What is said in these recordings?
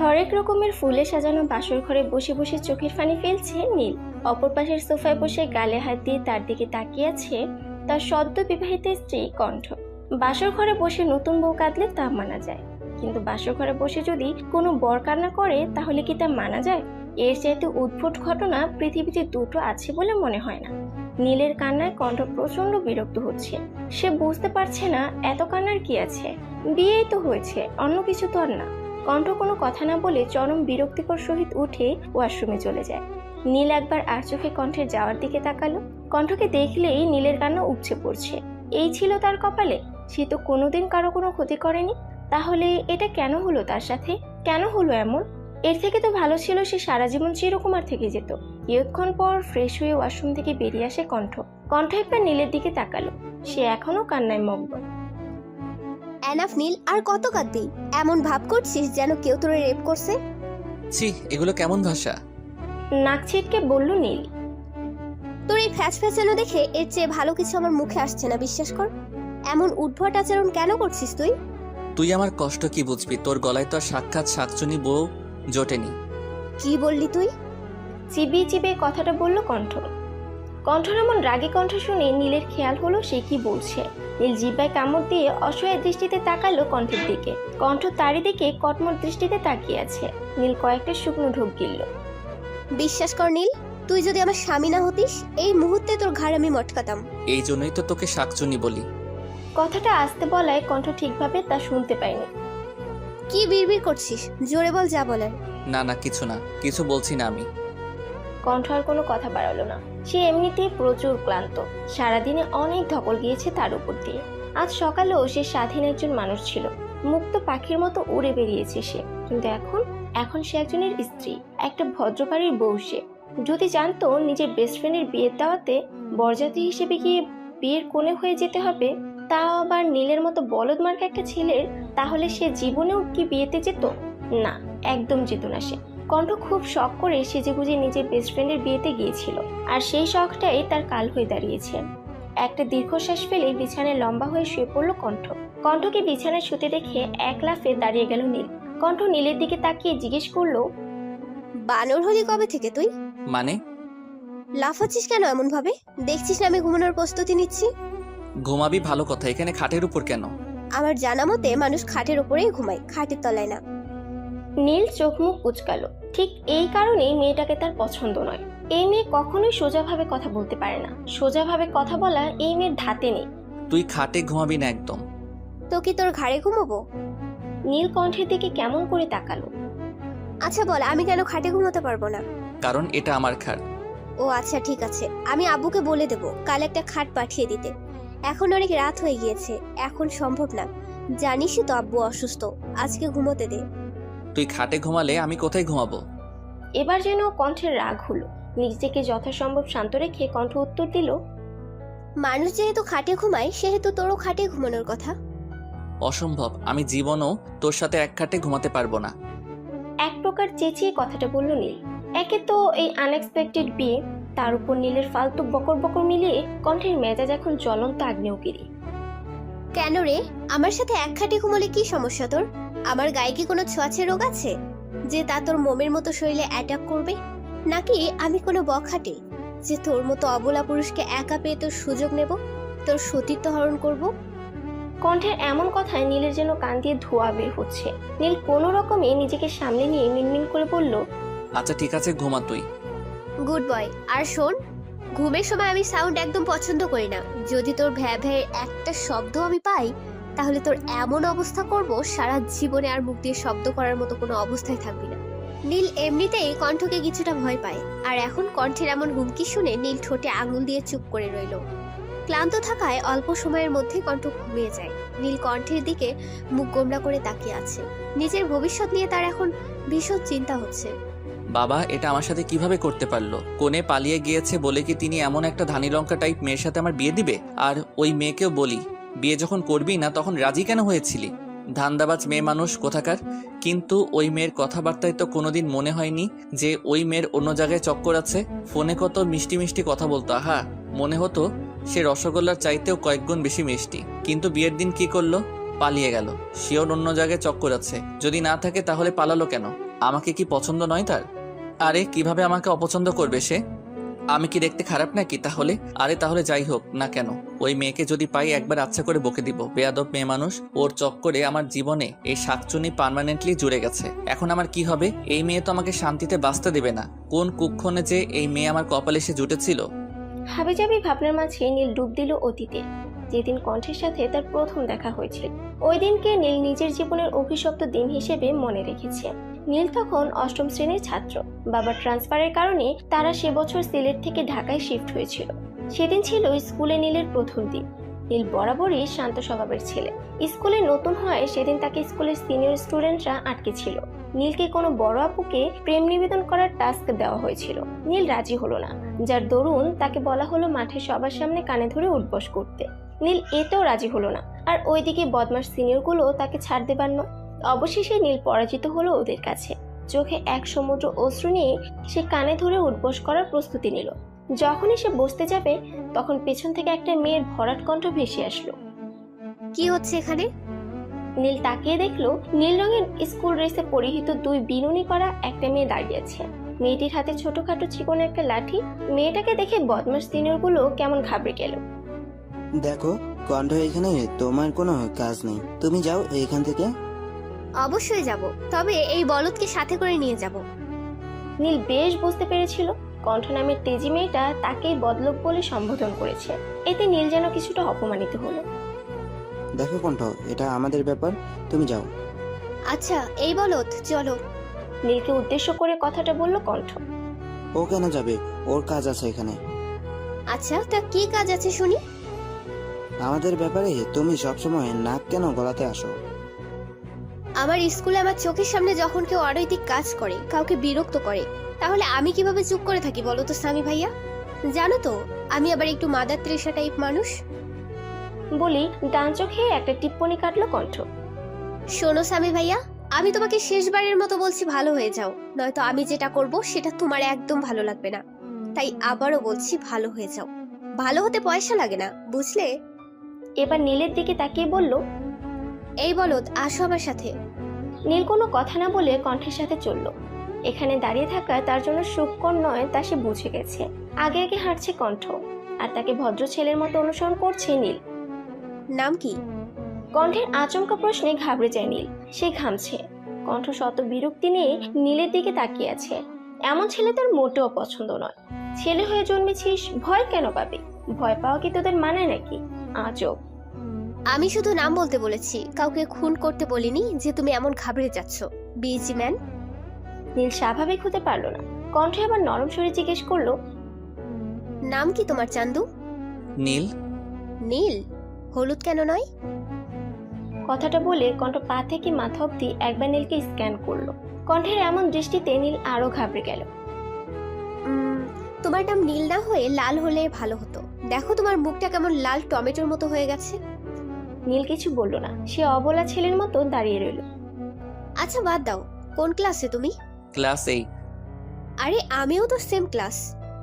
হরেক রকমের ফুলে সাজানো বাসর ঘরে বসে বসে চোখের পানি ফেলছে নীল। অপর পাশের সোফায় বসে গালে হাত দিয়ে তার দিকে তাকিয়ে আছে তার সদ্য বিবাহিত স্ত্রী কণ্ঠ। বাসর ঘরে বসে নতুন বউ কাঁদলে তা মানা যায়, কিন্তু বাসর ঘরে বসে যদি কোনো বর কান্না করে তাহলে কি তা মানা যায়? এর চাইতে উদ্ভট ঘটনা পৃথিবীতে দুটো আছে বলে মনে হয় না। নীলের কান্নায় কণ্ঠ প্রচন্ড বিরক্ত হচ্ছে। সে বুঝতে পারছে না এত কান্নার কি আছে, বিয়েই তো হয়েছে, অন্য কিছু তো আর না। কণ্ঠ কোনো কথা না বলে চরম বিরক্তিকর সহিত উঠে ওয়াশরুমে চলে যায়। নীল একবার আর চোখে কণ্ঠের যাওয়ার দিকে তাকালো। কণ্ঠকে দেখলেই নীলের কান্না উপচে পড়ছে। এই ছিল তার কপালে? সে তো কোনোদিন কারো কোনো ক্ষতি করেনি, তাহলে এটা কেন হলো তার সাথে? কেন হলো এমন? এর থেকে তো ভালো ছিল সে সারা জীবন চিরকুমার থেকে যেত। কিছুক্ষণ পর ফ্রেশ হয়ে ওয়াশরুম থেকে বেরিয়ে আসে কণ্ঠ। কণ্ঠ একবার নীলের দিকে তাকালো। সে এখনো কান্নায় মগ্ন। এনাফ নীল, আর কত কাঁদবি? এমন ভাব করছিস যেন কেউ তোরে রেপ করছে। ছি, এগুলো কেমন ভাষা? নাক ছিটকে বলল নীল। তোর এই ফ্যাচ ফ্যাচানো দেখে এর চেয়ে ভালো কিছু আমার মুখে আসছে না, বিশ্বাস কর। এমন উদ্ভট আচরণ কেন করছিস তুই? তুই আমার কষ্ট কি বুঝবি? তোর গলায় তো আর সাক্ষাৎ শাকচুনি বউ জোটেনি। কি বললি তুই? চিবিয়ে চিবিয়ে কথাটা বলল কণ্ঠ। কণ্ঠর এমন রাগী কণ্ঠ শুনে নীলের খেয়াল হলো সে কি বলছে। নীল জিহ্বায় কামড় দিয়ে অসহায় দৃষ্টিতে তাকালো কণ্ঠের দিকে। কণ্ঠ তারই দিকে কটমট দৃষ্টিতে তাকিয়ে আছে। নীল কয়েকটা শুকনো ঢোক গিলল। বিশ্বাস কর নীল, তুই যদি আমার স্বামী না হতিস এই মুহূর্তে তোর ঘাড় আমি মটকাতাম। এই জন্যই তো তোকে শাকচুনি বলি। কথাটা আস্তে বলায় কণ্ঠ ঠিকভাবে তা শুনতে পায়নি। কি বিড়বিড় করছিস? জোরে বল যা বলার। না না, কিছু না, কিছু বলছি না আমি। কণ্ঠ আর কোনো কথা বাড়ালো না। সে এমনিতেই প্রচুর ক্লান্ত। সারাদিনে অনেক ধকল গিয়েছে তার উপর দিয়ে। আজ সকালেও সে স্বাধীন একজন মানুষ ছিল, মুক্ত পাখির মতো উড়ে বেরিয়েছে সে। কিন্তু এখন সে একজনের স্ত্রী, একটা ভদ্রবাড়ির বউ। সে যদি জানতো নিজের বেস্ট ফ্রেন্ডের বিয়ের দাওয়াতে বরযাত্রী হিসেবে গিয়ে বিয়ের কোণে হয়ে যেতে হবে, তাও আবার নীলের মতো বলদ মার্কা একটা ছেলের, তাহলে সে জীবনেও কি বিয়েতে যেত? না, একদম যেত না সে। কণ্ঠ খুব শখ করে সেজেগুজে নিজের বেস্ট ফ্রেন্ডের বিয়েতে গিয়েছিল, আর সেই শখটাই তার কাল হয়ে দাঁড়িয়েছে। একটা দীর্ঘশ্বাস ফেলে বিছানায় লম্বা হয়ে শুয়ে পড়ল কণ্ঠ। কণ্ঠকে বিছানায় শুতে দেখে এক লাফে দাঁড়িয়ে গেল নীল। কণ্ঠ নীলের দিকে তাকিয়ে জিজ্ঞেস করলো, বানর হলি কবে থেকে তুই? মানে? লাফাচ্ছিস কেন এমন ভাবে? দেখছিস না আমি ঘুমানোর প্রস্তুতি নিচ্ছি? ঘুমাবি ভালো কথা, এখানে খাটের উপর কেন? আমার জানা মতে মানুষ খাটের উপরেই ঘুমায়, খাটের তলায় না। নীল চোখ মুখ কুঁচকালো। ঠিক এই কারণেই মেয়েটাকে তার পছন্দ নয়। এই মেয়ে কখনোই সোজাভাবে কথা বলতে পারে না। সোজাভাবে কথা বলা এই মেয়ের ধাতে নেই। তুই খাটে ঘুমাবি না একদম। তো কি তোর ঘাড়ে ঘুমাবো? নীল কণ্ঠের দিকে কেমন করে তাকালো। আচ্ছা বল, আমি কেন খাটে ঘুমাতে পারবো না? কারণ এটা আমার খাট। ও আচ্ছা ঠিক আছে, আমি আব্বুকে বলে দেবো কাল একটা খাট পাঠিয়ে দিতে। এখন অনেক রাত হয়ে গিয়েছে, এখন সম্ভব না। জানিসই তো আব্বু অসুস্থ, আজকে ঘুমোতে দে। তুই খাটে ঘুমালে আমি কোথায় ঘুমাবো? এবার যেন কণ্ঠের রাগ হলো। নিজেকে যথাসম্ভব শান্ত রেখে কণ্ঠ উত্তর দিল, মানুষ যেহেতু খাটে ঘুমায় সেহেতু তোরও খাটে ঘুমানোর কথা। অসম্ভব, আমি জীবনও তোর সাথে এক খাটে ঘুমাতে পারবো না। এক প্রকার চেঁচিয়ে কথাটা বলল নীল। একে তো এই আনএক্সপেক্টেড বিয়ে, তার উপর নীলের ফালতু বকর বকর মিলিয়ে কণ্ঠের মেজাজ এখন জ্বলন্ত আগ্নেয়গিরি। কেন রে, আমার সাথে এক খাটে ঘুমোলে কি সমস্যা তোর? আমার গায়ে কি কোনো ছোঁয়াচে রোগ আছে যে তা তোর মোমের মতো শরীরে অ্যাটাক করবে? নাকি আমি কোনো বখাটে যে তোর মতো অবলা পুরুষকে একা পেয়ে তোর সুযোগ নেব, তোর সতীত্ব হরণ করব? কণ্ঠের এমন কথায় নীলের যেন কান দিয়ে ধোঁয়া বের হচ্ছে। নীল কোনো রকমে নিজেকে সামলে নিয়ে মিনমিন করে বলল, আচ্ছা ঠিক আছে, ঘুমা তুই। Good boy. আর শোন, ঘুমের সময় আমি সাউন্ড একদম পছন্দ করি না। যদি তোর ভ্যা ভ্যার একটা শব্দ আমি পাই তাহলে তোর এমন অবস্থা করব সারা জীবনে আর মুখ দিয়ে শব্দ করার মতো কোনো অবস্থায় থাকবি না। নীল এমনিতেই কণ্ঠকে কিছুটা ভয় পায়, আর এখন কণ্ঠের এমন হুমকি শুনে নীল ঠোঁটে আঙুল দিয়ে চুপ করে রইল। ক্লান্ত থাকায় অল্প সময়ের মধ্যে কণ্ঠ ঘুমিয়ে যায়। নীল কণ্ঠের দিকে মুখ গোমড়া করে তাকিয়ে আছে। নিজের ভবিষ্যৎ নিয়ে তার এখন ভীষণ চিন্তা হচ্ছে। বাবা এটা আমার সাথে কিভাবে করতে পারলো? কোণে পালিয়ে গিয়েছে বলে কি তিনি এমন একটা ধানি লঙ্কা টাইপ মেয়ের সাথে আমার বিয়ে দিবে? আর ওই মেয়েকেও বলি, বিয়ে যখন করবি না তখন রাজি কেন হয়েছিলি? ধান্দাবাজ মেয়ে মানুষ কোথাকার। কিন্তু ওই মেয়ের কথাবার্তায় তো কোনোদিন মনে হয়নি যে ওই মেয়ের অন্য জায়গায় চক্কর আছে। ফোনে কত মিষ্টি মিষ্টি কথা বলতো, আহা, মনে হতো সে রসগোল্লার চাইতেও কয়েক গুণ বেশি মিষ্টি। কিন্তু বিয়ের দিন কি করলো? পালিয়ে গেল। সেও অন্য জায়গায় চক্কর আছে। যদি না থাকে তাহলে পালালো কেন? আমাকে কি পছন্দ নয় তার? আরে কিভাবে আমাকে অপছন্দ করবে সে? আমি কি দেখতে খারাপ নাকি তাহলে? আরে তাহলে যাই হোক না কেন, ওই মেয়েকে যদি পাই একবার আচ্ছা করে বকে দিব। বেয়াদব মেয়ে মানুষ, ওর চক্করে আমার জীবনে এই শাকচুনি পার্মানেন্টলি জুড়ে গেছে। এখন আমার কি হবে? এই মেয়ে তো আমাকে শান্তিতে বাঁচতে দেবে না। কোন কুক্ষণে যে এই মেয়ে আমার কপালে এসে জুটেছিল। হাবিজাবি ভাবনার মাঝে নীল ডুব দিল অতীতে, যেদিন কণ্ঠের সাথে তার প্রথম দেখা হয়েছিল। ওই দিনকে নীল নিজের জীবনের অভিশপ্ত দিন হিসেবে মনে রেখেছে। নীল তখন অষ্টম শ্রেণীর ছাত্র। বাবার ট্রান্সফারের কারণে তারা সে বছর সিলেট থেকে ঢাকায় শিফট হয়েছিল। সেদিন ছিল স্কুলে নীলের প্রথম দিন। নীল বরাবরই শান্ত স্বভাবের ছেলে। স্কুলে নতুন হয় সেদিন তাকে স্কুলের সিনিয়র স্টুডেন্টরা আটকে ছিল। নীলকে কোনো বড় আপুকে প্রেম নিবেদন করার টাস্ক দেওয়া হয়েছিল। নীল রাজি হলো না, যার দরুন তাকে বলা হলো মাঠে সবার সামনে কানে ধরে উঠবস করতে। নীল এতেও রাজি হলো না, আর ওইদিকে বদমাস সিনিয়রগুলো তাকে ছাড় দেবার নয়। অবশেষে নীল পরাজিত হলো ওদের কাছে। চোখে এক সমুদ্র অশ্রু নিয়ে সে কানে ধরে উঠবস করার প্রস্তুতি নিল। যখনই সে বসতে যাবে তখন পেছন থেকে একটা মেয়ের ভরাট কণ্ঠ ভেসে আসলো। কি হচ্ছে এখানে? নীল তাকিয়ে দেখলো নীল রঙের স্কুল ড্রেসে পরিহিত দুই বিনুনি করা একটা মেয়ে দাঁড়িয়ে আছে। মেয়েটির হাতে ছোটখাটো চিকন একটা লাঠি। মেয়েটাকে দেখে বদমাস সিনিয়রগুলো কেমন ঘাবড়ে গেল। দেখো কণ্ঠ, এখানে তোমার কোনো কাজ নেই, তুমি যাও এখান থেকে। অবশ্যই যাব, তবে এই বলদকে সাথে করে নিয়ে যাব। নীল বেশ বুঝতে পেরেছিল কণ্ঠ নামের তেজি মেয়েটা তাকেই বদলোক বলে সম্বোধন করেছে। এতে নীল যেন কিছুটা অপমানিত হলো। দেখো কণ্ঠ, এটা আমাদের ব্যাপার, তুমি যাও। আচ্ছা এই বলদ, চলো। নীলকে উদ্দেশ্য করে কথাটা বলল কণ্ঠ। ও কেন যাবে? ওর কাজ আছে এখানে। আচ্ছা তা কি কাজ আছে শুনি? আমাদের ব্যাপারে তুমি সবসময় নাক কেন গলাতে আসো? আমার স্কুলে আমার চোখের সামনে যখন কেউ অনৈতিক কাজ করে, কাউকে বিরক্ত করে, তাহলে আমি কিভাবে চুপ করে থাকি বলো তো সামি ভাইয়া? জানো তো আমি আবার একটু মাদার তৃষা টাইপ মানুষ। বলি ডান চোখে একটা টিপ্পনি কাটলো কণ্ঠ। শোনো সামি ভাইয়া, আমি তোমাকে শেষবারের মতো বলছি ভালো হয়ে যাও, নয়তো আমি যেটা করব সেটা তোমার একদম ভালো লাগবে না। তাই আবারও বলছি ভালো হয়ে যাও। ভালো হতে পয়সা লাগে না, বুঝলে? এবার নীলের দিকে তাকিয়ে বলল, এই বলদ, আসো আমার সাথে। নীল কোনো কথা না বলে কণ্ঠের সাথে চলল। এখানে দাঁড়িয়ে থাকা তার জন্য সুখকর নয় তা সে বুঝে গেছে। আগে আগে হাঁটছে কণ্ঠ, আর তাকে ভদ্র ছেলের মতো অনুসরণ করছে নীল। নাম কি? কণ্ঠের আচমকা প্রশ্নে ঘাবড়ে যায় নীল। সে ঘামছে। কণ্ঠ শত বিরক্তি নিয়ে নীলের দিকে তাকিয়ে আছে। এমন ছেলে তার মোটেও পছন্দ নয়। ছেলে হয়ে জন্মেছিস, ভয় কেন পাবে? ভয় পাওয়া কি তোদের মানায় নাকি? আজব। আমি শুধু নাম বলতে বলেছি, কাউকে খুন করতে বলিনি যে তুমি এমন ঘাবড়ে যাচ্ছ। Busy man. নীল স্বাভাবিক হতে পারলো না। কণ্ঠ আবার নরম স্বরে জিজ্ঞেস করলো, নাম কি তোমার চান্দু? নীল। নীল? হলুদ কেন নয়? কথাটা বলে কণ্ঠ পা থেকে মাথা অব্দি একবার নীলকে স্ক্যান করলো। কণ্ঠের এমন দৃষ্টিতে নীল আরো ঘাবড়ে গেল। তোমার নাম নীল না হয়ে লাল হলে ভালো হতো। দেখো তোমার মুখটা কেমন লাল টমেটোর মতো হয়ে গেছে। নীল কিছু বলল না। সে অবলা ছেলের মতো দাঁড়িয়ে রইল। আচ্ছা বাদ দাও, কোন ক্লাসে তুমি? ক্লাস 8। আরে আমিও তো সেম ক্লাস।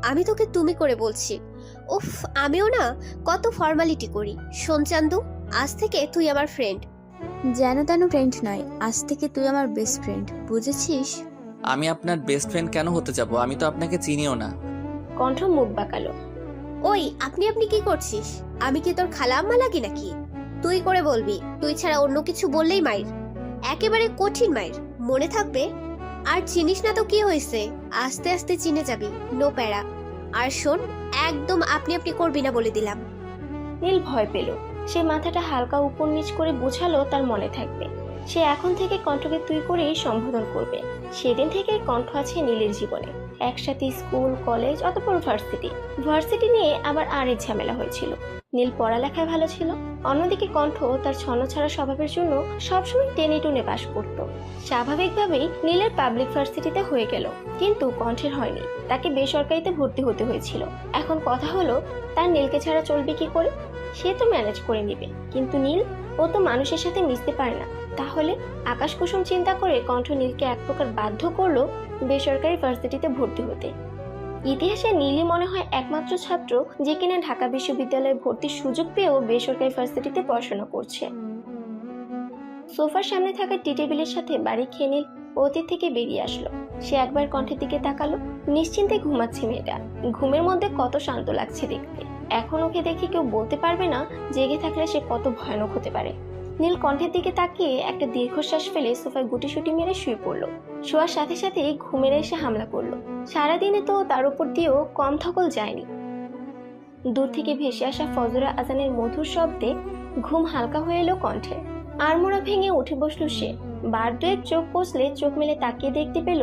আমি তোকে তুমি করে বলছি। উফ, আমিও না কত ফর্মালিটি করি। শোন চান্দু, আজ থেকে তুই আমার ফ্রেন্ড। যেন তেন ফ্রেন্ড নয়, আজ থেকে তুই আমার বেস্ট ফ্রেন্ড, বুঝেছিস? আমি আপনার বেস্ট ফ্রেন্ড কেন হতে যাব? আমি তো আপনাকে চিনিও না। কণ্ঠ মুখ বাঁকালো। ওই আপনি কি করছিস? আমি কি তোর খালা আম্মা লাগি নাকি? তুই করে বলবি। তুই ছাড়া অন্য কিছু বললেই মাইর, একেবারে কঠিন মাইর, মনে থাকবে। আর চিনিস না তো কি হয়েছে, আস্তে আস্তে চিনে যাবি, নো প্যারা। আর শোন, একদম আপনি করবি না বলে দিলাম। নীল ভয় পেল। সে মাথাটা হালকা উপর নিচ করে বোঝালো তার মনে থাকবে। সে এখন থেকে কণ্ঠকে তুই করেই সম্বোধন করবে। সেদিন থেকে কণ্ঠ আছে নীলের জীবনে। একসাথে স্কুল, কলেজ, অতঃপর ভার্সিটি নিয়ে আবার আরেক ঝামেলা হয়েছিল। নীল পড়ালেখায় ভালো ছিল। অন্যদিকে কণ্ঠ তার ছন্নছাড়া স্বভাবের জন্য সবসময় টেনে টুনে পাশ করত। স্বাভাবিকভাবেই নীলের পাবলিক ভার্সিটিতে হয়ে গেল, কিন্তু কণ্ঠের হয়নি। তাকে বেসরকারিতে ভর্তি হতে হয়েছিল। এখন কথা হলো, তার নীলকে ছাড়া চলবে কি করে? সে তো ম্যানেজ করে নিবে, কিন্তু নীল, ও তো মানুষের সাথে মিশতে পারে না। তাহলে আকাশ কুসুম চিন্তা করে কণ্ঠ নীলকে এক প্রকার বাধ্য করলো বেসরকারি ভার্সিটিতে ভর্তি হতে। ইতিহাসে নীলই মনে হয় একমাত্র ছাত্র যে কিনা ঢাকা বিশ্ববিদ্যালয়ে ভর্তির সুযোগ পেয়েও বেসরকারি ভার্সিটিতে পড়াশোনা করছে। সোফার সামনে থাকা টি টেবিলের সাথে বাড়ি খেয়ে নীল অতীত থেকে বেরিয়ে আসলো। সে একবার কণ্ঠের দিকে তাকালো। নিশ্চিন্তে ঘুমাচ্ছে মেয়েটা। ঘুমের মধ্যে কত শান্ত লাগছে দেখতে। এখন ওকে দেখে কেউ বলতে পারবে না জেগে থাকলে সে কত ভয়ানক হতে পারে। নীল কণ্ঠের দিকে তাকিয়ে একটা দীর্ঘশ্বাস ফেলে সোফায় গুটিসুটি মেরে শুয়ে পড়লো। শোয়ার সাথে সাথে ঘুমের এসে হামলা করলো। সারাদিনে তো তার উপর দিয়েও কম ধকল যায়নি। দূর থেকে ভেসে আসা ফজরা আজানের মধুর শব্দে ঘুম হালকা হয়ে এলো কণ্ঠে। আড়মোড়া ভেঙে উঠে বসলো সে। বার দুয়েক চোখ কষলে চোখ মেলে তাকিয়ে দেখতে পেল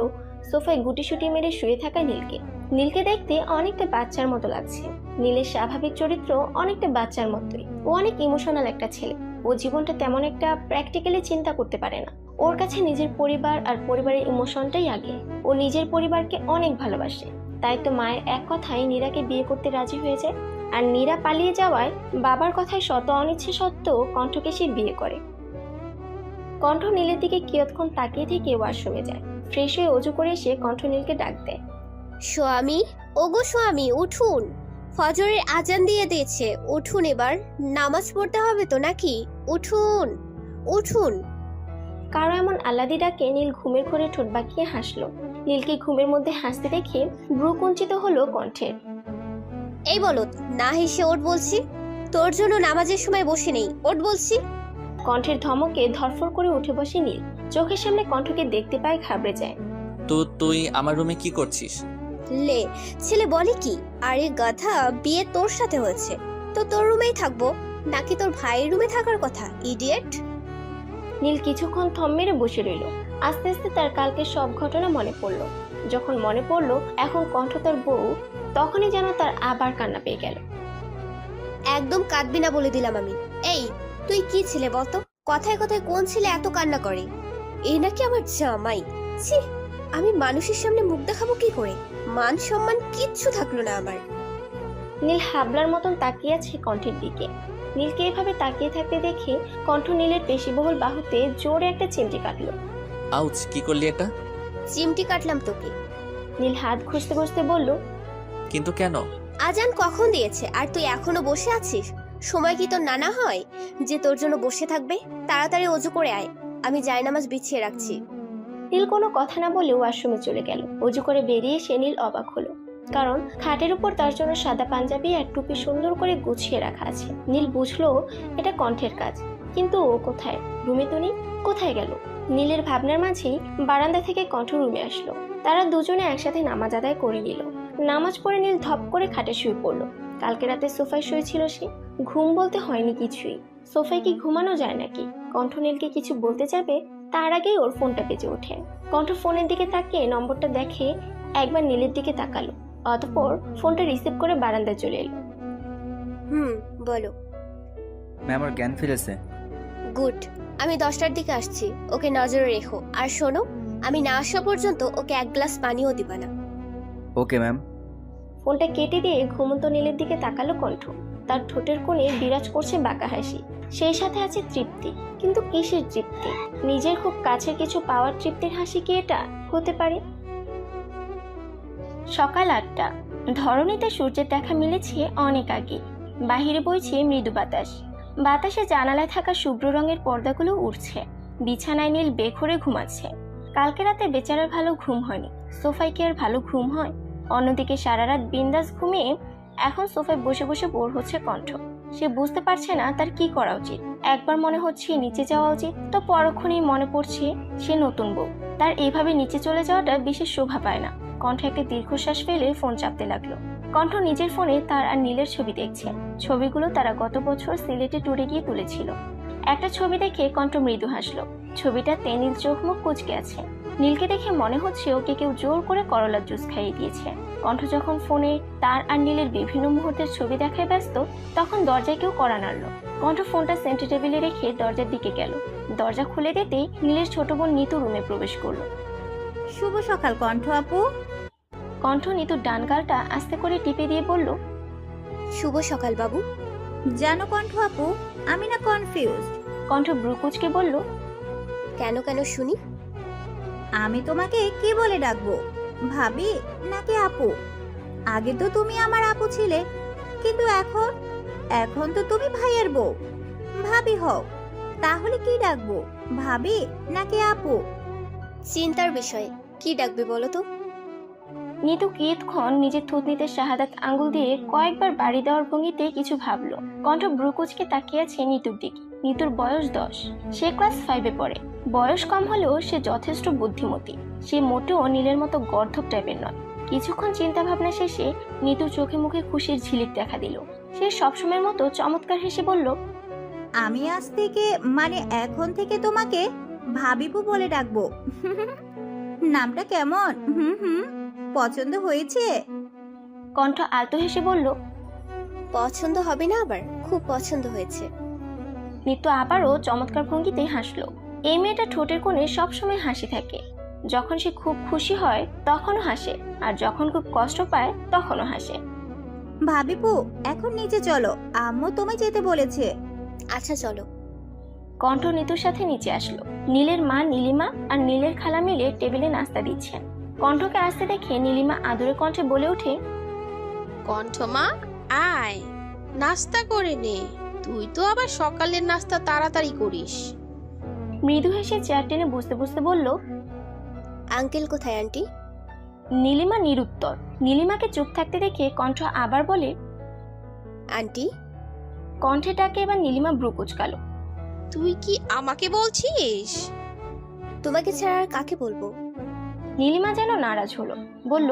সোফায় গুটিসুটি মেরে শুয়ে থাকা নীলকে। নীলকে দেখতে অনেকটা বাচ্চার মতো লাগছে। নীলের স্বাভাবিক চরিত্র অনেকটা বাচ্চার মতোই। ও অনেক ইমোশনাল একটা ছেলে। ও জীবনটা তেমন একটা প্র্যাকটিক্যালি চিন্তা করতে পারে না। ওর কাছে নিজের পরিবার আর পরিবারের ইমোশনটাই আগে। ও নিজের পরিবারকে অনেক ভালোবাসে। তাই তো মায়ের এক কথায় নীরাকে বিয়ে করতে রাজি হয়ে যায়। আর নীরা পালিয়ে যাওয়ায় বাবার কথায় শত অনিচ্ছে সত্ত্বেও কণ্ঠকে সে বিয়ে করে। কণ্ঠ নীলের দিকে কিয়ৎক্ষণ তাকিয়ে থেকে ওয়াশরুমে যায়। ফ্রেশ হয়ে অজু করে এসে কণ্ঠ নীলকে ডাক দেয়। স্বামী, ওগো স্বামী, উঠুন। ফজরের আজান দিয়ে দিয়েছে, উঠুন এবার। নামাজ পড়তে হবে তো নাকি? উঠুন উঠুন। কারো এমন আহ্লাদি ডাকে নীল ঘুমের ঘোরে ঠোঁট বাঁকিয়ে হাসলো। নীলকে ঘুমের মধ্যে হাসতে দেখে ভ্রু কুঞ্চিত হলো কণ্ঠের। এই বলত, না হেসে ওঠ বলছি। তোর জন্য নামাজের সময় বসে নেই, ওঠ বলছি। কণ্ঠের ধমকে ধরফর করে উঠে বসে নীল। চোখের সামনে কণ্ঠকে দেখতে পায় ঘাবড়ে যায়। তো তুই আমার রুমে কি করছিস? লে, ছেলে বলে কি? আরে গাধা, বিয়ে তোর সাথে হয়েছে তো তোর রুমেই থাকবো, নাকি তোর ভাইয়ের রুমে থাকার কথা, ইডিয়েট। নীল কিছুক্ষণ থম মেরে বসে রইল। আস্তে আস্তে তার কালকের সব ঘটনা মনে পড়লো। যখন মনে পড়লো এখন কণ্ঠ তার বউ, তখনই যেন তার আবার কান্না পেয়ে গেল। একদম কাঁদবি না বলে দিলাম আমি। এই, তুই কি ছিলে বলতো? কথায় কথায় কোন ছেলে এত কান্না করে? এই নাকি আমার জামাই? ছি, আমি মানুষের সামনে মুখ দেখাবো কি করে? মান সম্মান কিচ্ছু থাকলো না আমার। নীল হাবলার মতন তাকিয়ে আছে কণ্ঠের দিকে। নীলকে এভাবে তাকিয়ে থাকতে দেখে কণ্ঠ নীলের পেশিবহুল বাহুতে জোরে একটা চিমটি কাটলো। আউচ, কি করলি এটা? চিমটি কাটলাম তোকে। নীল হাত ঘষতে ঘষতে বলল, কিন্তু কেন? আজান কখন দিয়েছে আর তুই এখনো বসে আছিস? সময় কি তোর নানা হয় যে তোর জন্য বসে থাকবে? তাড়াতাড়ি অজু করে আয়, আমি জায়নামাজ বিছিয়ে রাখছি। নীল কোনো কথা না বলে ওয়াশরুমে চলে গেল। অজু করে বেরিয়ে এসে নীল অবাক হলো, কারণ খাটের উপর তার জন্য সাদা পাঞ্জাবি আর টুপি সুন্দর করে গুছিয়ে রাখা আছে। নীল বুঝলো এটা কণ্ঠের কাজ, কিন্তু ও কোথায়? রুমে তো নেই, কোথায় গেল? নীলের ভাবনার মাঝেই বারান্দা থেকে কণ্ঠ রুমে আসলো। তারা দুজনে একসাথে নামাজ আদায় করে নিল। নামাজ পড়ে নীল ধপ করে খাটে শুয়ে পড়লো। কালকে রাতে সোফায় শুয়েছিল সে। ঘুম বলতে হয়নি কিছুই। সোফায় কি ঘুমানো যায় নাকি? কণ্ঠ নীলকে কিছু বলতে যাবে তার আগেই ওর ফোনটা বেজে ওঠে। কণ্ঠ ফোনের দিকে তাকিয়ে নম্বরটা দেখে একবার নীলের দিকে তাকালো। অতঃপর ফোনটা রিসিভ করে বারান্দায় চলে এলো। বলো। ম্যাম, ওর জ্ঞান ফিরেছে। গুড, আমি 10টার দিকে আসছি, ওকে নজরে রেখো। আর শোনো, আমি না আসা পর্যন্ত ওকে এক গ্লাস পানিও দিবা না। Okay ma'am. ফোনটা কেটে দিয়ে ঘুমন্ত নীলের দিকে তাকালো কণ্ঠ। তার ঠোঁটের কোণে বিরাজ করছে বাঁকা হাসি, সেই সাথে আছে তৃপ্তি। কিন্তু কিসের তৃপ্তি? নিজের খুব কাছের কিছু পাওয়ার তৃপ্তির হাসি কি এটা হতে পারে? সকাল 8টা। ধরণীতে সূর্যের দেখা মিলেছে অনেক আগে। বাহিরে বইছে মৃদু বাতাস। বাতাসে জানালায় থাকা শুভ্র রঙের পর্দাগুলো উড়ছে। বিছানায় নীল বেঘরে ঘুমাচ্ছে। কালকে রাতে বেচারার ভালো ঘুম হয়নি। সোফায় কি আর ভালো ঘুম হয়? অন্যদিকে সারা রাত বিন্দাস ঘুমিয়ে এখন সোফায় বসে বসে বোর হচ্ছে কণ্ঠ। সে বুঝতে পারছে না তার কি করা উচিত। একবার মনে হচ্ছে নিচে যাওয়া উচিত, তো পরক্ষণেই মনে পড়ছে সে নতুন বউ। তার এইভাবে নিচে চলে যাওয়াটা বিশেষ শোভা পায় না। কণ্ঠ একটা দীর্ঘশ্বাস ফেলে ফোন চাপতে লাগলো। কণ্ঠ নিজের ফোনে তার আর নীলের ছবি দেখছে। ছবিগুলো তারা গত বছর সিলেটে ট্যুরে গিয়ে তুলেছিল। একটা ছবি দেখে কণ্ঠ মৃদু হাসলো। ছবিটাতে নীল চোখ মুখ কুঁচকে আছে। নীলকে দেখে মনে হচ্ছে ওকে কেউ জোর করে করলার জুস খাইয়ে দিয়েছে। কণ্ঠ যখন ফোনে তার আর নীলের বিভিন্ন মুহূর্তের ছবি দেখায় ব্যস্ত, তখন দরজায় কেউ কড়া নাড়ল। কণ্ঠ ফোনটা সেন্টার টেবিলে রেখে দরজার দিকে গেল। দরজা খুলে দিতেই নীলের ছোট বোন নিতু রুমে প্রবেশ করলো। শুভ সকাল কণ্ঠ আপু। কণ্ঠ নিতুর ডান গালটা আস্তে করে টিপে দিয়ে বলল, শুভ সকাল বাবু। জানো কণ্ঠ আপু, আমি না কনফিউজড। কণ্ঠ ব্রু কুঁচকে বলল, কেন কেন শুনি? আমি তোমাকে কি বলে ডাকবো, ভাবি নাকি আপু? আগে তো তুমি আমার আপু ছিলে, কিন্তু এখন তো তুমি ভাইয়ের বউ। ভাবি হও, তাহলে কি ডাকবো, ভাবি নাকি আপু? চিন্তার বিষয়, কি ডাকবে বলো তো? নিতু কিয়ৎক্ষণ নিজের থুতনিতে শাহাদাত আঙ্গুল দিয়ে কয়েকবার বাড়ি দেওয়ার ভঙ্গিতে কিছু ভাবলো। কণ্ঠ ব্রুকুচকে তাকিয়ে আছে নিতুর দিকে। নিতুর বয়স 10, সে ক্লাস 5-এ পড়ে। বয়স কম হলেও সে যথেষ্ট বুদ্ধিমতী। সে মোটেও নীলের মতো গর্ধব টাইপের নয়। কিছুক্ষণ চিন্তা ভাবনা শেষে নিতুর চোখে মুখে খুশির ঝিলিক দেখা দিল। সে সবসময়ের মতো চমৎকার হেসে বলল, আমি আজ থেকে মানে এখন থেকে তোমাকে ভাবিবু বলে ডাকবো। নামটা কেমন? পছন্দ হয়েছে? কণ্ঠ আলতো হেসে বলল। পছন্দ হবে না আবার? খুব পছন্দ হয়েছে। নিতু আবারও চমৎকার ভঙ্গিতে হাসলো। এই মেয়েটা ঠোঁটের কোণে সবসময় হাসি থাকে। যখন সে খুব খুশি হয় তখনও হাসে, আর যখন খুব কষ্ট পায় তখনও হাসে। ভাবিবু এখন নিচে চলো, আম্মু তোমায় যেতে বলেছে। আচ্ছা চলো। কণ্ঠ নিতুর সাথে নিচে আসলো। নীলের মা নীলিমা আর নীলের খালা মিলে টেবিলে নাস্তা দিচ্ছেন। কণ্ঠকে আসতে দেখে নীলিমা আদুরে কণ্ঠে বলে ওঠে, কণ্ঠ মা, আয় নাস্তা করে নে। তুই তো আবার সকালের নাস্তা তাড়াতাড়ি করিস। মৃদু হেসে চেয়ার টেনে বসতে বসতে বলল। আঙ্কেল কোথায় আন্টি? নীলিমা নিরুত্তর। নীলিমাকে চুপ থাকতে দেখে কণ্ঠ আবার বলে, আন্টি। কণ্ঠে ডাকে এবার নীলিমা ব্রু কুচকালো। তুই কি আমাকে বলছিস? তোমাকে ছাড়া আর কাকে বলবো? নীলিমা যেন নারাজ হলো, বলল,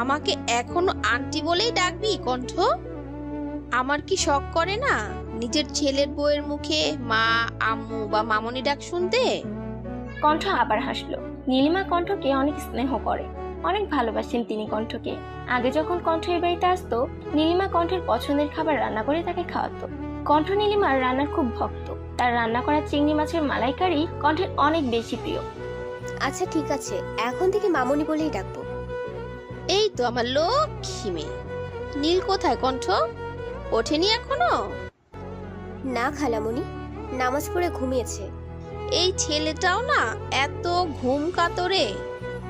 আমাকে এখনো আন্টি বলেই ডাকবি কণ্ঠ? আমার কি শখ করে না নিজের ছেলের বউয়ের মুখে মা, আম্মু বা মামনি ডাক শুনতে? কণ্ঠ আবার হাসলো। নীলিমা কণ্ঠকে অনেক স্নেহ করে, অনেক ভালোবাসেন তিনি কণ্ঠকে। আগে যখন কণ্ঠ এই বাড়িতে আসতো, নীলিমা কণ্ঠের পছন্দের খাবার রান্না করে তাকে খাওয়াতো। কণ্ঠ নীলিমার রান্নার খুব ভক্ত। তার রান্না করা চিংড়ি মাছের মালাইকারি কণ্ঠের অনেক বেশি প্রিয়। আচ্ছা ঠিক আছে, এখন থেকে মামনি বলেই ডাকবো। এই তো আমার লক্ষ্মী মেয়ে। নীল কোথায় কণ্ঠ? ওঠেনি এখনো? না খালামণি, নামাজ পড়ে ঘুমিয়েছে। এই ছেলেটাও না এত ঘুম কাতরে।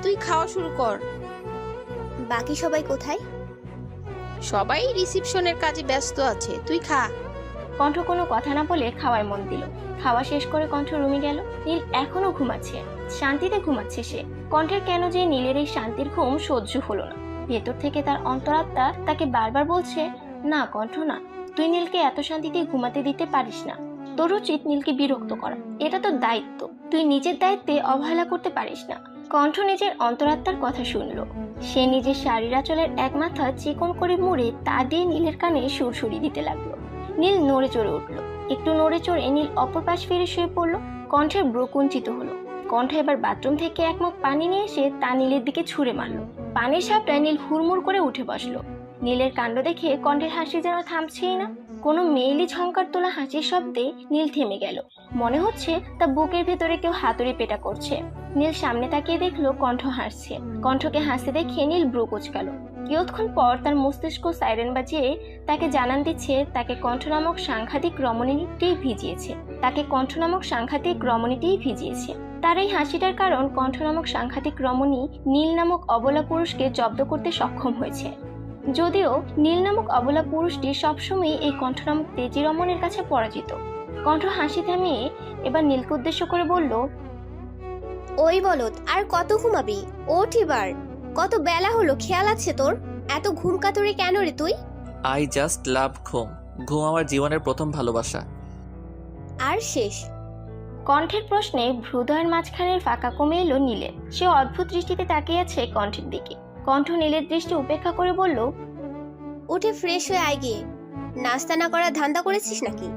তুই খাওয়া শুরু কর। বাকি সবাই কোথায়? সবাই রিসিপশনের কাজে ব্যস্ত আছে, তুই খা। কণ্ঠ কোনো কথা না বলে খাওয়ায় মন দিল। খাওয়া শেষ করে কণ্ঠ রুমে গেল। নীল এখনো ঘুমাচ্ছে, শান্তিতে ঘুমাচ্ছে সে। কণ্ঠের কেন যে নীলের এই শান্তির ঘুম সহ্য হলো না। ভেতর থেকে তার অন্তরাত্মা তাকে বারবার বলছে, না কণ্ঠ না, তুই নীলকে এত শান্তিতে ঘুমাতে দিতে পারিস না। তোর উচিত নীলকে বিরক্ত করা, এটা তোর দায়িত্ব। তুই নিজের দায়িত্বে অবহেলা করতে পারিস না। কণ্ঠ নিজের অন্তরাত্মার কথা শুনলো। সে নিজের শাড়ির আঁচলের এক মাথা চিকন করে মুড়ে তা দিয়ে নীলের কানে সুরসুরি দিতে লাগলো। নীল নড়ে চড়ে উঠলো। একটু নড়ে চড়ে নীল অপর পাশ ফিরে শুয়ে পড়লো। কণ্ঠের ব্রু কুঞ্চিত হলো। কণ্ঠ এবার বাথরুম থেকে এক মগ পানি নিয়ে এসে তা নীলের দিকে ছুঁড়ে মারলো। পানির সাপটায় নীল হুড়মুড় করে উঠে বসলো। নীলের কাণ্ড দেখে কণ্ঠের হাসি যেন থামছেই না। কোনো মেয়েলি ঝংকার তোলা হাসির শব্দে নীল থেমে গেল। মনে হচ্ছে তার বুকের ভেতরে কেউ হাতুড়ি পেটা করছে। নীল সামনে তাকিয়ে দেখলো কণ্ঠ হাসছে। কণ্ঠকে হাসতে দেখে নীল ব্রু কুচকালো। কিয়ৎক্ষণ পর তার মস্তিষ্ক সাইরেন বাজিয়ে তাকে জানান দিচ্ছে তাকে কণ্ঠ নামক সাংঘাতিক রমণীটিই ভিজিয়েছে। তার এই হাসিটার কারণ কণ্ঠ নামক সাংঘাতিক রমণী নীল নামক অবলা পুরুষকে জব্দ করতে সক্ষম হয়েছে। যদিও নীল নামক অবলা পুরুষটি সবসময় এই কণ্ঠ নামক তেজি রমণের কাছে পরাজিত। কণ্ঠ হাসি থামিয়ে এবার নীলকে উদ্দেশ্য করে বলল, ওই বলদ, আর কত ঘুমাবি? ওঠ এবার, কত বেলা হলো, খেয়াল আছে তোর? এত ঘুম কাতুরে কেন রে তুই? আই জাস্ট লাভ ঘুম। ঘুম আমার জীবনের প্রথম ভালোবাসা। আর শেষ? কণ্ঠের প্রশ্নে ভ্রুদয়ের মাঝখানের ফাঁকা কমে এলো নীলের। সে অদ্ভুত দৃষ্টিতে তাকিয়ে আছে কণ্ঠের দিকে। কণ্ঠ নীলের দৃষ্টি উপেক্ষা করে বলল, উঠে ফ্রেশ হয়ে আয় গিয়ে। নাস্তা না করার ধান্দা করেছিস নাকি?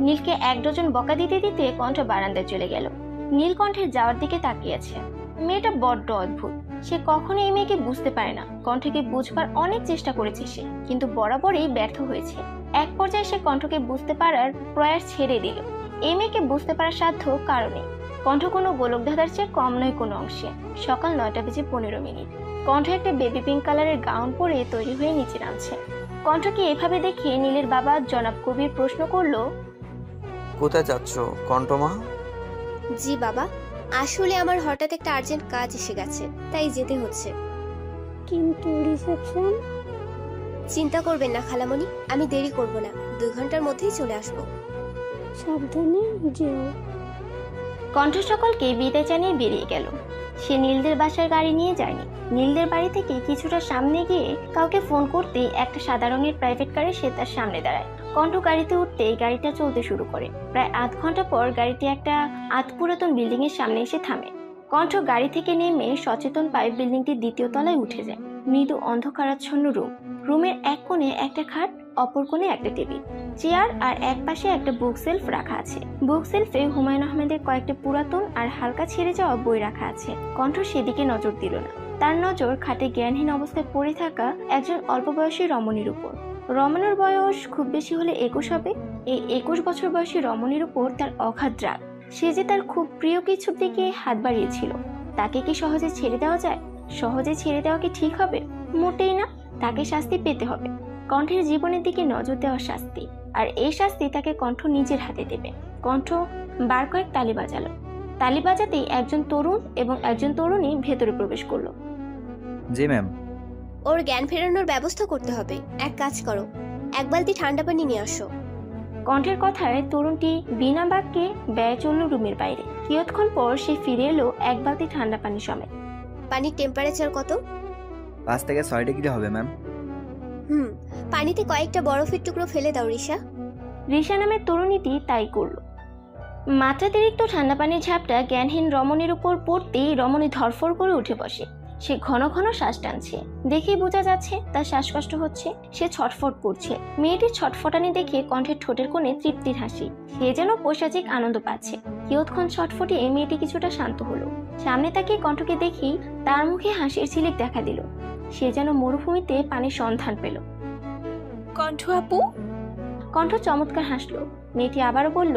নীলকে 1 ডজন বকা দিতে দিতে কণ্ঠ বারান্দায় চলে গেল। নীল কণ্ঠের যাওয়ার দিকে তাকিয়ে আছে। মেয়েটা বড্ড অদ্ভুত। সে কখনো এই মেয়েকে বুঝতে পারে না। কণ্ঠকে বুঝবার অনেক চেষ্টা করেছে সে, কিন্তু বরাবরই ব্যর্থ হয়েছে। এক পর্যায়ে সে কণ্ঠকে বুঝতে পারার প্রয়াস ছেড়ে দিল। এই মেয়েকে বুঝতে পারার সাধ্য কারণে। কণ্ঠ কোনো গোলক ধাঁধার চেয়ে কম নয় কোনো অংশে। সকাল 9:15 কণ্ঠ একটা বেবি পিঙ্ক কালারের গাউন পরে তৈরি হয়ে নিচে নামছে। কণ্ঠকে এভাবে দেখে নীলের বাবা জনাব কবির প্রশ্ন করলো, কোথায় যাচ্ছ কণ্ঠমা? জি বাবা, আসলে আমার হঠাৎ একটা আর্জেন্ট কাজ এসে গেছে, তাই যেতে হচ্ছে। কিন্তু রিসেপশন? চিন্তা করবেন না খালামণি, আমি দেরি করব না। 2 ঘন্টার মধ্যেই চলে আসবো। সাবধানে যেও। কণ্ঠ সকলকে বিদায় জানিয়ে বেরিয়ে গেল। সে নীলদের বাসার গাড়ি নিয়ে যায়নি। নীলদের বাড়ি থেকে কিছুটা সামনে গিয়ে কাউকে ফোন করতেই একটা সাদা রঙের প্রাইভেট কারে সে তার সামনে দাঁড়ায়। কণ্ঠ গাড়িতে উঠতেই গাড়িটা চলতে শুরু করে। প্রায় আধ ঘন্টা পর গাড়িটি একটা পুরাতন বিল্ডিং এর সামনে এসে থামে। কণ্ঠ গাড়ি থেকে নেমে সচেতন পায়ে বিল্ডিংটির দ্বিতীয় তলায় উঠে যায়। মৃদু অন্ধকারাচ্ছন্ন রুমের এক কোণে একটা খাট, অপর কোণে একটা টেবিল, চেয়ার আর এক পাশে একটা বুক সেলফ রাখা আছে। বুক সেলফে হুমায়ুন আহমেদের কয়েকটা পুরাতন আর হালকা ছেড়ে যাওয়া বই রাখা আছে। কণ্ঠ সেদিকে নজর দিল না। তার নজর খাটে জ্ঞানহীন অবস্থায় পড়ে থাকা একজন অল্প বয়সী রমণীর উপর। রমণীর বয়স খুব বেশি হলে 21 হবে। এই 21 বছর বয়সী রমণীর উপর তার অগাধ রাগ। সে যে তার খুব প্রিয় কিছুর দিকে হাত বাড়িয়েছিল, তাকে কি সহজে ছেড়ে দেওয়া যায়? সহজে ছেড়ে দেওয়া কি ঠিক হবে? মোটেই না। তাকে শাস্তি পেতে হবে। কণ্ঠের জীবনের দিকে নজর দেওয়া শাস্তি, আর এই শাস্তি তাকে কণ্ঠ নিজের হাতে দেবে। কণ্ঠ বার কয়েক তালি বাজালো। তালি বাজাতেই একজন তরুণ এবং একজন তরুণী ভেতরে প্রবেশ করলো। জি ম্যাম। ওর জ্ঞান ফেরানোর ব্যবস্থা করতে হবে। এক কাজ করো, এক বালতি ঠান্ডা পানি নিয়ে আসো। কণ্ঠের কথায় তরুণটি বিনা বাক্যে ব্যয় চলল রুমের বাইরে। কিয়ৎক্ষণ পর সে ফিরে এলো এক বালতি ঠান্ডা পানি সমেত। পানির টেম্পারেচার কত? 5 থেকে 6 ডিগ্রি হবে ম্যাম। পানিতে কয়েকটা বরফের টুকরো ফেলে দাও রিশা। রিশা নামের তরুণীটি তাই করলো। মাত্রাতিরিক্ত ঠান্ডা পানির ঝাপটা জ্ঞানহীন রমণীর উপর পড়তেই রমণী ধরফর করে উঠে বসে। সে ঘন ঘন শ্বাস টানছে। দেখেই বোঝা যাচ্ছে তার শ্বাসকষ্ট হচ্ছে। সে ছটফট করছে। মেয়েটির ছটফটানি দেখে কণ্ঠের ঠোঁটের কোণে তৃপ্তির হাসি। সে যেন পৈশাচিক আনন্দ পাচ্ছে। কিয়ৎক্ষণ ছটফটিয়ে মেয়েটি কিছুটা শান্ত হলো। সামনে তাকিয়ে কণ্ঠকে দেখি তার মুখে হাসির ঝিলিক দেখা দিল। সে যেন মরুভূমিতে পানির সন্ধান পেল। কণ্ঠ আপু। কণ্ঠ চমৎকার হাসলো। মেয়েটি আবারও বলল,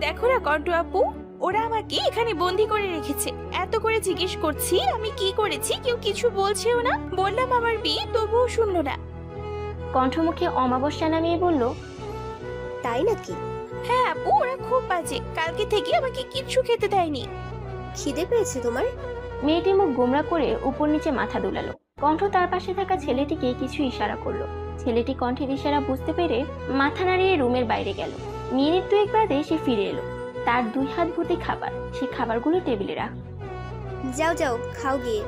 দেখো না কণ্ঠ আপু, ওরা আমাকে এখানে বন্দি করে রেখেছে। এত করে জিজ্ঞেস করছি আমি কি করেছি, কেউ কিছু বলছেও না। বললাম আমার বিয়ে, তবুও শুনলো না। কণ্ঠ মুখে অমাবস্যা নামিয়ে বলল, তাই নাকি? হ্যাঁ আপু, ওরা খুব বাজে। কালকে থেকে আমাকে কিচ্ছু খেতে দেয়নি। খিদে পেয়েছে তোমার? মেয়েটি মুখ গোমরা করে উপর নিচে মাথা দুলালো। কণ্ঠ তার পাশে থাকা ছেলেটিকে কিছু ইশারা করলো। ছেলেটি কণ্ঠের ইশারা বুঝতে পেরে মাথা নাড়িয়ে রুমের বাইরে গেল। মিনিট 2 বাদে সে ফিরে এলো। তার 2 হাত ভর্তি খাবার। সে খাবারগুলো টেবিলে রাখ। যাও যাও, খাও গিয়ে।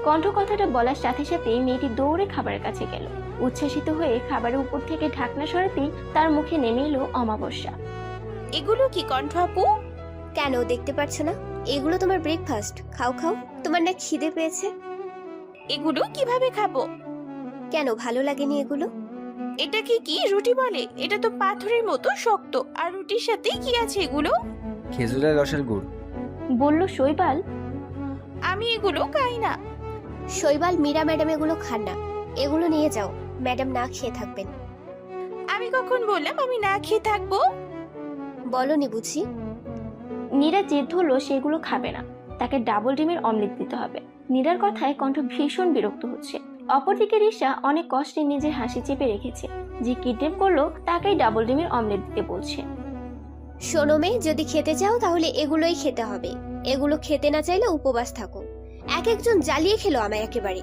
কণ্ঠ কথাটা বলার সাথে সাথেই মেয়েটি দৌড়ে খাবারের কাছে গেল। উচ্ছ্বাসিত হয়ে খাবারের উপর থেকে ঢাকনা সরাতেই তার মুখে নেমে এলো অমাবস্যা। এগুলো কি কণ্ঠ আপু? কেন দেখতে পাচ্ছ না? এগুলো তোমার ব্রেকফাস্ট। খাও খাও। তোমার না খিদে পেয়েছে? এগুলো কিভাবে খাবো? কেন, ভালো লাগেনি এগুলো? এটা কি রুটি বলে? এটা তো পাথরের মতো শক্ত। আর রুটির সাথে কি আছে এগুলো? খেজুরের রসের গুড়, বলল শৈবাল। আমি এগুলো খাই না। শৈবাল, মীরা ম্যাডাম এগুলো খান না। এগুলো নিয়ে যাও, ম্যাডাম না খেয়ে থাকবেন। আমি কখন বললাম আমি না খেয়ে থাকবো? বলনি বুঝি? নীরা জেদ ধরলো সেগুলো খাবে না। তাকে ডাবল ডিমের অমলেট দিতে হবে। নীরার কথায় কণ্ঠ ভীষণ বিরক্ত হচ্ছে। অপরদিকে রিশা অনেক কষ্টে নিজের হাসি চেপে রেখেছে। যে কিডন্যাপ করলো তাকেই ডাবল ডিমের অমলেট দিতে বলছে। শোনো মেয়ে, যদি খেতে চাও তাহলে এগুলোই খেতে হবে। এগুলো খেতে না চাইলে উপবাস থাকো। এক একজন জ্বালিয়ে খেলো আমায় একেবারে।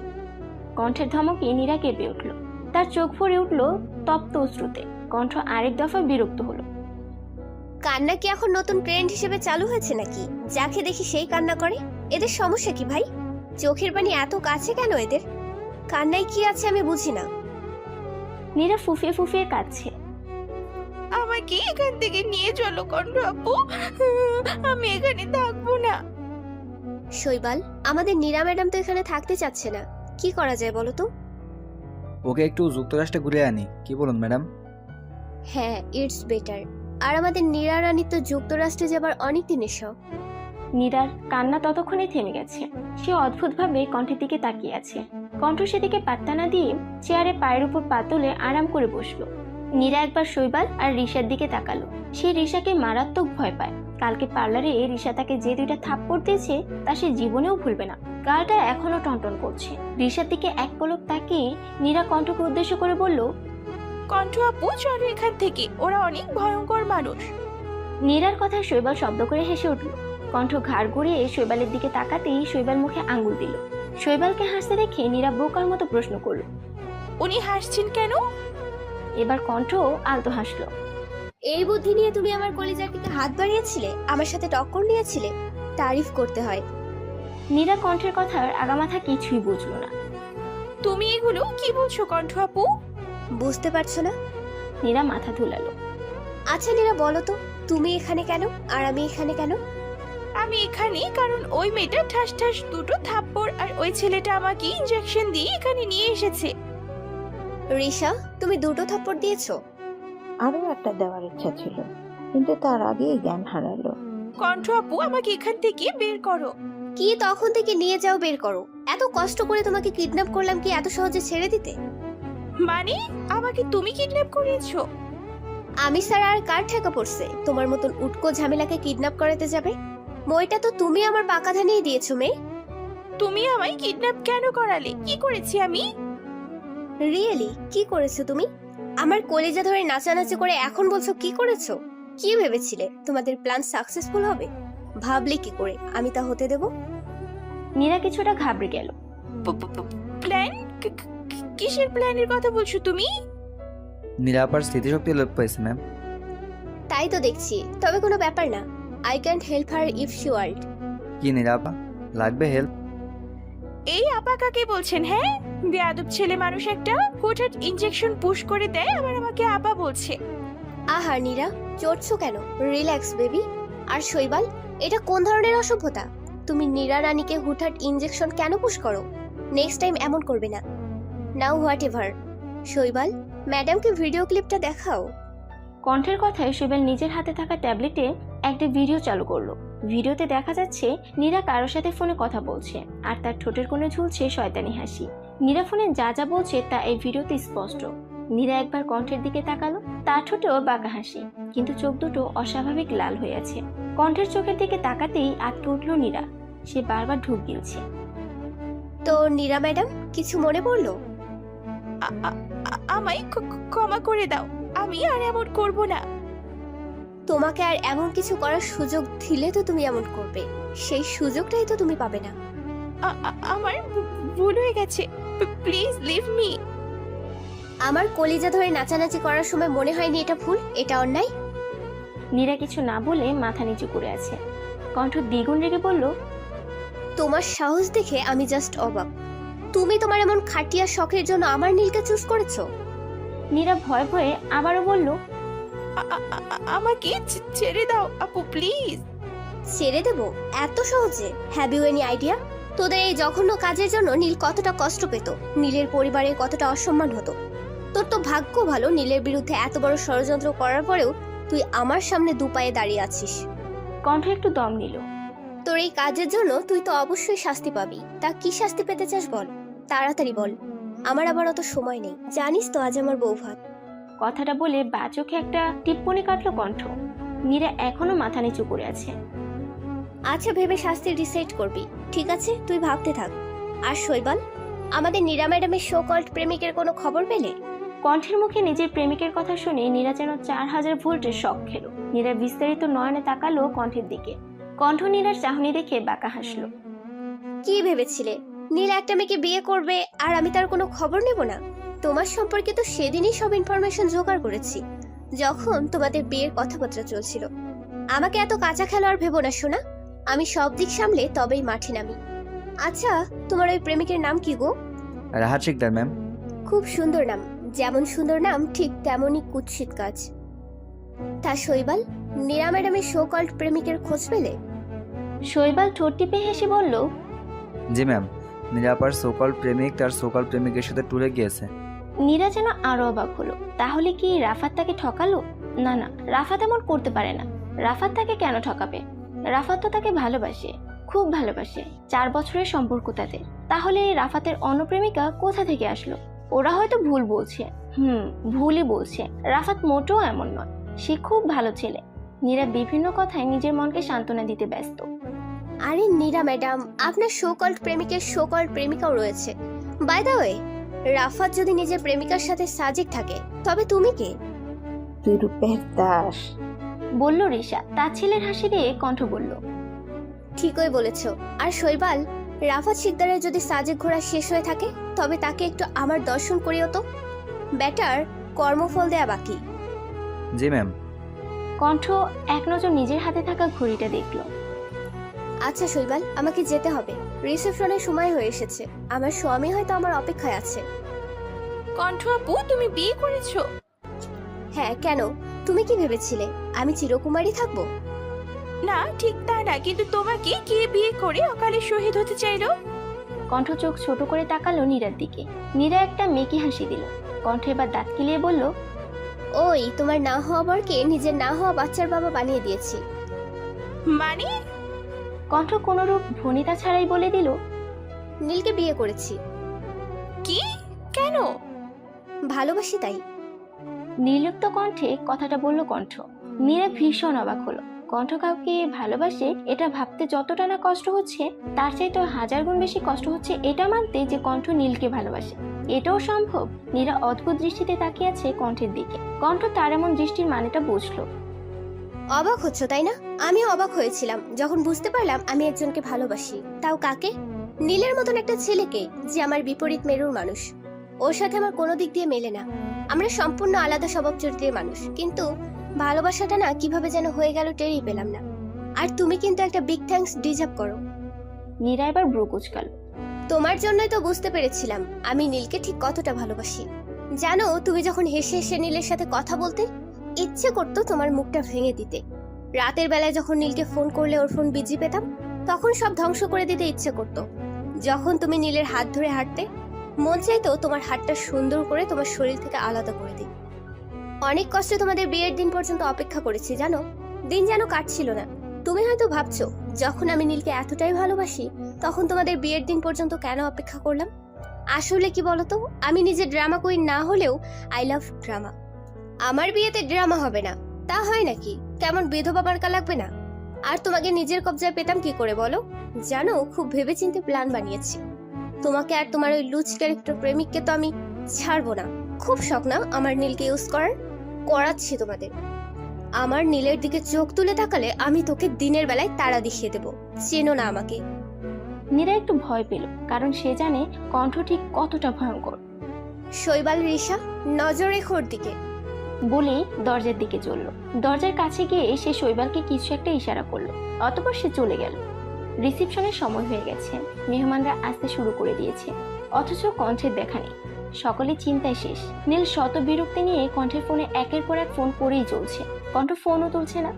কণ্ঠের ধমকে নীরা কেঁপে উঠল। তার চোখ ভরে উঠল তপ্ত অশ্রুতে। কণ্ঠ আরেক দফা বিরক্ত হলো। কান্না কি এখন নতুন ট্রেন্ড হিসেবে চালু হয়েছে নাকি? যাকে দেখি সেই কান্না করে। এদের সমস্যা কি ভাই? চোখের পানি এত কাছে কেন এদের? কান্নায় কি আছে আমি বুঝি না। নীরা ফুফিয়ে ফুফিয়ে কাঁদছে। আমাকে এখান থেকে নিয়ে চলো কণ্ঠ আপু, আমি এখানে থাকবো না। শৈবাল, আমাদের নীরা ম্যাডাম তো এখানে থাকতে চাচ্ছে না। কি করা যায় বলো তো? ওকে একটু যুক্তরাষ্ট্রে ঘুরে আনি, কি বলুন ম্যাডাম? হ্যাঁ, ইটস বেটার। আর আমাদের নীরা রানী তো যুক্তরাষ্ট্রে যাবার অনেক দিনের শখ। নীরার কান্না ততক্ষণে থেমে গেছে। সে অদ্ভুতভাবে কণ্ঠের দিকে তাকিয়ে আছে। কণ্ঠ সেদিকে পাত্তা না দিয়ে চেয়ারে পায়ের উপর পা তুলে আরাম করে বসলো। নীরা একবার শৈবাল আর রিশার দিকে তাকালো। সে রিশাকে মারাত্মক ভয় পায়। কালকে পার্লারে রিশা তাকে যে 2টা থাপ্পড় দিয়েছে তা সে জীবনেও ভুলবে না। গালটা এখনো টনটন করছে। রিশার দিকে এক পলক তাকিয়ে নীরা কণ্ঠকে উদ্দেশ্য করে বলল, কণ্ঠ আপু চলো এখান থেকে, ওরা অনেক ভয়ঙ্কর মানুষ। নীরার কথায় শৈবাল শব্দ করে হেসে উঠল। কণ্ঠ ঘাড় ঘুরিয়ে শৈবালের দিকে তাকাতেই শৈবাল মুখে আঙ্গুল দিল। শৈবালকে হাসতে দেখে নীরা বোকার মতো প্রশ্ন করল, উনি হাসছেন কেন? এবার কণ্ঠ আলতো হাসলো। এই বুদ্ধি নিয়ে তুমি আমার কলিজার দিকে হাত বাড়িয়েছিলে, আমার সাথে টক্কর নিয়েছিলে, তারিফ করতে হয়। নীরা কণ্ঠের কথার আগামাথা কিছুই বুঝলো না। তুমি এগুলো কি বলছো কণ্ঠ আপু? বুঝতে পারছো না? নীরা মাথা ধুলালো। আচ্ছা নীরা, বলো তো তুমি এখানে কেন আর আমি এখানে কেন? আমি এখানে কারণ ওই মেয়েটা ঠাস ঠাস দুটো থাপ্পড় আর ওই ছেলেটা আমাকে ইনজেকশন দিয়ে এখানে নিয়ে এসেছে। রিশা, তুমি দুটো থাপ্পড় দিয়েছো? আরো একটা দেওয়ার ইচ্ছা ছিল, কিন্তু তার আগেই জ্ঞান হারালো। কণ্ঠ আপু, আমাকে এখান থেকে বের করো। কি তখন থেকে নিয়ে যাও, বের করো। এত কষ্ট করে তোমাকে কিডন্যাপ করলাম, কি এত সহজে ছেড়ে দিতে? মানে আমাকে তুমি কিডন্যাপ করিয়েছো? আমি স্যার আর কার ঠেকা পড়ছে তোমার মতন উটকো ঝামেলাকে কিডন্যাপ করাতে যাবে? মইটা তো তুমি আমার পাকা ধানেই দিয়েছো মেয়ে। তুমি আমায় কিডন্যাপ কেন করালে? কি করেছি আমি? রিয়েলি কি করেছো তুমি? আমার কলিজা ধরে নাচানাচি করে এখন বলছো কি করেছো? কি ভেবেছিলে তোমাদের প্ল্যান সাকসেসফুল হবে? ভাবলে কি করে আমি তা হতে দেব? নীরা কিছুটা ঘাবড়ে গেল। প্ল্যান? কিসের প্ল্যানের কথা বলছো তুমি? নিরাপার স্মৃতিশক্তি লোপ পাইছে ম্যাম। তাই তো দেখছি, তবে কোনো ব্যাপার না। I can help her if she want. কি নিরাপা, লাগবে হেল্প? এই আপা কাকে বলছেন? হ্যাঁ, বেয়াদব ছেলে মানুষ একটা, হুটহাট ইনজেকশন পুশ করে দেয় আবার আমাকে আপা বলছে। আহা নীরা, চড়ছো কেন? Relax baby. আর শৈবাল, এটা কোন ধরনের অসভ্যতা? তুমি নীরা রানীকে হুটহাট ইনজেকশন কেন পুশ করো? নেক্সট টাইম এমন করবে না। Now what ever. শৈবাল, ম্যাডামকে ভিডিও ক্লিপটা দেখাও। কণ্ঠের কথায় শৈবাল নিজের হাতে থাকা ট্যাবলেটে একটা ভিডিও চালু করলো। ভিডিওতে দেখা যাচ্ছে নীরা কারোর সাথে ফোনে কথা বলছে, আর তার ঠোঁটের কোণে ঝুলছে শয়তানি হাসি। নীরা ফোনে যা যা বলছে তা এই ভিডিওতে স্পষ্ট। নীরা একবার কণ্ঠের দিকে তাকালো, তার ঠোঁটেও বাঁকা হাসি, কিন্তু চোখ দুটো অস্বাভাবিক লাল হয়ে আছে। কণ্ঠের চোখের দিকে তাকাতেই আটকে উঠল নীরা। সে বারবার ঢুক গিলছে। তো নীরা ম্যাডাম, কিছু মনে পড়লো? আমায় ক্ষমা করে দাও, আমি আর এমন করব না। তোমাকে আর এমন কিছু করার সুযোগ দিলে তো তুমি এমন করবে, সেই সুযোগটাই তো তুমি পাবে না। আমার ভুল হয়ে গেছে, প্লিজ লিভ মি। আমার কলিজা ধরে নাচানাচি করার সময় মনে হয়নি এটা ভুল, এটা অন্যায়? নীরা কিছু না বলে মাথা নিচু করে আছে। কণ্ঠ দ্বিগুণ রেগে বলল, তোমার সাহস দেখে আমি জাস্ট অবাক। তুমি তোমার এমন খাটিয়া শখের জন্য আমার নীলকে চুজ করেছো? নীরা ভয়ে ভয়ে আবারও বলল, আমাকে ছেড়ে দাও আপু, প্লিজ। ছেড়ে দেব এত সহজে? হ্যাভ ইউ এনি আইডিয়া তোদের এই জঘন্য কাজের জন্য নীল কতটা কষ্ট পেত, নীলের পরিবারে কতটা অসম্মান হতো? তোর তো ভাগ্য ভালো নীলের বিরুদ্ধে এত বড় ষড়যন্ত্র করার পরেও তুই আমার সামনে দুপায়ে দাঁড়িয়ে আছিস। কণ্ঠ একটু দম নিল। তোর এই কাজের জন্য তুই তো অবশ্যই শাস্তি পাবি। তা কি শাস্তি পেতে চাস বল, তাড়াতাড়ি বল। আমার আবার অত সময় নেই, জানিস তো আজ আমার বউ ভাত। কথাটা বলে বা চোখে একটা টিপ্পনি কাটলো কণ্ঠ। নীরা এখনো মাথা নিচু করে আছে। আচ্ছা, ভেবে শাস্তি ডিসাইড করবি, ঠিক আছে? তুই ভাবতে থাক। আর শৈবাল, আমাদের নীরা ম্যাডামের শো কল্ড প্রেমিকের কোনো খবর পেলে? কণ্ঠের মুখে নিজের প্রেমিকের কথা শুনে নীরা যেন 4000 ভোল্টের শক খেলো। নীরা বিস্তারিত নয়নে তাকালো কণ্ঠের দিকে। কণ্ঠ নীরার চাহনি দেখে বাঁকা হাসলো। কি ভেবেছিলে নীল একটা মেয়েকে বিয়ে করবে আর আমি তার কোনো খবর নেব না? তোমার সম্পর্কে তো সেদিনই সব ইনফরমেশন জোগাড় করেছি, যখন তোমাদের বিয়ের কথাবার্তা চলছিল। আমাকে এত কাঁচা খেলোয়াড় ভেবো না শোনা, আমি সব দিক সামলে তবেই মাঠে নামি। আচ্ছা, তোমার ওই প্রেমিকের নাম কি গো? রাহাত শিকদার ম্যাম। খুব সুন্দর নাম, যেমন সুন্দর নাম ঠিক তেমনই কুৎসিত কাজ। তা শৈবাল, নীরা ম্যাডামের শো কল্ড প্রেমিকের খোঁজ পেলে? শৈবাল ঠোঁট টিপে হেসে বলল, জি ম্যাম, নিরাপার সোকল প্রেমিক তার সোকল প্রেমিকের সাথে ট্যুরে গিয়েছে। নীরা যেন আরো অবাক হলো। তাহলে কি রাফাত তাকে ঠকালো? না না, রাফাত এমন করতে পারে না। রাফাত তাকে কেন ঠকাবে? রাফাত তো তাকে ভালোবাসে, খুব ভালোবাসে। 4 বছরের সম্পর্ক তাদের। তাহলে রাফাতের অন্য প্রেমিকা কোথা থেকে আসলো? ওরা হয়তো ভুল বলছে। ভুলই বলছে। রাফাত মোটেও এমন নয়, সে খুব ভালো ছেলে। নীরা বিভিন্ন কথায় নিজের মনকে সান্ত্বনা দিতে ব্যস্ত। আরে নীরা ম্যাডাম, আপনার শো কল্ড প্রেমিকের শো কল্ড প্রেমিকাও রয়েছে। বাই দ্য ওয়ে, রাফাত যদি নিজের প্রেমিকার সাথে সাজিক থাকে, তবে তুমি কে? তুই রূপের দাস, বলল রিশা। তার ছেলের হাসি দিয়ে কণ্ঠ বলল, ঠিকই বলেছো। আর শৈবাল, রাফাত শিকদারের যদি সাজেক ঘোরা শেষ হয়ে থাকে, তবে তাকে একটু আমার দর্শন করিও তো। বেটার কর্মফল দেয়া বাকি। জি ম্যাম। কণ্ঠ এক নজর নিজের হাতে থাকা ঘড়িটা দেখল। আচ্ছা শৈবাল, আমাকে যেতে হবে। রিসেপশনের সময় হয়ে এসেছে। আমার স্বামী হয়তো আমার অপেক্ষায় আছে। কণ্ঠ আপু, তুমি বিয়ে করেছো? হ্যাঁ, কেন? তুমি কি ভেবেছিলে আমি চিরকুমারী থাকবো? না, ঠিক তা না, কিন্তু তোমাকে কে বিয়ে করে অকালে শহীদ হতে চাইলো? কণ্ঠ চোখ ছোট করে তাকালো নীরার দিকে। নীরা একটা মেকি হাসি দিল। কণ্ঠ এবার দাঁত কিলিয়ে বলল, ওই তোমার না হওয়া বরকে নিজের না হওয়া বাচ্চার বাবা বানিয়ে দিয়েছি। মানে? কণ্ঠ কোনরূপ ভনিতা ছাড়াই বলে দিল, নীলকে বিয়ে করেছি। কি? কেন? ভালোবাসি তাই। নির্লিপ্ত কণ্ঠে কথাটা বলল কণ্ঠ। নীরা ভীষণ অবাক হলো। কণ্ঠ কাউকে ভালোবাসে এটা ভাবতে যতটা না কষ্ট হচ্ছে, তার চাইতে 1000 গুণ বেশি কষ্ট হচ্ছে এটা মানতে যে কণ্ঠ নীলকে ভালোবাসে। এটাও সম্ভব? নীরা অদ্ভুত দৃষ্টিতে তাকিয়ে আছে কণ্ঠের দিকে। কণ্ঠ তার এমন দৃষ্টির মানেটা বুঝলো। অবাক হচ্ছ তাই না? আমিও অবাক হয়েছিলাম যখন বুঝতে পারলাম আমি একজনকে ভালোবাসি, তাও কাকে? নীলের মতন একটা ছেলেকে, যে আমার বিপরীত মেরুর মানুষ। ওর সাথে আমার কোনো দিক দিয়ে মেলে না। আমরা সম্পূর্ণ আলাদা স্বভাব চরিত্রের মানুষ, কিন্তু ভালোবাসাটা না কিভাবে যেন হয়ে গেল টেরই পেলাম না। আর তুমি কিন্তু একটা বিগ থ্যাঙ্কস ডিজার্ভ করো। নীরা এবার ব্রু কুঁচকাল। তোমার জন্যই তো বুঝতে পেরেছিলাম আমি নীলকে ঠিক কতটা ভালোবাসি। জানো, তুমি যখন হেসে হেসে নীলের সাথে কথা বলতে, ইচ্ছে করতো তোমার মুখটা ভেঙে দিতে। রাতের বেলায় যখন নীলকে ফোন করলে ওর ফোন বিজি পেতাম, তখন সব ধ্বংস করে দিতে ইচ্ছে করতো। যখন তুমি নীলের হাত ধরে হাঁটতে, মন চাইতো তোমার হাতটা সুন্দর করে তোমার শরীর থেকে আলাদা করে দিই। অনেক কষ্টে তোমাদের বিয়ের দিন পর্যন্ত অপেক্ষা করেছি জানো। দিন যেন কাটছিল না। তুমি হয়তো ভাবছো, যখন আমি নীলকে এতটাই ভালোবাসি, তখন তোমাদের বিয়ের দিন পর্যন্ত কেন অপেক্ষা করলাম? আসলে কি বলতো, আমি নিজে ড্রামা কুইন না হলেও আই লাভ ড্রামা। আমার বিয়েতে ড্রামা হবে না তা হয় নাকি? কেমন বিধবা মার্কা লাগবে না? আর তোমাকে নিজের কবজায় পেতাম কি করে বলো? জানো, খুব ভেবেচিন্তে প্ল্যান বানিয়েছি। তোমাকে আর তোমার ওই লুচ ক্যারেক্টার প্রেমিককে তো আমি ছাড়বো না। খুব শখ না আমার নীলকে ইউজ করাচ্ছি তোমাদের। আমার নীলের দিকে চোখ তুলে তাকালে আমি তোকে দিনের বেলায় তারা দেখিয়ে দেবো। চেনো না আমাকে। নীরা একটু ভয় পেল, কারণ সে জানে কণ্ঠ ঠিক কতটা ভয়ঙ্কর। শৈবাল, রিশা, নজর রেখো ওর দিকে বলেই দরজার দিকে চলল। দরজার কাছে গিয়ে সে শৈবালকে কিছু একটা ইশারা করলো। অতঃপর সে চলে গেল। রিসেপশনের সময় হয়ে গেছে। মেহমানরা আসতে শুরু করে দিয়েছে, অথচ কণ্ঠের দেখা নেই। সকলে চিন্তায় শেষ। নীল শত বিরক্তি নিয়ে কণ্ঠের ফোনে একের পর এক ফোন করেই চলছে। কণ্ঠ ফোনও তুলছে না।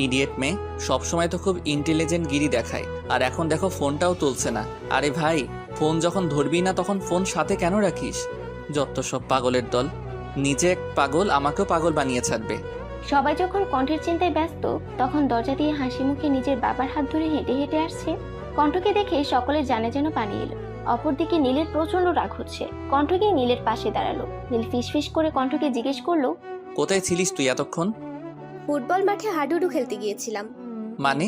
ইডিয়েট মেয়ে, সবসময় তো খুব ইন্টেলিজেন্ট গিরি দেখায়, আর এখন দেখো ফোনটাও তুলছে না। আরে ভাই, ফোন যখন ধরবি না তখন ফোন সাথে কেন রাখিস? যত সব পাগলের দল। নিজে এক পাগল, আমাকেও পাগল বানিয়ে ছাড়বে। সবাই যখন কণ্ঠের চিন্তায় ব্যস্ত, তখন দরজা দিয়ে হাসি মুখে নিজের বাবার হাত ধরে হেঁটে হেঁটে আসছে। কণ্ঠকে দেখে সকলের জানে যেন পানি এলো। অপরদিকে নীলের প্রচন্ড রাগ হচ্ছে। কণ্ঠ গিয়ে নীলের পাশে দাঁড়ালো। নীল ফিসফিস করে কণ্ঠকে জিজ্ঞেস করলো, কোথায় ছিলিস তুই এতক্ষণ? ফুটবল মাঠে হাডুডু খেলতে গিয়েছিলাম। মানে?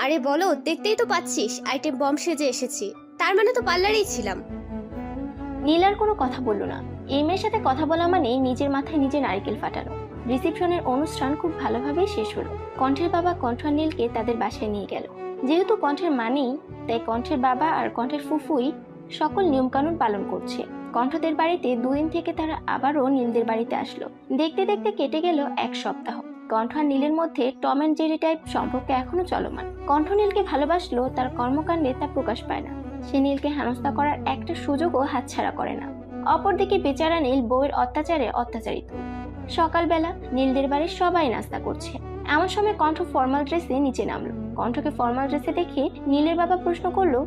আরে বলো, দেখতেই তো পাচ্ছিস আইটেম বম সেজে এসেছি। তার মানে তো পার্লারেই ছিলাম। নীল আর কোনো কথা বলল না। এই মেয়ের সাথে কথা বলা মানে নিজের মাথায় নিজে নারকেল ফাটানো। রিসেপশনের অনুষ্ঠান খুব ভালোভাবেই শেষ হলো। কণ্ঠের বাবা কণ্ঠ আর নীলকে তাদের বাসায় নিয়ে গেল। যেহেতু কণ্ঠের মা নেই, তাই কণ্ঠের বাবা আর কণ্ঠের ফুফুই সকল নিয়মকানুন পালন করছে। কণ্ঠদের বাড়িতে 2 দিন থেকে তারা আবারও নীলদের বাড়িতে আসলো। দেখতে দেখতে কেটে গেল 1 সপ্তাহ। কণ্ঠ আর নীলের মধ্যে টম অ্যান্ড জেরি টাইপ সম্পর্ক এখনো চলমান। কণ্ঠ নীলকে ভালোবাসলো, তার কর্মকাণ্ডে তা প্রকাশ পায় না। সে নীলকে হেনস্থা করার একটা সুযোগও হাতছাড়া করে না। অপরদিকে বেচারা নীল বউয়ের অত্যাচারে অত্যাচারিত। সকালবেলা নীলদের বাড়ির সবাই নাস্তা করছে। এমন সময় কণ্ঠ ফর্মাল ড্রেসে নিচে নামলো। কণ্ঠকে ফর্মাল ড্রেসে দেখে নীলের বাবা প্রশ্ন করলো,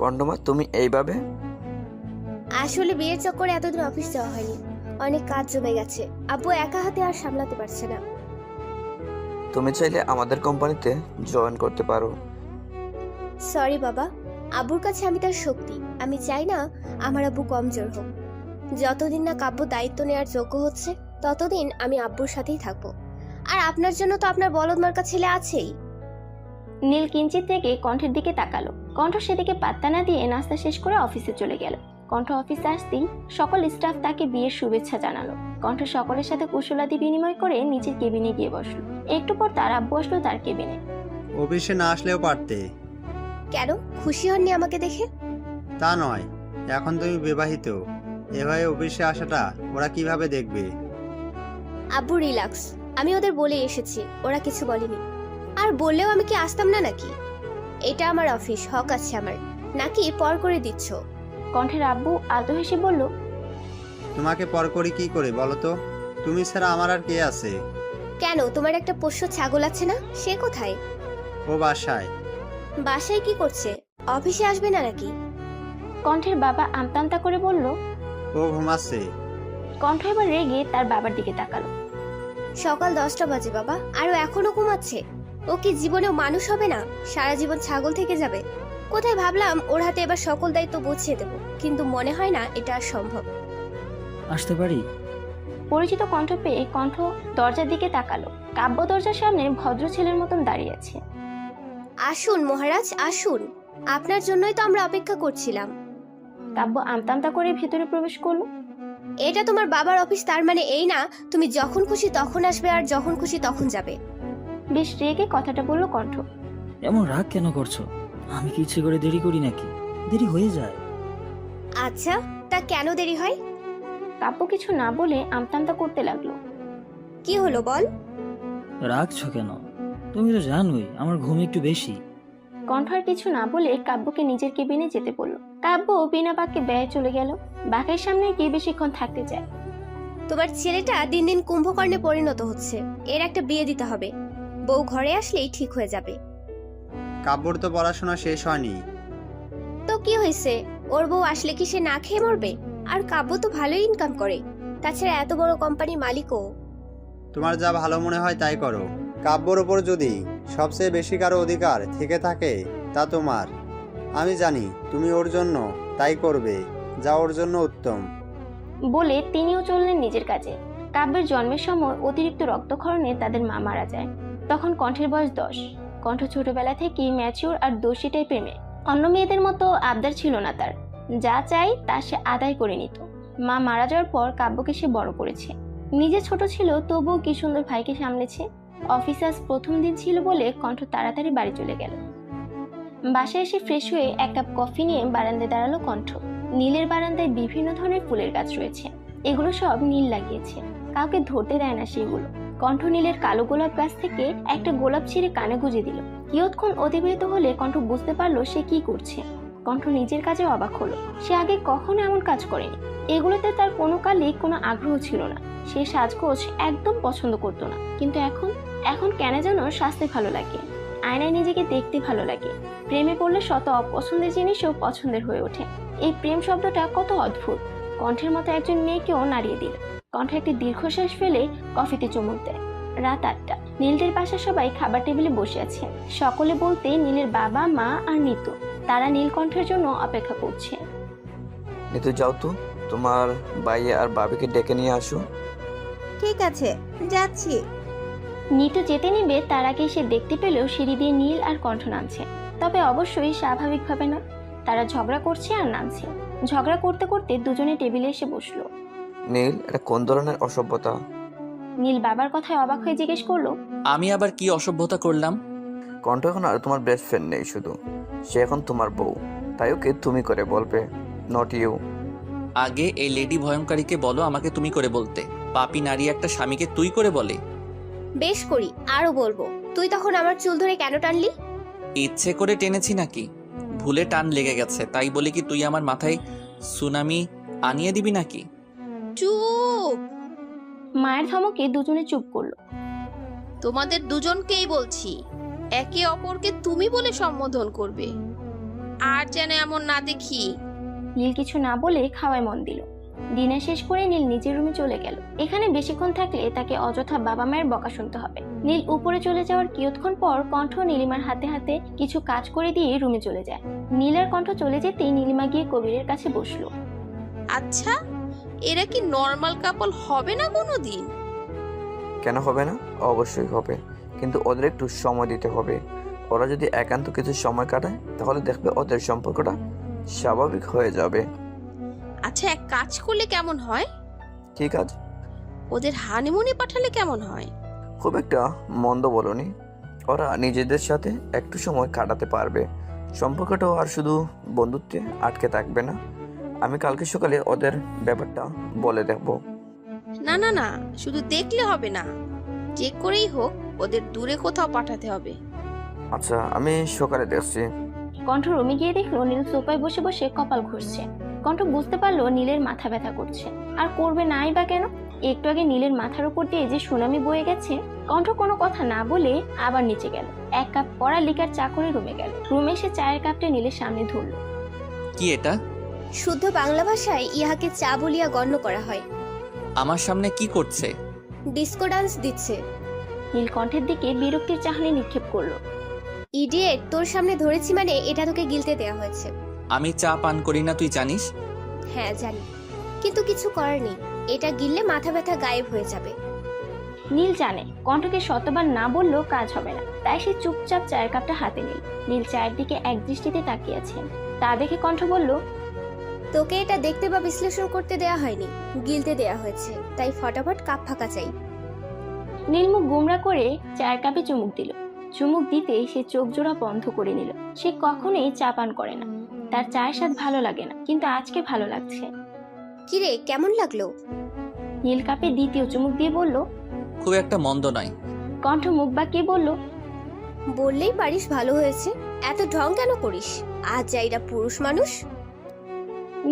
কণ্ঠমা, তুমি এইভাবে? আসলে বিয়ের চক্করে এতদিন অফিস যাওয়া হয়নি, অনেক কাজ জমে গেছে। আব্বু একা হাতে আর সামলাতে পারছে না। তুমি চাইলে আমাদের কোম্পানিতে জয়েন করতে পারো। সরি বাবা, আব্বুর কাছে আমি তার শক্তি। আমি চাই না আমার আব্বু কমজোর হোক। যতদিন না কাব্য দায়িত্ব নেওয়ার যোগ্য হচ্ছে, ততদিন আমি আব্বুর সাথেই থাকবো। আর আপনার জন্য তো আপনার বলদ মার্কা ছেলে আছেই। নীল কিঞ্চিত থেকে কণ্ঠের দিকে তাকালো। কণ্ঠ সেদিকে পাত্তা না দিয়ে নাস্তা শেষ করে অফিসে চলে গেল। কণ্ঠ অফিসে আসতেই সকল স্টাফ তাকে বিয়ের শুভেচ্ছা জানালো। কণ্ঠ সকলের সাথে কুশলাদি বিনিময় করে নিচের কেবিনে গিয়ে বসলো। একটু পর তার আব্বু আসলো তার কেবিনে। অফিসে না আসলেও পারতে। কেন, খুশি হননি আমাকে দেখে? তা নয়, এখন তুমি বিবাহিত, এভাবে অফিসে আসাটা ওরা কিভাবে দেখবে? আব্বু রিল্যাক্স, আমি ওদের বলে এসেছি, ওরা কিছু বলেনি। আর বললেও আমি কি আসতাম না নাকি? এটা আমার অফিস, হক আছে আমার, নাকি পর করে দিচ্ছ? কণ্ঠের আব্বু আলতো হেসে বলল, তোমাকে পর করি কি করে বলো তো? তুমি ছাড়া আমার আর কে আছে? কেন, তোমার একটা পোষ্য ছাগল আছে না, সে কোথায়? ও বাসায়। বাসায় কি করছে? অফিসে আসবে না নাকি? কণ্ঠের বাবা আমতা আমতা করে বলল। ও ঘুমাচ্ছে। কণ্ঠ এবার রেগে তার বাবার দিকে তাকালো। সকাল 10টা বাজে বাবা, আর ও এখনো ঘুমাচ্ছে? ও কি জীবনেও মানুষ হবে না, সারা জীবন ছাগল থেকে যাবে? কোথায় ভাবলাম ওর হাতে এবার সকল দায়িত্ব বুঝিয়ে দেব, কিন্তু মনে হয় না এটা আর সম্ভব। আসতে পারি? পরিচিত কণ্ঠ পেয়ে কণ্ঠ দরজার দিকে তাকালো। কাব্য দরজার সামনে ভদ্র ছেলের মতন দাঁড়িয়ে আছে। আসুন মহারাজ, আসুন, আপনার জন্যই তো আমরা অপেক্ষা করছিলাম। কাব্য আমতা আমতা করে ভেতরে প্রবেশ করলো। এটা তোমার বাবার অফিস, তার মানে এই না তুমি যখন খুশি তখন আসবে আর যখন খুশি তখন যাবে। বেশ রেগে কথাটা বলল কণ্ঠ। এমন রাগ কেন করছো? আমি কি ইচ্ছে করে দেরি করি নাকি? দেরি হয়ে যায়। আচ্ছা, তা কেন দেরি হয়? কাব্য কিছু না বলে আমতা আমতা করতে লাগলো। কি হলো বল? রাগছো কেন? তুমি তো জানোই আমার ঘুম একটু বেশি। কণ্ঠ আর কিছু না বলে কাব্যকে নিজের কেবিনে যেতে বলল। কাব্য বিনা বাক্যে ব্যয় চলে গেল। বাকের সামনে গিয়ে বেশিক্ষণ থাকতে চায়। তোমার ছেলেটা দিন দিন কুম্ভকর্ণে পরিণত হচ্ছে, এর একটা বিয়ে দিতে হবে। বউ ঘরে আসলেই ঠিক হয়ে যাবে। কাব্যর তো পড়াশোনা শেষ হয়নি। তো কি হয়েছে, ওর বউ আসলে কি সে না খেয়ে মরবে? আর কাব্য তো ভালোই ইনকাম করে, তাছাড়া এত বড় কোম্পানির মালিকও। তোমার যা ভালো মনে হয় তাই করো। কাব্যর ওপর যদি সবচেয়ে বেশি কারো অধিকার থেকে থাকে তা তোমার। আমি জানি তুমি ওর জন্য তাই করবে, যা ওর জন্য উত্তম। বলে তিনিও চললেন নিজের কাজে। কাব্যের জন্মের সময় অতিরিক্ত রক্তক্ষরণে তাদের মা মারা যায়। তখন কণ্ঠের বয়স 10। কণ্ঠ ছোটবেলা থেকেই ম্যাচিউর আর দোষী টাইপের মেয়ে। অন্য মেয়েদের মতো আবদার ছিল না তার, যা চাই তা সে আদায় করে নিত। মা মারা যাওয়ার পর কাব্যকে সে বড় করেছে। নিজে ছোট ছিল তবুও কি সুন্দর ভাইকে সামলেছে। অফিসে আজ প্রথম দিন ছিল বলে কণ্ঠ তাড়াতাড়ি বাড়ি চলে গেল। বাসায় এসে ফ্রেশ হয়ে এক কাপ কফি নিয়ে বারান্দায় দাঁড়ালো কণ্ঠ। নীলের বারান্দায় বিভিন্ন ধরনের ফুলের গাছ রয়েছে, এগুলো সব নীল লাগিয়েছে। কাউকে ধরতে দেয় না সেগুলো। কণ্ঠ নীলের কালো গোলাপ গাছ থেকে একটা গোলাপ ছিঁড়ে কানে গুঁজে দিল। কিয়ৎক্ষণ অতিবাহিত হলে কণ্ঠ বুঝতে পারলো সে কি করছে। কণ্ঠ নিজের কাজে অবাক হলো। সে আগে কখনো এমন কাজ করেনি। এগুলোতে তার কোনো কালেই কোনো আগ্রহ ছিল না। সে সাজগোজ একদম পছন্দ করতো না, কিন্তু এখন কেন যেন সাজতে ভালো লাগে, আয়নায় নিজেকে দেখতে ভালো লাগে। প্রেমে পড়লে শত অপছন্দের জিনিসও পছন্দের হয়ে ওঠে। এই প্রেম শব্দটা কত অদ্ভুত। কণ্ঠের মতো একজন মেয়েকেও নাড়িয়ে দিল। কণ্ঠ একটি দীর্ঘশ্বাস ফেলে কফিতে চুমুক দেয়। রাত 8টা। নীলদের বাসায় সবাই খাবার টেবিলে বসে আছে। সকলে বলতে নীলের বাবা, মা আর নিতু। তারা নীলকণ্ঠের জন্য অপেক্ষা করছে। নিতু যাও তো, তোমার ভাইয়া আর বাবিকে ডেকে নিয়ে আসো। ঠিক আছে, যাচ্ছি। নিতু যেতে নিবে তার আগে সে দেখতে পেলেও সিঁড়ি দিয়ে নীল আর কণ্ঠ নামছে। তবে অবশ্যই স্বাভাবিকভাবে না, তারা ঝগড়া করছে আর নামছে। ঝগড়া করতে করতে দুজনে টেবিলে এসে বসলো। নীল, এটা কোন ধরনের অসভ্যতা? নীল বাবার কথায় অবাক হয়ে জিজ্ঞেস করলো, আমি আবার কি অসভ্যতা করলাম? কণ্ঠ এখন আর তোমার বেস্ট ফ্রেন্ড নেই, শুধু সে এখন তোমার বউ, তাই ওকে তুমি করে বলবে, নট ইউ। আগে এই লেডি ভয়ঙ্করীকে বলো আমাকে তুমি করে বলতে। পাপী নারী একটা স্বামীকে তুই করে বলে? বেশ করি, আরো বলবো। তুই তখন আমার চুল ধরে কেন টানলি? ইচ্ছে করে টেনেছি নাকি? ভুলে টান লেগে গেছে, তাই বলে কি তুই আমার মাথায় সুনামি আনিয়ে দিবি নাকি? চুপ! মায়ের ধমকে দুজনে চুপ করলো। তোমাদের দুজনকেই বলছি, একে অপরকে তুমি বলে সম্বোধন করবে, আর যেন এমন না দেখি। নীল কিছু না বলে খাওয়ায় মন দিল। ডিনার শেষ করে নীল নিজের রুমে চলে গেল। এখানে বেশিক্ষণ থাকলে তাকে অযথা বাবা মায়ের বকা শুনতে হবে। নীল উপরে চলে যাওয়ার কিয়ৎক্ষণ পর কণ্ঠ নীলিমার হাতে হাতে কিছু কাজ করে দিয়ে রুমে চলে যায়। নীল আর কণ্ঠ চলে যেতেই নীলিমা গিয়ে কবিরের কাছে বসলো। আচ্ছা, এরা কি নর্মাল কাপল হবে না কোনোদিন? কেন হবে না? অবশ্যই হবে, কিন্তু ওদের একটু সময় দিতে হবে। ওরা যদি একান্ত কিছু সময় কাটায় তাহলে দেখবে ওদের সম্পর্কটা স্বাভাবিক হয়ে যাবে। আচ্ছা, এক কাজ করলে কেমন হয়? ঠিক আছে, ওদের হানিমুনে পাঠালে কেমন হয়? খুব একটা মন্দ বলনি। ওরা নিজেদের সাথে একটু সময় কাটাতে পারবে, সম্পর্কটাও আর শুধু বন্ধুত্বে আটকে থাকবে না। আমি কালকে সকালে ওদের ব্যাপারটা বলে দেখব। না না না, শুধু দেখলে হবে না, যে করেই হোক ওদের দূরে কোথাও পাঠাতে হবে। আচ্ছা, আমি সকালে দেখছি। কণ্ঠ রুমে গিয়ে দেখলো নীল সোফায় বসে বসে কপাল ঘষছে। কণ্ঠ বুঝতে পারলো নীলের মাথা ব্যথা করছে, আর করবে নাই বা কেন। একটু আগে নীলের মাথার উপর দিয়ে যে সুনামি বয়ে গেছে। কণ্ঠ কোনো কথা না বলে আবার নিচে গেল, 1 কাপ কড়া লিকার চা করে রুমে গেল। রুমে এসে চায়ের কাপটা নীলের সামনে ধরল। কি এটা? শুদ্ধ বাংলা ভাষায় ইহাকে চা বলিয়া গণ্য করা হয়। আমার সামনে কি করছে? ডিস্কো ডান্স দিচ্ছে। নীল কণ্ঠের দিকে বিরক্তির চাহনি নিক্ষেপ করলো। ইডিয়েট, তোর সামনে ধরেছি মানে এটা তোকে গিলতে দেওয়া হয়েছে। আমি চা পান করি না, তুই জানিস। হ্যাঁ জানি, কিন্তু কিছু করার নেই, এটা গিললে মাথা ব্যথা গায়েব হয়ে যাবে। নীল জানে কণ্ঠকে শতবার না বললেও কাজ হবে না, তাই সে চুপচাপ চায়ের কাপটা হাতে নিল। নীল চায়ের দিকে এক দৃষ্টিতে তাকিয়ে আছে। তা দেখে কণ্ঠ বলল, তোকে এটা দেখতে বা বিশ্লেষণ করতে দেয়া হয়নি, গিলতে দেয়া হয়েছে, তাই ফটাফট কাপ ফাঁকা চাই। নীল মুখ গোমরা করে চায়ের কাপে চুমুক দিল। চুমুক দিতেই সে চোখ জোড়া বন্ধ করে নিল। সে কখনোই চা পান করে না, তার চায়ের স্বাদ ভালো লাগে না, কিন্তু আজকে ভালো লাগছে। কিরে, কেমন লাগলো? নীল কাপে দ্বিতীয় চুমুক দিয়ে বলল, খুব একটা মন্দ নয়। কণ্ঠ মুখ বাঁকিয়ে বলল, বললেই পারিস ভালো হয়েছে, এত ঢং কেন করিস? আজ যাইরা পুরুষ মানুষ।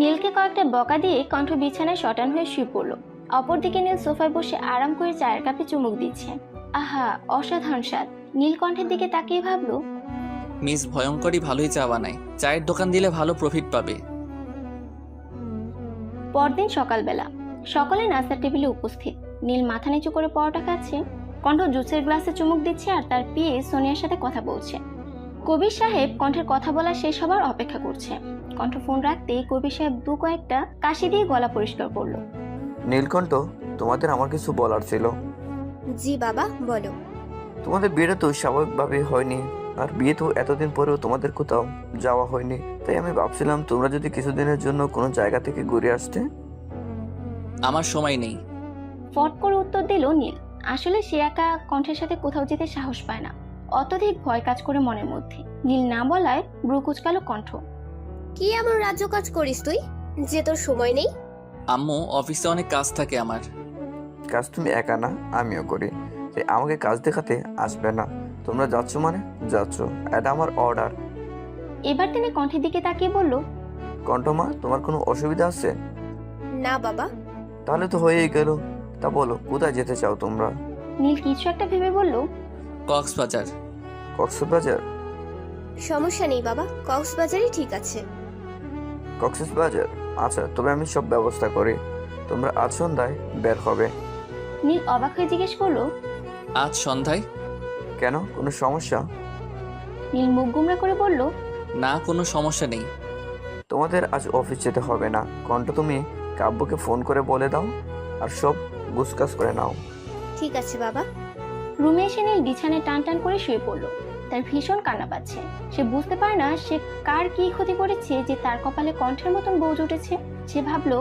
নীলকে কয়েকটা বকা দিয়ে কণ্ঠ বিছানায় শটান হয়ে শুয়ে পড়ল। অপরদিকে নীল সোফায় বসে আরাম করে চায়ের কাপে চুমুক দিচ্ছে। আহা, অসাধারণ স্বাদ। নীল কণ্ঠের দিকে তাকিয়ে ভাবলো, মিস ভয়ঙ্করই ভালোই চা বানায়, চায়ের দোকান দিলে ভালো প্রফিট পাবে। পরদিন সকালবেলা সকলে নাস্তার টেবিলে উপস্থিত। নীল মাথা নিচু করে পরোটা খাচ্ছে। কণ্ঠ জুসের গ্লাসে চুমুক দিচ্ছে আর তার পিয়ে সোনিয়ার সাথে কথা বলছে। কবির সাহেব কণ্ঠের কথা বলা শেষ হবার অপেক্ষা করছে। কণ্ঠ ফোন রাখতেই কবির সাহেব দু কয়েকটা কাশি দিয়ে গলা পরিষ্কার করলো। নীলকণ্ঠ, তোমাদের আমার কিছু বলার ছিল। জি বাবা, বলো। তোমাদের বিয়েটা তো স্বাভাবিকভাবে হয়নি, আর বিয়ে তো এতদিন পরেও তোমাদের কোথাও যাওয়া হয়নি। তাই আমি ভাবছিলাম তোমরা যদি কিছুদিনের জন্য কোনো জায়গা থেকে ঘুরে আসতে। আমার সময় নেই। ফট করে উত্তর দিল নীল। আসলে সে একা কণ্ঠের সাথে কোথাও যেতে সাহস পায় না, অত্যধিক ভয় কাজ করে মনের মধ্যে। নীল না বলায় ব্রু কুচকালো কণ্ঠ। কি এমন রাজ্য কাজ করিস তুই যে তোর সময় নেই? আম্মু, অফিসে অনেক কাজ থাকে আমার। কাজ তুমি একা না, আমিও করি, তাই আমাকে কাজ দেখাতে আসবে না। তোমরা যাচ্ছ মানে যাচ্ছ, এটা আমার অর্ডার। এবার তিনি কণ্ঠের দিকে তাকিয়ে বলল, কণ্ঠমা, তোমার কোনো অসুবিধা আছে? না বাবা। তাহলে তো হয়েই গেল। তা বলো, কোথায় যেতে চাও তোমরা? নীল কিছু একটা ভেবে বলল, কক্সবাজার। কক্সবাজার? সমস্যা নেই বাবা, কক্সবাজারই ঠিক আছে। কক্সবাজার? আচ্ছা, তবে আমি সব ব্যবস্থা করি। তোমরা আজ সন্ধ্যায় বের হবে। নীল অবাক হয়ে জিজ্ঞেস করলো, আজ সন্ধ্যায়? কেন, কোনো সমস্যা? নীল মুখ গুমরা করে বলল, না, কোনো সমস্যা নেই। তোমাদের আজ অফিস যেতে হবে না। কণ্ঠ, তুমি কাব্যকে ফোন করে বলে দাও, আর সব গুছকাজ করে নাও। ঠিক আছে বাবা। রুমে এসে নীল বিছানায় টান টান করে শুয়ে পড়লো। তার ভীষণ কান্না পাচ্ছে। সে বুঝতে পারে না সে কার কি ক্ষতি করেছে যে তার কপালে কণ্ঠের মতন বউ জুটেছে। সে ভাবলো,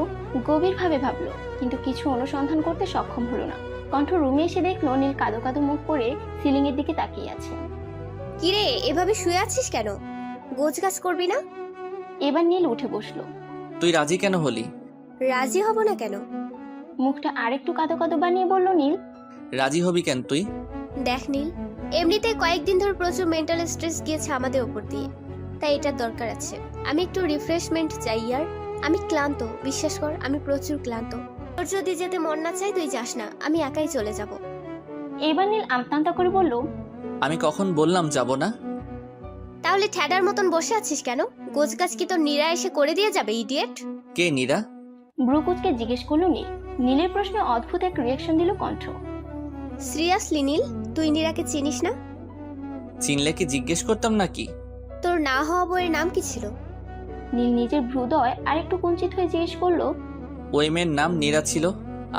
গভীরভাবে ভাবলো, কিন্তু কিছু অনুসন্ধান করতে সক্ষম হলো না। কণ্ঠ রুমে এসে দেখলো নীল কাদো কাদো মুখ করে সিলিং এর দিকে তাকিয়ে আছে। কিরে, এভাবে শুয়ে আছিস কেন? গোছগাছ করবি না? এবার নীল উঠে বসলো। তুই রাজি কেন হলি? রাজি হব না কেন? মুখটা আরেকটু কাদো কাদো বানিয়ে বলল নীল। রাজি হবি কেন তুই? দেখ নীল, এমনিতে কয়েকদিন ধরে প্রচুর মেন্টাল স্ট্রেস গিয়েছে আমাদের উপর দিয়ে, তাই এটার দরকার আছে। আমি একটু রিফ্রেশমেন্ট চাই আর আমি ক্লান্ত, বিশ্বাস কর, আমি প্রচুর ক্লান্ত। তোর যদি যেতে মন না চাই তুই যাস না, আমি একাই চলে যাব। এবার নীল আমতামতা করে বলল, আমি কখন বললাম যাব না? তাহলে ঠ্যাডার মতন বসে আছিস কেন? গোছগাছ কি তোর নীরা এসে করে দিয়ে যাবে, ইডিয়েট? কে নীরা? ব্রুকুচকে জিজ্ঞেস করলো নীল। নীলের প্রশ্নে অদ্ভুত এক রিয়াকশন দিল কণ্ঠ। সিরিয়াসলি নীল, তুই নীরাকে চিনিস না? চিনলে কি জিজ্ঞেস করতাম নাকি? তোর না হওয়া বইয়ের নাম কি ছিল? নীল নিজের ভ্রুদয় আরেকটু কুঞ্চিত হয়ে জিজ্ঞেস করলো, ওই মেয়ের নাম নীরা ছিল,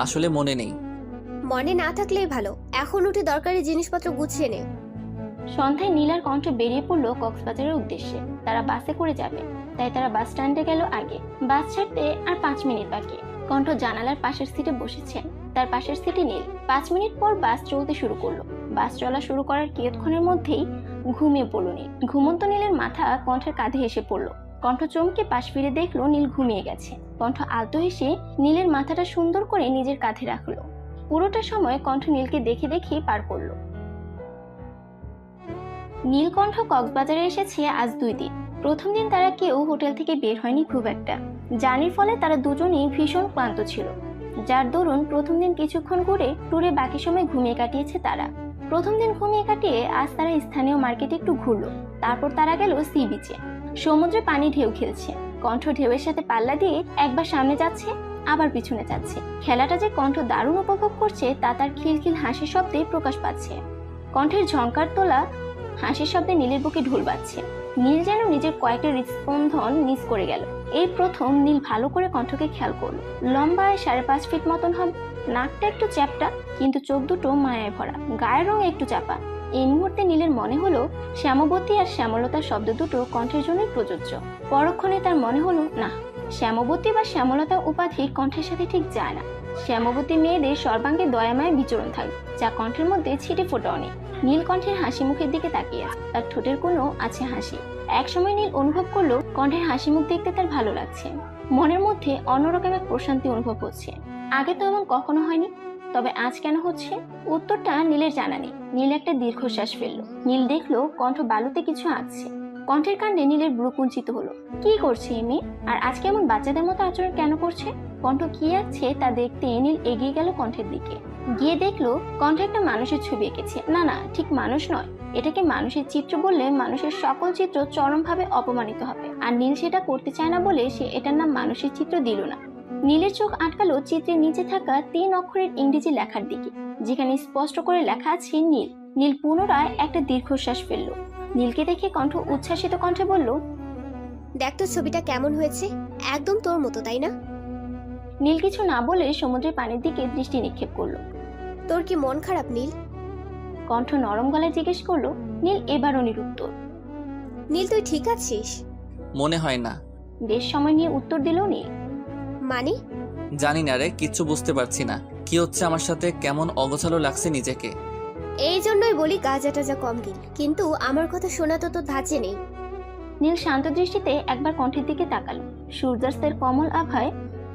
আসলে মনে নেই। মনে না থাকলেই ভালো, এখন উঠে দরকারি জিনিসপত্র গুছিয়ে নে। সন্ধ্যায় নীল আর কণ্ঠ বেরিয়ে পড়লো কক্সবাজারের উদ্দেশ্যে। তারা বাসে করে যাবে, তাই তারা বাস স্ট্যান্ডে গেল আগে। বাস ছাড়তে আর 5 মিনিট বাকি। কণ্ঠ জানালার পাশের সিটে বসেছেন, তার পাশের সিটে নীল। 5 মিনিট পর বাস চলতে শুরু করলো। বাস চলা শুরু করার কিয়ৎক্ষণের মধ্যেই ঘুমিয়ে পড়লো নীল। ঘুমন্ত নীলের মাথা কণ্ঠের কাঁধে এসে পড়লো। কণ্ঠ চমকে পাশ ফিরে দেখলো নীল ঘুমিয়ে গেছে। কণ্ঠ আলতো হেসে নীলের মাথাটা সুন্দর করে নিজের কাঁধে রাখলো। পুরোটা সময় কণ্ঠ নীলকে দেখে দেখেই পার করলো। নীলকণ্ঠ কক্সবাজারে এসেছে আজ 2 দিন। প্রথম দিন তারা কেউ হোটেল থেকে বের হয়নি খুব একটা। জার্নির ফলে তারা দুজনেই ভীষণ ক্লান্ত ছিল, যার দরুন প্রথম দিন কিছুক্ষণ ঘুরে ট্যুরে বাকি সময় ঘুমিয়ে কাটিয়েছে তারা। প্রথম দিন ঘুমিয়ে কাটিয়ে আজ তারা স্থানীয় মার্কেটে একটু ঘুরলো। তারপর তারা গেল সি বিচে। সমুদ্রে পানি ঢেউ খেলছে। কণ্ঠ ঢেউয়ের সাথে পাল্লা দিয়ে একবার সামনে যাচ্ছে, আবার পিছনে যাচ্ছে। খেলাটা যে কণ্ঠ দারুণ উপভোগ করছে তা তার খিলখিল হাসির শব্দে প্রকাশ পাচ্ছে। কণ্ঠের ঝংকার তোলা হাসির শব্দে নীলের বুকে ঢোল বাজছে। নীল যেন নিজের কয়েকটা হৃদস্পন্দন মিস করে গেল। এই প্রথম নীল ভালো করে কণ্ঠকে খেয়াল করলো। লম্বায় 5.5 ফিট মতন হবে, নাকটা একটু চ্যাপটা, কিন্তু চোখ দুটো মায়ায় ভরা, গায়ের রং একটু চাপা। এই মুহূর্তে নীলের মনে হলো শ্যামবতী আর শ্যামলতার শব্দ দুটো কণ্ঠের জন্যই প্রযোজ্য। পরক্ষণে তার মনে হলো না, শ্যামবতী বা শ্যামলতা উপাধি কণ্ঠের সাথে ঠিক যায় না। শ্যামবতী মেয়েদের সর্বাঙ্গে দয়াময় বিচরণ থাকে, যা কণ্ঠের মধ্যে ছিটে ফোটাও নেই। নীল কণ্ঠের হাসি মুখের দিকে তাকিয়ে আছে, তার ঠোঁটের কোনো আছে হাসি। একসময় নীল অনুভব করলো কণ্ঠের হাসি মুখ দেখতে তার ভালো লাগছে। মনের মধ্যে অন্যরকম এক প্রশান্তি অনুভব হচ্ছে। আগে তো এমন কখনো হয়নি, তবে আজ কেন হচ্ছে? উত্তরটা নীলের জানা নেই। নীল একটা দীর্ঘশ্বাস ফেললো। নীল দেখলো কণ্ঠ বালুতে কিছু আঁকছে। কণ্ঠের কাণ্ডে নীলের ভ্রু কুঞ্চিত হলো। কি করছে এই মেয়ে? আর আজকে এমন বাচ্চাদের মতো আচরণ কেন করছে? কণ্ঠ কি আঁকছে তা দেখতে নীল এগিয়ে গেল কণ্ঠের দিকে। গিয়ে দেখলো কণ্ঠ একটা মানুষের ছবি এঁকেছে। না না, ঠিক মানুষ নয়, এটাকে মানুষের চিত্র বললে মানুষের সকল চিত্র চরমভাবে অপমানিত হবে। আর নীল সেটা করতে চায় না বলে সে এটার নাম মানুষের চিত্র দিল না। নীলের চোখ আটকালো চিত্রের নিচে থাকা 3 অক্ষরের ইংরেজি লেখার দিকে, যেখানে স্পষ্ট করে লেখা আছে নীল। নীল পুনরায় একটা দীর্ঘশ্বাস ফেললো। নীলকে দেখে কণ্ঠ উচ্ছ্বাসিত কণ্ঠে বলল, দেখ তো ছবিটা কেমন হয়েছে, একদম তোর মতো, তাই না? নীল কিছু না বলে সমুদ্রের পানির দিকে দৃষ্টি নিক্ষেপ করলো। তোর কি মন খারাপ নীল? কণ্ঠ নরম গলায় জিজ্ঞেস করলো। নীল এবারও নিরুত্তর। নীল তুই ঠিক আছিস? মনে হয় না। বেশ সময় নিয়ে উত্তর দিল নীল। মানে? জানি না রে, কিচ্ছু বুঝতে পারছি না কি হচ্ছে আমার সাথে। কেমন অগোছালো লাগছে নিজেকে। এই জন্যই বলি গাঁজা টাজা কম গিল, কিন্তু আমার কথা শোনা তো তোর ধাঁচে নেই। নীল শান্ত দৃষ্টিতে একবার কণ্ঠের দিকে তাকালো। সূর্যাস্তের কমল আভায়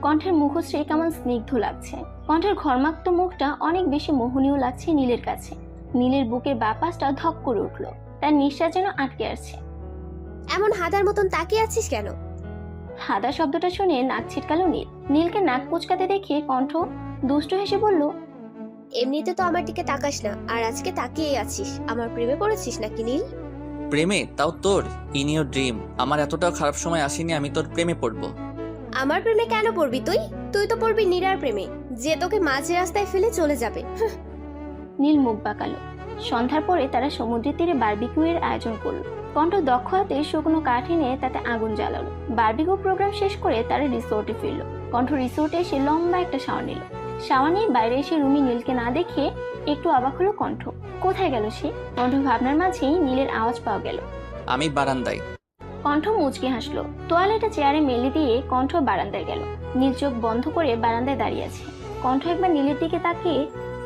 কণ্ঠের মুখশ্রী কেমন স্নিগ্ধ লাগছে। কণ্ঠের ঘর্মাক্ত মুখটা অনেক বেশি মোহনীয় লাগছে নীলের কাছে। নীলের বুকের বাপাসটা ধক করে উঠলো, তার নিঃশ্বাস যেন আটকে আসছে। এমন হাদার মতন তাকিয়ে আছিস কেন? হাদা শব্দটা শুনে নাক ছিটকালো নীল। নীলকে নাক কুচকাতে দেখে কণ্ঠ দুষ্ট হেসে বলল, এমনিতে তো আমার দিকে তাকাস না, আর আজকে তাকিয়েই আছিস। আমার প্রেমে পড়েছিস নাকি নীল? প্রেমে? তাও তোর? In your dream. আমার এতটাও খারাপ সময় আসেনি আমি তোর প্রেমে পড়বো। আমার প্রেমে কেন পড়বি তুই? তুই তো পড়বি নীরার প্রেমে, যে তোকে মাঝে রাস্তায় ফেলে চলে যাবে। নীল মুখ বাঁকালো। সন্ধ্যার পরে তারা সমুদ্রের তীরে বারবিকিউ এর আয়োজন করলো। কণ্ঠ দক্ষ হাতে শুকনো কাঠ এনে তাতে আগুন জ্বালালো। বারবিকিউ প্রোগ্রাম শেষ করে তারা রিসোর্টে ফিরলো। কণ্ঠ রিসোর্টে এসে লম্বা একটা শাওয়ার নিল। শাওয়ার নিয়ে বাইরে এসে রুমি নীলকে না দেখে একটু অবাক হলো কণ্ঠ। কোথায় গেল সে? কণ্ঠ ভাবনার মাঝেই নীলের আওয়াজ পাওয়া গেল। আমি বারান্দায়। কণ্ঠ মুচকি হাসলো। তোয়ালেটা চেয়ারে মেলে দিয়ে কণ্ঠ বারান্দায় গেল। নীল চোখ বন্ধ করে বারান্দায় দাঁড়িয়ে আছে। কণ্ঠ একবার নীলের দিকে তাকিয়ে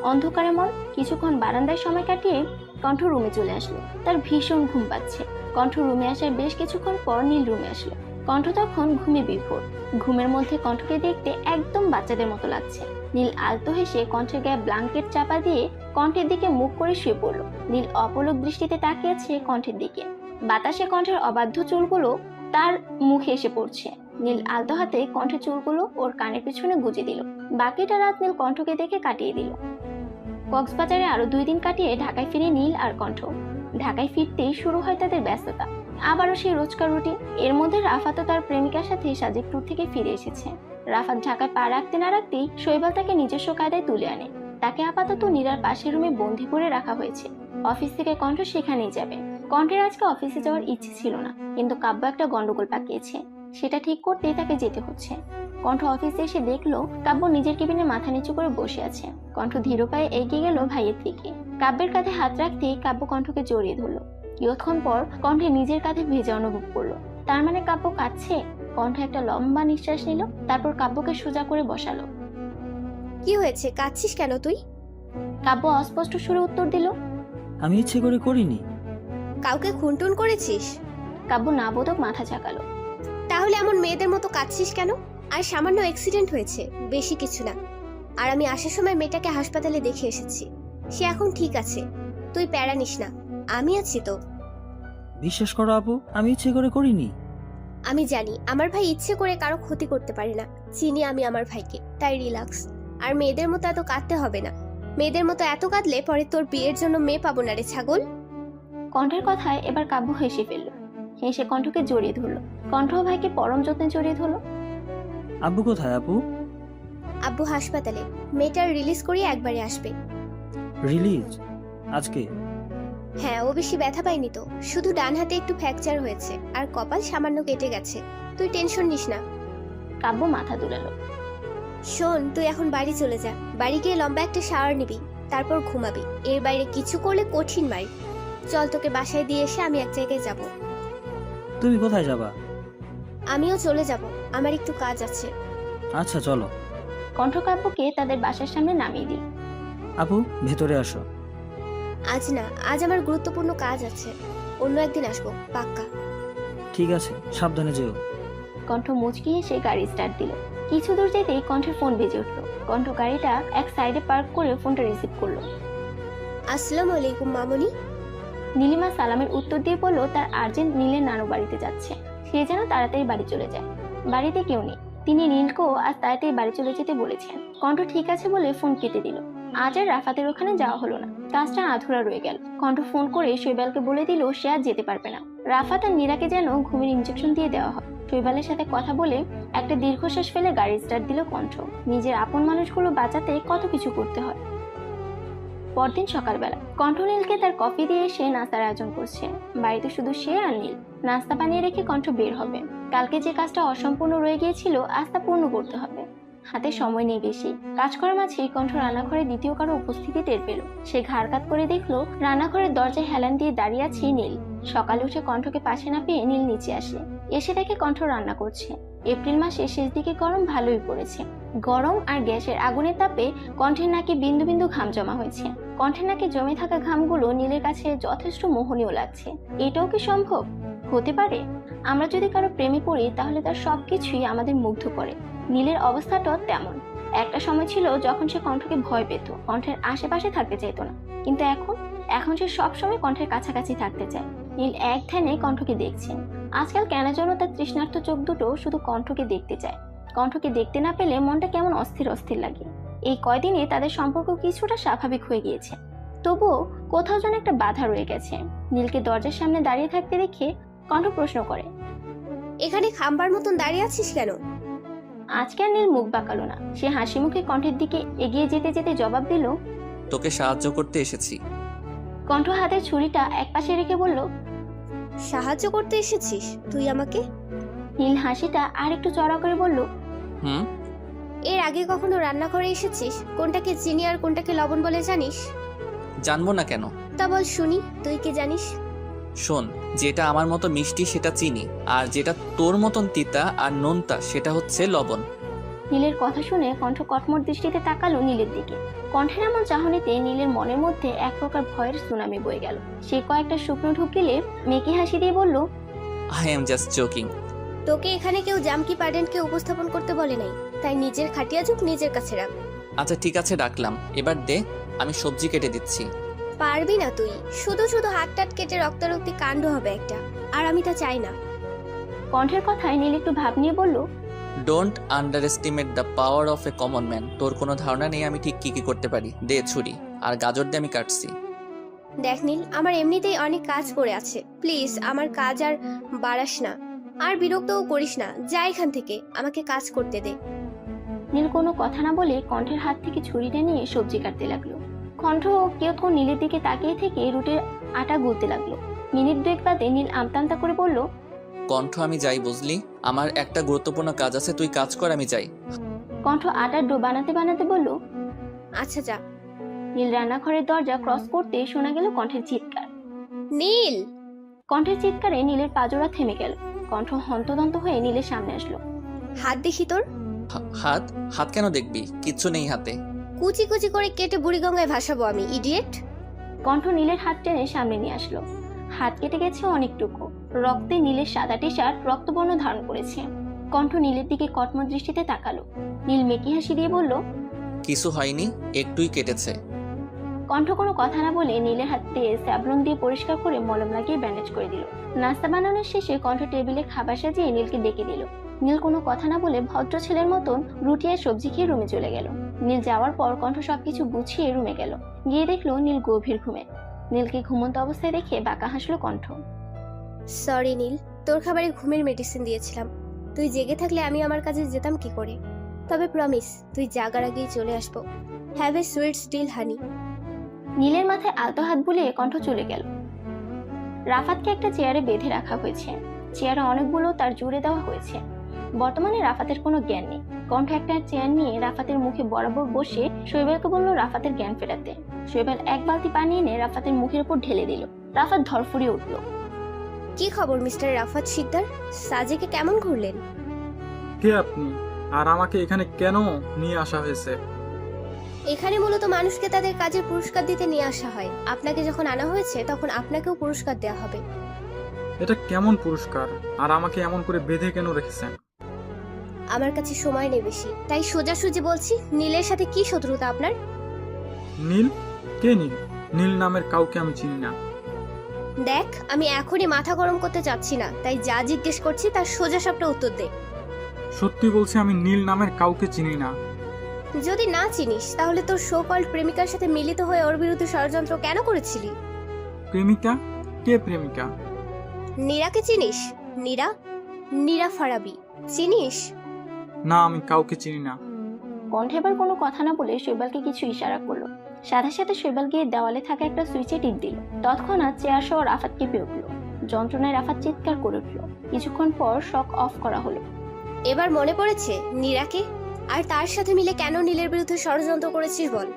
অন্ধকারে মন কিছুক্ষণ বারান্দায় সময় কাটিয়ে কণ্ঠ রুমে চলে আসলো। তার ভীষণ ঘুম পাচ্ছে। কণ্ঠ রুমে আসার বেশ কিছুক্ষণ পর নীল রুমে আসলো। কণ্ঠ তখন ঘুমে বিভোর। ঘুমের মধ্যে কণ্ঠকে দেখতে একদম বাচ্চাদের মতো লাগছে। নীল আলতো হেসে কণ্ঠের গায়ে ব্ল্যাঙ্কেট চাপা দিয়ে কণ্ঠের দিকে মুখ করে শুয়ে পড়লো। নীল অপলক দৃষ্টিতে তাকিয়ে আছে কণ্ঠের দিকে। বাতাসে কণ্ঠের অবাধ্য চুলগুলো তার মুখে এসে পড়ছে। নীল আলতো হাতে কণ্ঠের চুলগুলো ওর কানের পিছনে গুজে দিল। বাকিটা রাত নীল কণ্ঠকে দেখে কাটিয়ে দিল। কক্সবাজারে আরো 2 দিন কাটিয়ে ঢাকায় ফিরে নীল আর কণ্ঠ। ঢাকায় ফিরতেই শুরু হয় তাদের ব্যস্ততা। আবারও সেই রোজকার রুটিন। এর মধ্যে রাফাতও তার প্রেমিকার সাথে সাজেক ট্যুর থেকে ফিরে এসেছে। রাফাত ঢাকায় পা রাখতে না রাখতেই শৈবাল তাকে নিজস্ব কায়দায় তুলে আনে। তাকে আপাতত নীরার পাশের রুমে বন্দি করে রাখা হয়েছে। অফিস থেকে কণ্ঠ সেখানেই যাবে। কণ্ঠের আজকে অফিসে যাওয়ার ইচ্ছে ছিল না, কিন্তু কাব্য একটা গন্ডগোল পাকিয়েছে। সেটা ঠিক করতেই তাকে যেতে হচ্ছে। কণ্ঠ অফিসে এসে দেখলো কাব্য নিজের কেবিনে মাথা নিচু করে বসে আছে। কণ্ঠ ধীর পায়ে এগিয়ে গেল ভাইয়ের দিকে। কাব্যের কাঁধে হাত রাখতেই কাব্য কণ্ঠকে জড়িয়ে ধরলো। কিছুক্ষণ পর কণ্ঠে নিজের কাঁধে ভেজা অনুভব করলো। তার মানে কাব্য কাঁদছে? কণ্ঠ একটা লম্বা নিঃশ্বাস নিল, তারপর কাব্যকে সোজা করে বসালো। কি হয়েছে, কাঁদছিস কেন তুই? কাব্য অস্পষ্ট সুরে উত্তর দিল, আমি ইচ্ছে করে করিনি। কাউকে খুনটুন করেছিস? কাব্য নাবোধক মাথা ঝাঁকালো। তাহলে এমন মেয়েদের মতো কাঁদছিস কেন? আর সামান্য অ্যাক্সিডেন্ট হয়েছে, বেশি কিছু না। আর আমি আসার সময় মেয়েটাকে হাসপাতালে দেখে এসেছি। সে এখন ঠিক আছে, তুই প্যারা নিস না, আমি আছি তো। বিশ্বাস করো আপু, আমি ইচ্ছে করে করিনি। আমি জানি আমার ভাই ইচ্ছে করে কারো ক্ষতি করতে পারে না, চিনি আমি আমার ভাইকে, তাই রিল্যাক্স। আর মেয়েদের মতো এত কাঁদতে হবে না, মেয়েদের মতো এত কাঁদলে পরে তোর বিয়ের জন্য মেয়ে পাবো না রে ছাগল। কণ্ঠের কথায় এবার কাব্য হেসে ফেলল। হেসে কণ্ঠকে জড়িয়ে ধরলো। কণ্ঠ ভাইকে পরম যত্নে জড়িয়ে ধরলো। আব্বু কোথায় আপু? আব্বু হাসপাতালে, মেয়েটার রিলিজ করিয়ে একবারে আসবে। রিলিজ আজকে? হ্যাঁ, ও বেশি ব্যথা পায়নি তো, শুধু ডান হাতে একটু ফ্র্যাকচার হয়েছে আর কপাল সামান্য কেটে গেছে। তুই টেনশন নিস না। কাব্য মাথা দুলালো। শোন, তুই এখন বাড়ি চলে যা, বাড়ি গিয়ে লম্বা একটা শাওয়ার নিবি, তারপর ঘুমাবি। এর বাইরে কিছু করলে কঠিন মারি। চল, তোকে বাসায় দিয়ে এসে আমি এক জায়গায় যাব। তুমি কোথায় যাবা? আমিও চলে যাব, আমার একটু কাজ আছে। আচ্ছা চলো। কণ্ঠ কাব্যকে তাদের বাসার সামনে নামিয়ে দিল। আপু ভেতরে আসো। আজ না, আজ আমার গুরুত্বপূর্ণ কাজ আছে, অন্য একদিন আসবো পাক্কা। ঠিক আছে, সাবধানে যেও। কণ্ঠ মুচকি এসে গাড়ি স্টার্ট দিল। কিছু দূর যেতেই কণ্ঠের ফোন বেজে উঠলো। কণ্ঠ গাড়িটা এক সাইডে পার্ক করে ফোনটা রিসিভ করলো। আসসালামু আলাইকুম মামনি। নীলিমা সালামের উত্তর দিয়ে বলল তার আর্জেন্ট নীলের নানু বাড়িতে যাচ্ছে, সে যেন তাড়াতাড়ি বাড়ি চলে যায়। বাড়িতে কেউ নেই, তিনি নীলকেও আজ তাড়াতাড়ি বাড়ি চলে যেতে বলেছেন। কণ্ঠ ঠিক আছে বলে ফোন কেটে দিল। আজ আর রাফাতের ওখানে যাওয়া হলো না, কাজটা আধুরা রয়ে গেল। কণ্ঠ ফোন করে শৈবালকে বলে দিল সে আর যেতে পারবে না। রাফাত আর নীরাকে যেন ঘুমের ইনজেকশন দিয়ে দেওয়া হয়। শৈবালের সাথে কথা বলে একটা দীর্ঘশ্বাস ফেলে গাড়ি স্টার্ট দিল কণ্ঠ। নিজের আপন মানুষগুলো বাঁচাতে কত কিছু করতে হয়। পরদিন সকালবেলা কণ্ঠ নীলকে তার কফি দিয়ে এসে নাস্তার আয়োজন করছে। বাড়িতে শুধু সে আর নীল। নাস্তা বানিয়ে রেখে কণ্ঠ বের হবে। কালকে যে কাজটা অসম্পূর্ণ রয়ে গিয়েছিল আজ তা পূর্ণ করতে হবে। হাতে সময় নেই বেশি। কাজ করার মাঝেই কণ্ঠ রান্নাঘরে দ্বিতীয় কারো উপস্থিতি টের পেল। সে ঘাড় কাত করে দেখলো রান্নাঘরের দরজায় হেলান দিয়ে দাঁড়িয়ে আছে নীল। সকালে উঠে কণ্ঠকে পাশে না পেয়ে নীল নিচে আসে। এসে দেখে কণ্ঠ রান্না করছে। এপ্রিল মাসের শেষ দিকে গরম ভালোই পড়েছে। গরম আর গ্যাসের আগুনের তাপে কণ্ঠের নাকে বিন্দু বিন্দু ঘাম জমা হয়েছে। কণ্ঠের নাকে জমে থাকা ঘামগুলো নীলের কাছে যথেষ্ট মোহনীয় লাগছে। এটাও কি সম্ভব হতে পারে? আমরা যদি কারো প্রেমে পড়ি তাহলে তার সবকিছুই আমাদের মুগ্ধ করে। নীলের অবস্থাটাও তেমন। একটা সময় ছিল যখন সে কণ্ঠকে ভয় পেত, কণ্ঠের আশেপাশে থাকতে চাইতো না। কিন্তু এখন সে সবসময় কণ্ঠের কাছাকাছি থাকতে চায়। নীল এক ধ্যানে কণ্ঠকে দেখছে। আজকাল কেন যেন তার তৃষ্ণার্ত চোখ দুটো শুধু কণ্ঠকে দেখতে চায়। কণ্ঠকে দেখতে না পেলে মনটা কেমন অস্থির অস্থির লাগে। এই কয়দিনে তাদের সম্পর্ক কিছুটা স্বাভাবিক হয়ে গিয়েছে, তবুও কোথাও যেন একটা বাধা রয়ে গেছে। নীলকে দরজার সামনে দাঁড়িয়ে থাকতে দেখে কণ্ঠ প্রশ্ন করে, এখানে খাম্বার মতন দাঁড়িয়ে আছিস কেন? আজকে আর নীল মুখ বাঁকালো না। সে হাসি মুখে কণ্ঠের দিকে এগিয়ে যেতে যেতে জবাব দিল, তোকে সাহায্য করতে এসেছি। কণ্ঠ হাতের ছুরিটা একপাশে রেখে বলল, সাহায্য করতে এসেছিস তুই আমাকে? নীল হাসিটা আর একটু চড়া করে বলল, হুম। এর আগে কখনো রান্না করে এসেছিস? কোনটাকে চিনি আর কোনটাকে লবণ বলে জানিস? জানবো না কেন? তা বল শুনি, তুই কি জানিস? শোন, যেটা আমার মতো মিষ্টি সেটা চিনি, আর যেটা তোর মতন তিতা আর নোনতা সেটা হচ্ছে লবণ। নীলের কথা শুনে কণ্ঠ কটমট দৃষ্টিতে তাকালো নীলের দিকে। কণ্ঠের এমন চাহনিতে নীলের মনের মধ্যে এক প্রকার ভয়ের সুনামি বয়ে গেল। সে কয়েকটা শুকনো ঢুকিলে মেকি হাসি দিয়ে বলল, আই এম জাস্ট জোকিং। তোকে এখানে কেউ জামকি প্যাডেন্টকে উপস্থাপন করতে বলে নাই, তাই নিজের খাটিয়া ঝুঁক নিজের কাছে রাখ। আচ্ছা ঠিক আছে, ডাকলাম। এবার দে, আমি সবজি কেটে দিচ্ছি। পারবি না তুই, শুধু শুধু হাত টাট কেটে রক্তারক্তি কাণ্ড হবে একটা, আর আমি তা চাই না। কণ্ঠের কথায় নীল একটু ভাব নিয়ে বলল, don't under estimate the power of a common man. তোর কোনো ধারণা নেই আমি ঠিক কি কি করতে পারি। দে ছুরি, আর গাজর দিয়ে আমি কাটছি। দেখ নীল, আমার এমনিতেই অনেক কাজ পড়ে আছে, প্লিজ আমার কাজ আর বাড়াস না, আর বিরক্তও করিস না। যা এখান থেকে, আমাকে কাজ করতে দে। নীল কোনো কথা না বলে কণ্ঠের হাত থেকে ছুরিটা নিয়ে সবজি কাটতে লাগলো। কণ্ঠ কিয়ৎক্ষণ নীলের দিকে তাকিয়ে থেকে রুটির আটা গুলতে লাগলো। মিনিট দুয়েক বাদে নীল আমতা করে বলল, কণ্ঠ আমি যাই, বুঝলি? আমার একটা গুরুত্বপূর্ণ কাজ আছে, তুই কাজ কর, আমি যাই। কণ্ঠ আটার ডো বানাতে বানাতে বলল, আচ্ছা যা। নীল রান্নাঘরের দরজা ক্রস করতে শোনা গেল কণ্ঠের চিৎকার। নীল! কণ্ঠের চিৎকারে নীলের পাজোড়া থেমে গেল। কণ্ঠ হন্তদন্ত হয়ে নীলের সামনে আসলো। হাত দেখি তোর। হাত? হাত কেন দেখবি? কিচ্ছু নেই হাতে। কুচি কুচি করে কেটে বুড়িগঙ্গায় ভাসাবো আমি, ইডিয়েট। কণ্ঠ নীলের হাত টেনে সামনে নিয়ে আসলো। হাত কেটে গেছে অনেকটুকু। রক্তে নীলের সাদা টি শার্ট রক্তবর্ণ ধারণ করেছে। কণ্ঠ নীলের দিকে কটমট দৃষ্টিতে তাকালো। নীল মেকি হাসি দিয়ে বলল, কিছু হয়নি, একটুই কেটেছে। কণ্ঠ কোনো কথা না বলে নীলের হাত দিয়ে স্যাভলন দিয়ে পরিষ্কার করে মলম লাগিয়ে ব্যান্ডেজ করে দিল। নাস্তা বানানোর শেষে কণ্ঠ টেবিলে খাবার সাজিয়ে নীলকে ডেকে দিল। নীল কোনো কথা না বলে ভদ্র ছেলের মতন রুটি আর সবজি খেয়ে রুমে চলে গেল। নীল যাওয়ার পর কণ্ঠ সবকিছু গুছিয়ে রুমে গেল। গিয়ে দেখলো নীল গভীর ঘুমে। নীলকে ঘুমন্ত অবস্থায় দেখে বাঁকা হাসলো কণ্ঠ। সরি নীল, তোর খাবারে ঘুমের মেডিসিন দিয়েছিলাম। তুই জেগে থাকলে আমি আমার কাজে যেতাম কি করে? তবে প্রমিস, তুই জাগার আগেই চলে আসবো। হ্যাভ এ সুইট স্টিল হানি। নীলের মাথায় আলতো হাত বুলিয়ে কণ্ঠ চলে গেল। রাফাতকে একটা চেয়ারে বেঁধে রাখা হয়েছে। চেয়ারে অনেকগুলো তার জুড়ে দেওয়া হয়েছে। বর্তমানে রাফাতের কোনো জ্ঞান নেই। কণ্ঠ একটা চেয়ার নিয়ে রাফাতের মুখে বরাবর বসে শৈবালকে বলল রাফাতের জ্ঞান ফেরাতে। শৈবাল এক বালতি পানি এনে রাফাতের মুখের উপর ঢেলে দিল। রাফাত ধরফড়িয়ে উঠল। কি খবর মিস্টার রাফাত শিকদার? সাজেকে কেমন ঘুরলেন? কে আপনি, আর আমাকে এখানে কেন নিয়ে আসা হয়েছে? এখানে মূলত মানুষকে তাদের কাজের পুরস্কার দিতে নিয়ে আসা হয়। আপনাকে যখন আনা হয়েছে তখন আপনাকেও পুরস্কার দেওয়া হবে। এটা কেমন পুরস্কার, আর আমাকে এমন করে বেঁধে কেন রেখেছেন? আমার কাছে সময় নেই বেশি, তাই সোজাসুজি বলছি, নীলের সাথে কি শত্রুতা আপনার? নীল? কে নীল? নীল নামের কাউকে আমি চিনি না। দেখ, আমি এখনই মাথা গরম করতে চাচ্ছি না, তাই যা জিজ্ঞেস করছি তার সোজা সাপটা উত্তর দে। সত্যি বলছি, আমি নীল নামের কাউকে চিনি না। যদি না চিনিস তাহলে তোর সো কল্ড প্রেমিকার সাথে মিলিত হয়ে ওর বিরুদ্ধে ষড়যন্ত্র কেন করেছিলি? প্রেমিকা? কে প্রেমিকা? নীরাকে চিনিস? নীরা, নীরা ফারাবি চিনিস? না, আমি কাউকে চিনি না। কণ্ঠ এবার কোনো কথা না বলে শৈবালকে কিছু ইশারা করলো। সাথে সাথে শৈবাল গিয়ে দেওয়ালে থাকা একটা সুইচে টিপ দিল। তৎক্ষণাৎ চেয়ার সহ রাফাত কেঁপে উঠল। যন্ত্রণায় রাফাত চিৎকার করে উঠল। কিছুক্ষণ পর শক অফ করা হলো। এবার মনে পড়েছে নীরাকে? আর তার সাথে মিলে কেন নীলের বিরুদ্ধে ষড়যন্ত্র করেছিস বল?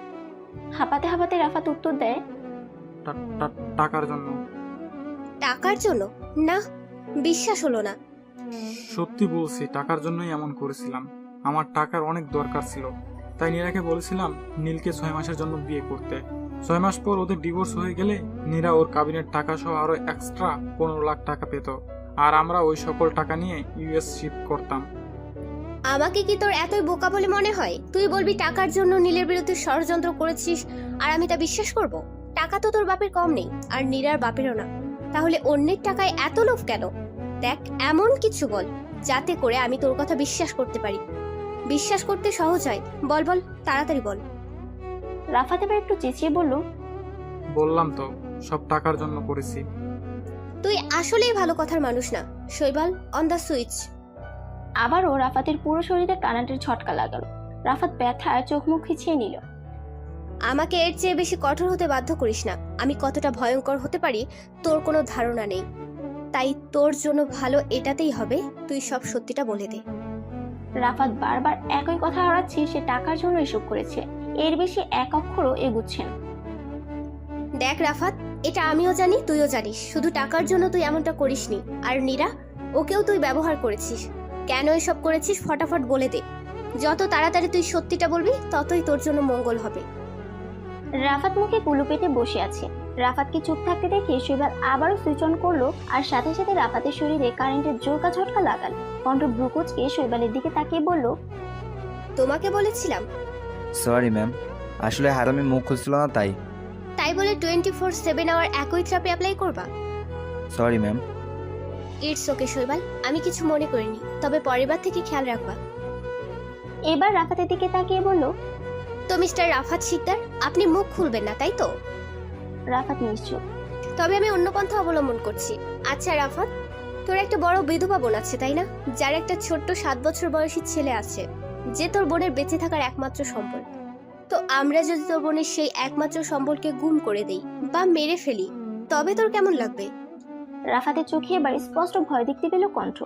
হাঁপাতে হাঁপাতে রাফাত উত্তর দেয়, টাকার জন্য। টাকার জন্য? না, বিশ্বাস হলো না। সত্যি বলছি, টাকার জন্যই এমন করেছিলাম। আমার টাকার অনেক দরকার ছিল, তাই নীরাকে বলেছিলাম নীলকে 6 মাসের জন্য বিয়ে করতে। 6 মাস পর ওদের ডিভোর্স হয়ে গেলে নীরা ওর কাবিনের টাকা সহ আরো এক্সট্রা 15 লাখ টাকা পেত, আর আমরা ওই সকল টাকা নিয়ে ইউএস শিফট করতাম। আমাকে কি তোর এতই বোকা বলে মনে হয়? তুই বলবি টাকার জন্য নীলের বিরুদ্ধে ষড়যন্ত্র করেছিস, আর আমি তা বিশ্বাস করব? টাকা তো তোর বাপের কম নেই, আর নীরার বাপেরও না। তাহলে অন্যের টাকায় এত লোভ কেন? দেখ, এমন কিছু বল যাতে করে আমি তোর কথা বিশ্বাস করতে পারি। বিশ্বাস করতে সহজ হয়। বল বল, তাড়াতাড়ি বল। রাফাত এবার একটু চেঁচিয়ে বলল, বললাম তো, সব টাকার জন্য করেছি। তুই আসলেই ভালো কথার মানুষ না। শৈবাল, অন দ্য সুইচ। আবারও রাফাতের পুরো শরীরে কারেন্টের ঝটকা লাগালো। রাফাত ব্যথায় চোখ মুখ খিচিয়ে নিল। আমাকে এর চেয়ে বেশি কঠোর হতে বাধ্য করিস না। আমি কতটা ভয়ঙ্কর হতে পারি তোর কোনো ধারণা নেই। তাই তোর জন্য ভালো এটাতেই হবে তুই সব সত্যিটা বলে দে। রাফাত বারবার একই কথা হারাচ্ছে, সে টাকার জন্য এসব করেছে। এর বেশি এক অক্ষরও এগুচ্ছে না। দেখ রাফাত, এটা আমিও জানি, তুইও জানিস, শুধু টাকার জন্য তুই এমনটা করিসনি। আর নীরা, ওকেও তুই ব্যবহার করেছিস। কেন এসব করেছিস ফটাফট বলে দে। যত তাড়াতাড়ি তুই সত্যিটা বলবি ততই তোর জন্য মঙ্গল হবে। রাফাত মুখে কুলু পেটে বসে আছে। রাফাতকে চুপ থাকতে দেখে শৈবাল আবারও সুইচ অন করলো, আর সাথে সাথে রাফাতের শরীরে কারেন্টের জোরকা ঝটকা লাগাল। কণ্ঠ ব্রুকুচকে শৈবালের দিকে তাকিয়ে বলল, তোমাকে বলেছিলাম। সরি ম্যাম, আসলে হারামি মুখ খুলছিল না তাই। তাই বলে 24/7 আওয়ার একই ট্রাপে অ্যাপ্লাই করবা? Sorry ma'am. ইটস ওকে শৈবাল, আমি কিছু মনে করিনি, তবে পরের বার থেকে খেয়াল রাখবা। এবার রাফাতের দিকে তাকিয়ে বলল, তো মিস্টার রাফাত শিকদার, আপনি মুখ খুলবেন না তাই তো? রাফাত নিশ্চুপ। তবে আমি অন্য পন্থা অবলম্বন করছি। আচ্ছা রাফাত, তোর একটা বড় বিধবা বোন আছে তাই না, যার একটা ছোট্ট 7 বছর বয়সী ছেলে আছে, যে তোর বোনের বেঁচে থাকার একমাত্র সম্বল। তো আমরা যদি তোর বোনের সেই একমাত্র সম্বলকে গুম করে দেই বা মেরে ফেলি, তবে তোর কেমন লাগবে? রাফাতের চোখে এবার স্পষ্ট ভয় দেখতে পেল কণ্ঠ।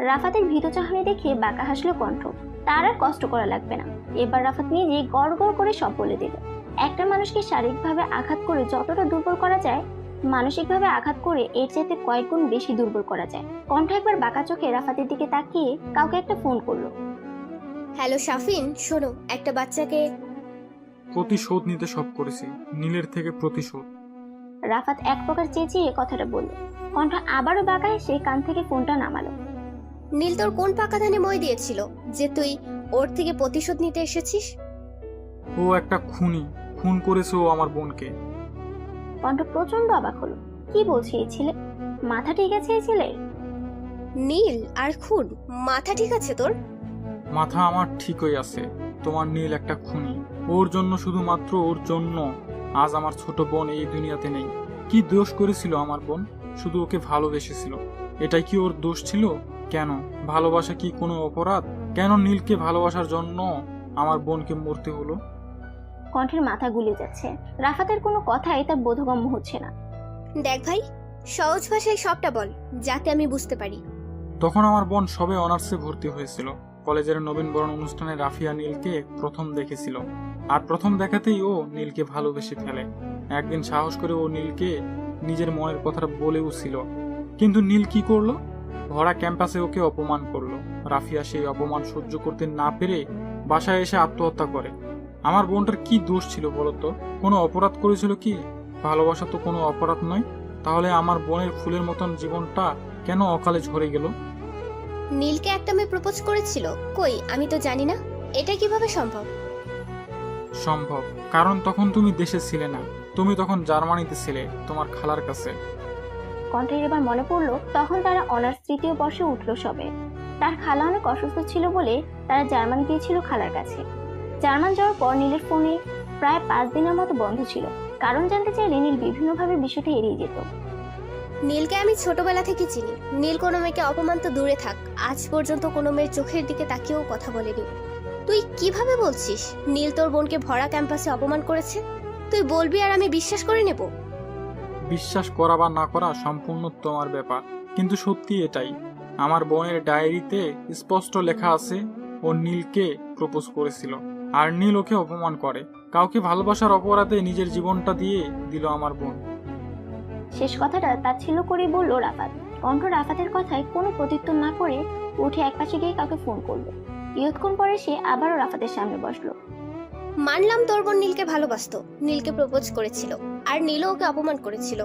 রাফাতের ভীত চাহনি দেখে বাঁকা হাসলো কণ্ঠ। তার আর কষ্ট করা লাগবে না। এবার রাফাত নিজে গড় গড় করে সব বলে দিল। একটা মানুষকে শারীরিকভাবে আঘাত করে যতটা দুর্বল করা যায়, মানসিকভাবে আঘাত করে এর চাইতে কয়েক গুণ বেশি দুর্বল করা যায়। কণ্ঠ একবার বাঁকা চোখে রাফাতের দিকে তাকিয়ে কাউকে একটা ফোন করলো। হ্যালো শাফিন, শোনো, একটা বাচ্চাকে প্রতিশোধ নিতে সব করেছি, নীলের থেকে প্রতিশোধ। রাফাত এক প্রকার চেঁচিয়ে কথাটা বলল। কণ্ঠ আবারও বাঁকা হেসে কান থেকে ফোনটা নামালো। নীল তোর কোন পাকা ধানে মই দিয়েছিল যে তুই ওর থেকে প্রতিশোধ নিতে এসেছিস? ও একটা খুন করেছে ও আমার বোনকে। কণ্ঠ প্রচন্ড অবাক হলো। কি বলছে এই ছেলে? মাথা ঠিক আছে এই ছেলের? নীল আর খুন, মাথা ঠিক আছে তোর? মাথা আমার ঠিকই আছে। তোমার নীল একটা খুনি। ওর জন্য, শুধুমাত্র ওর জন্য আজ আমার ছোট বোন এই দুনিয়াতে নেই। কি দোষ করেছিল আমার বোন? শুধু ওকে ভালোবেসেছিল। এটাই কি ওর দোষ ছিল? কেন? ভালোবাসা কি কোনো অপরাধ? কেন নীলকে ভালোবাসার জন্য আমার বোনকে মরতে হলো? কণ্ঠের মাথা গুলে যাচ্ছে। রাফাতের কোনো কথাই তার বোধগম্য হচ্ছে না। দেখ ভাই, সহজ ভাষায় সবটা বল, যাতে আমি বুঝতে পারি। তখন আমার বোন সবে অনার্সে ভর্তি হয়েছিল। কলেজের নবীনবরণ অনুষ্ঠানে রাফিয়া নীলকে প্রথম দেখেছিল, আর প্রথম দেখাতেই ও নীলকে ভালোবেসে ফেলে। একদিন সাহস করে ও নীলকে নিজের মনের কথাটা বলেও ছিল, কিন্তু নীল কি করলো? ভরা ক্যাম্পাসে ওকে অপমান করলো। রাফিয়া সেই অপমান সহ্য করতে না পেরে বাসায় এসে আত্মহত্যা করে। আমার বোনটার কি দোষ ছিল বলতো? কোনো অপরাধ করেছিল কি? ভালোবাসা তো কোনো অপরাধ নয়। তাহলে আমার বোনের ফুলের মতন জীবনটা কেন অকালে ঝরে গেল? নীলকে একটা মেয়ে প্রপোজ করেছিল? কই, আমি তো জানি না। এটা কিভাবে সম্ভব? সম্ভব, কারণ তখন তুমি দেশে ছিলে না। তুমি তখন জার্মানিতে ছিলে, তোমার খালার কাছে। কণ্ঠের এবার মনে পড়লো তখন তারা অনার্স 3য় বর্ষে উঠলো সবে। তার খালা অনেক অসুস্থ ছিল বলে তারা জার্মান গিয়েছিল খালার কাছে। জার্মান যাওয়ার পর নীলের ফোনে প্রায় 5 দিনের মতো বন্ধ ছিল। কারণ জানতে চাইলে নীল বিভিন্নভাবে বিষয়টা এড়িয়ে যেত। নীলকে আমি ছোটবেলা থেকে চিনি। নীল কোনো মেয়েকে অপমান তো দূরে থাক, আজ পর্যন্ত কোনো মেয়ের চোখের দিকে তাকিয়েও কথা বলেনি। তুই কিভাবে বলছিস নীল তোর বোনকে ভরা ক্যাম্পাসে অপমান করেছে? তুই বলবি আর আমি বিশ্বাস করে নেব? বিশ্বাস করা বা না করা সম্পূর্ণ তোমার ব্যাপার, কিন্তু সত্যি এটাই। আমার বোনের ডায়েরিতে স্পষ্ট লেখা আছে ও নীলকে প্রপোজ করেছিল, আর নীল ওকে অপমান করে। কাউকে ভালোবাসার অপরাধে নিজের জীবনটা দিয়ে দিল আমার বোন। শেষ কথাটা তাচ্ছিল্য করে বলল রাফাত। কণ্ঠ রাফাতের কথায় কোনো প্রত্যুত্তর না করে উঠে একপাশে গিয়ে কাউকে ফোন করলো। কিছুক্ষণ পরে সে আবারও রাফাতের সামনে বসলো। মানলাম তোর বোন নীলকে ভালোবাসতো, নীলকে প্রপোজ করেছিল, আর নীলও ওকে অপমান করেছিল।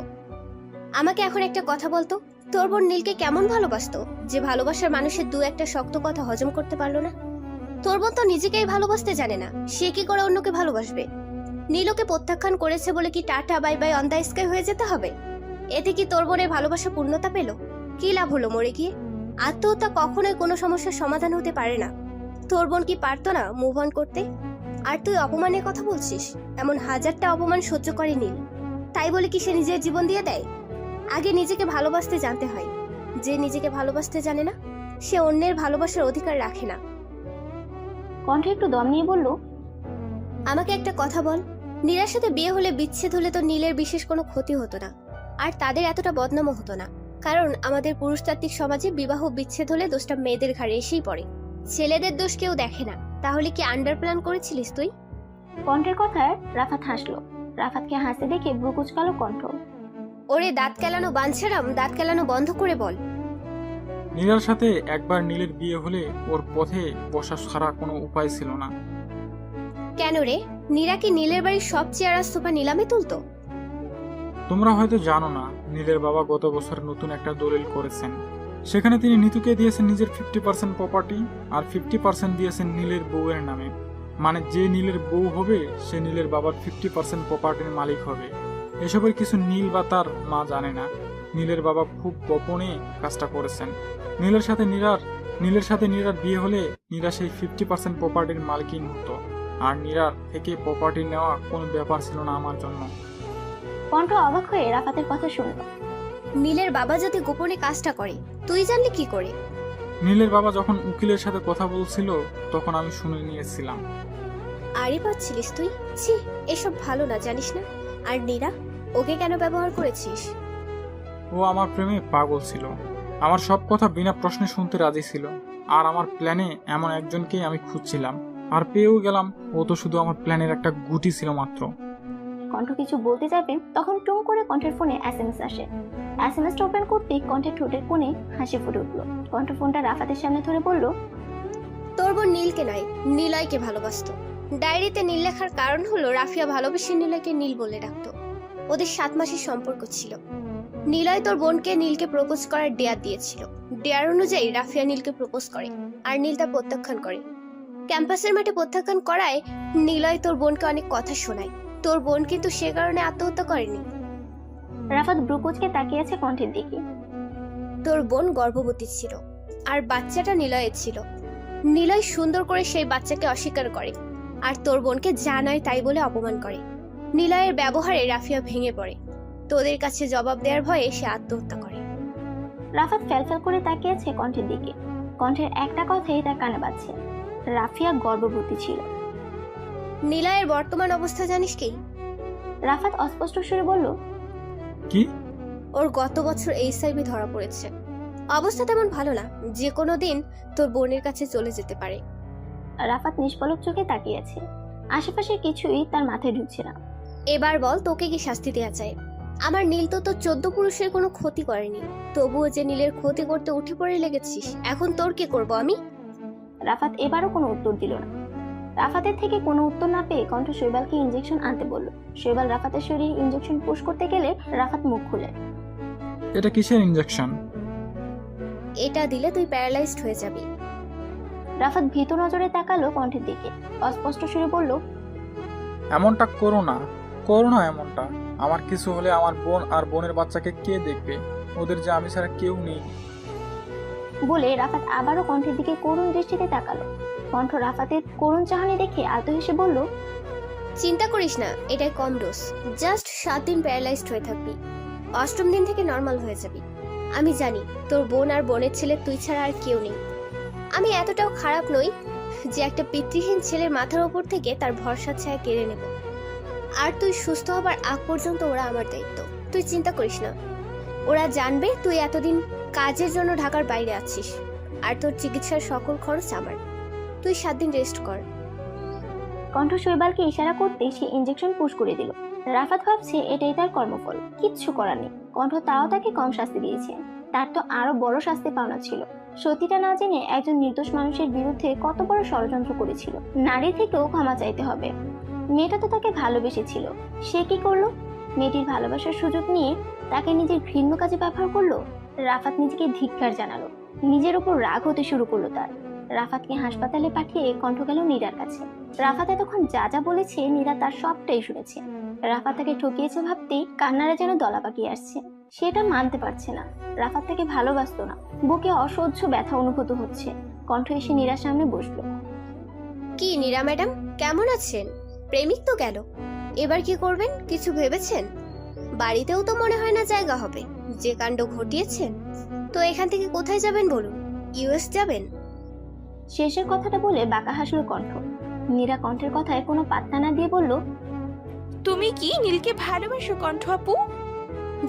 আমাকে এখন একটা কথা বলতো, তোর বোন নীলকে কেমন ভালোবাসতো যে ভালোবাসার মানুষের দু একটা শক্ত কথা হজম করতে পারলো না? তোর বোন তো নিজেকেই ভালোবাসতে জানে না, সে কি করে অন্যকে ভালোবাসবে? নীল ওকে প্রত্যাখ্যান করেছে বলে কি tata bye bye on the sky হয়ে যেতে হবে? এতে কি তোর বোনের ভালোবাসা পূর্ণতা পেল? কি লাভ হলো মরে গিয়ে? আত্মহত্যা কখনোই কোনো সমস্যার সমাধান হতে পারে না। তোর বোন কি পারতো না মুভ অন করতে? আর তুই অপমানের কথা বলছিস? এমন হাজারটা অপমান সহ্য করে নীল, তাই বলে কি সে নিজের জীবন দিয়ে দেয়? আগে নিজেকে ভালোবাসতে জানতে হয়। যে নিজেকে ভালোবাসতে জানে না, সে অন্যের ভালোবাসার অধিকার রাখে না। কণ্ঠ একটু দম নিয়ে বলল, আমাকে একটা কথা বল, নীলার সাথে বিয়ে হলে, বিচ্ছেদ হলে তো নীলের বিশেষ কোনো ক্ষতি হতো না, আর তাদের এতটা বদনামও হতো না। কারণ আমাদের পুরুষতাত্ত্বিক সমাজে বিবাহ বিচ্ছেদ হলে দোষটা মেয়েদের ঘাড়ে এসেই পড়ে, ছেলেদের দোষ কেউ দেখে না। তাহলে কি আন্ডার প্ল্যান করেছিলিস তুই? কণ্ঠের কথায় রাফাত হাসলো। রাফাতকে হাসতে দেখে ভ্রু কুঁচকালো কণ্ঠ। ওরে দাঁত কেলানো বাঞ্ছারাম, দাঁত কেলানো বন্ধ করে বল। নীলার সাথে একবার নীলের বিয়ে হলে ওর পথে বসা ছাড়া কোনো উপায় ছিল না। কেন রে? নীরা কি নীলের বাড়ির সব চেয়ার আর সোফা নিলামে তুলতো? তোমরা হয়তো জানো না, নীলের বাবা গত বছর নতুন একটা দলিল করেছেন। সেখানে তিনি নিতুকে দিয়েছেন নিজের 50% প্রপার্টি, আর 50% দিয়েছেন নীলের বউয়ের নামে। মানে যে নীলের বউ হবে সে নীলের বাবার 50% প্রপার্টির মালিক হবে। এসবের কিছু নীল বা তার মা জানে না। নীলের বাবা খুব গোপনে কাজটা করেছেন। নীলের সাথে নীরার বিয়ে হলে নীরা সেই 50% প্রপার্টির মালিকিন হতো, আর নীরার থেকে প্রপার্টি নেওয়া কোনো ব্যাপার ছিল না আমার জন্য। কণ্ঠ অবাক হয়ে রাফাতের কথা শুনল। নীলের বাবা যদি গোপনে কাজটা করে, তুই জানলি কি করে? নীলের বাবা যখন উকিলের সাথে কথা বলছিল তখন আমি শুনে নিয়েছিলাম। আরে পাচ্ছিলিস তুই? ছি, এসব ভালো না, জানিস না? আর নীরা, ওকে কেন ব্যবহার করেছিস? ও আমার প্রেমে পাগল ছিল, আমার সব কথা বিনা প্রশ্নে শুনতে রাজি ছিল, আর আমার প্ল্যানে এমন একজনকেই আমি খুঁজছিলাম, আর পেয়েও গেলাম। ও তো শুধু আমার প্ল্যানের একটা গুটি ছিল মাত্র। কণ্ঠ কিছু বলতে যাবে তখন টুং করে কণ্ঠের ফোনে SMS আসে। SMSটা ওপেন করতেই কণ্ঠের ঠোঁটের কোণে হাসি ফুটে উঠলো। কণ্ঠ ফোনটা রাফাতের সামনে ধরে বলল, তোর বোন নীলকে নয়, নিলয়কে ভালোবাসতো। ডায়েরিতে নীল লেখার কারণ হলো রাফিয়া ভালোবেসে নিলয়কে নীল বলে ডাকতো। ওদের 7 মাসের সম্পর্ক ছিল। নিলয় তোর বোনকে নীলকে প্রপোজ করার ডেয়ার দিয়েছিল। ডেয়ার অনুযায়ী রাফিয়া নীলকে প্রপোজ করে, আর নীল তা প্রত্যাখ্যান করে। ক্যাম্পাসের মাঠে প্রত্যাখ্যান করায় নিলয় তোর বোনকে অনেক কথা শোনায়। তোর বোন কিন্তু সে কারণে আত্মহত্যা করেনি। রাফাত ব্রুকুচকে তাকিয়ে আছে কণ্ঠের দিকে। তোর বোন গর্ভবতী ছিল আর বাচ্চাটা নিলয়ের ছিল। নিলয় সুন্দর করে সেই বাচ্চাকে অস্বীকার করে আর তোর বোনকে যা নয় তাই বলে অপমান করে। নিলয়ের ব্যবহারে রাফিয়া ভেঙে পড়ে। তোদের কাছে জবাব দেওয়ার ভয়ে সে আত্মহত্যা করে। রাফাত ফ্যালফ্যাল করে তাকিয়ে আছে কণ্ঠের দিকে। কণ্ঠের একটা কথাই তার কানে বাজছে, রাফিয়া গর্ভবতী ছিল। নিলয়ের বর্তমান অবস্থা জানিস কি? রাফাত অস্পষ্ট সুরে বলল, কি? ওর গত বছর HIV ধরা পড়েছে। অবস্থা তেমন ভালো না, যে কোনো দিন তোর বোনের কাছে চলে যেতে পারে। রাফাত নিষ্পলক চোখে তাকিয়ে আছে। আশেপাশে কিছুই তার মাথায় ঢুকছে না। এবার বল, তোকে কি শাস্তি দেওয়া চাই? আমার নীল তো তোর 14 পুরুষের কোনো ক্ষতি করেনি, তবুও যে নীলের ক্ষতি করতে উঠে পড়ে লেগেছিস, এখন তোর কি করব আমি? রাফাত এবারও কোনো উত্তর দিল না। রাফাতের থেকে কোনো উত্তর না পেয়ে কণ্ঠ শৈবালকে ইনজেকশন আনতে বলল। শৈবাল রাফাতের শরীরে ইনজেকশন পুশ করতে গেলে রাফাত মুখ খুলে, এটা কিসের ইনজেকশন? এটা দিলে তুই প্যারালাইজড হয়ে যাবি। রাফাত ভীত নজরে তাকালো কণ্ঠের দিকে, অস্পষ্ট সুরে বলল, এমনটা করো না এমনটা। আমার কিছু হলে আমার বোন আর বোনের বাচ্চাকে কে দেখবে? ওদের যে আমি ছাড়া কেউ নেই। বলে রাফাত আবারও কণ্ঠের দিকে করুণ দৃষ্টিতে তাকালো। কণ্ঠ রাফাতের করুণ চাহনি দেখে আলতো হেসে বলল, চিন্তা করিস না, এটাই কম ডোজ। জাস্ট 7 দিন প্যারালাইজড হয়ে থাকবি, 8ম দিন থেকে নর্মাল হয়ে যাবি। আমি জানি তোর বোন আর বোনের ছেলে তুই ছাড়া আর কেউ নেই। আমি এতটাও খারাপ নই যে একটা পিতৃহীন ছেলের মাথার ওপর থেকে তার ভরসা ছায়া কেড়ে নেব। আর তুই সুস্থ হবার আগ পর্যন্ত ওরা আমার দায়িত্ব। তুই চিন্তা করিস না, ওরা জানবে তুই এতদিন কাজের জন্য ঢাকার বাইরে আছিস, আর তোর চিকিৎসার সকল খরচ আমার। তুই 7 দিন রেস্ট কর। কণ্ঠ শৈবালকে ইশারা করতে সে ইনজেকশন পুশ করে দিল। রাফাত ভাবছে এটাই তার কর্মফল, কিচ্ছু করার নেই। কণ্ঠ তাও তাকে কম শাস্তি দিয়েছে, তার তো আরো বড় শাস্তি পাওনা ছিল। সত্যিটা না জেনে একজন নির্দোষ মানুষের বিরুদ্ধে কত বড় ষড়যন্ত্র করেছিল। নারী থেকেও ক্ষমা চাইতে হবে। মেয়েটা তো তাকে ভালোবেসেছিল, সে কি করলো? মেয়েটির ভালোবাসার সুযোগ নিয়ে তাকে নিজের ঘৃণ্য কাজে ব্যবহার করলো। রাফাত নিজেকে ধিক্কার জানালো, নিজের উপর রাগ হতে শুরু করলো তার। রাফাতকে হাসপাতালে পাঠিয়ে কণ্ঠ গেল নীরার কাছে। রাফাত এতক্ষণ যা যা বলেছে নীরা তার সবটাই শুনেছে। রাফাত তাকে ঠকিয়েছে ভাবতেই কান্নারে যেন দলা পাকিয়ে আসছে। সেটা মানতে পারছে না, রাফাত তাকে ভালোবাসতো না। বুকে অসহ্য ব্যথা অনুভূত হচ্ছে। কণ্ঠ এসে নীরার সামনে বসলো। কি নীরা ম্যাডাম, কেমন আছেন? প্রেমিক তো গেল, এবার কি করবেন কিছু ভেবেছেন? বাড়িতেও তো মনে হয় না জায়গা হবে, যে কাণ্ড ঘটিয়েছেন। তো এখান থেকে কোথায় যাবেন বলুন? US যাবেন? শেষের কথাটা বলে বাঁকা হাসলো কণ্ঠ। নীরা কণ্ঠের কথায় কোনো পাত্তা না দিয়ে বলল, তুমি কি নীলকে ভালোবাসো কণ্ঠ আপু?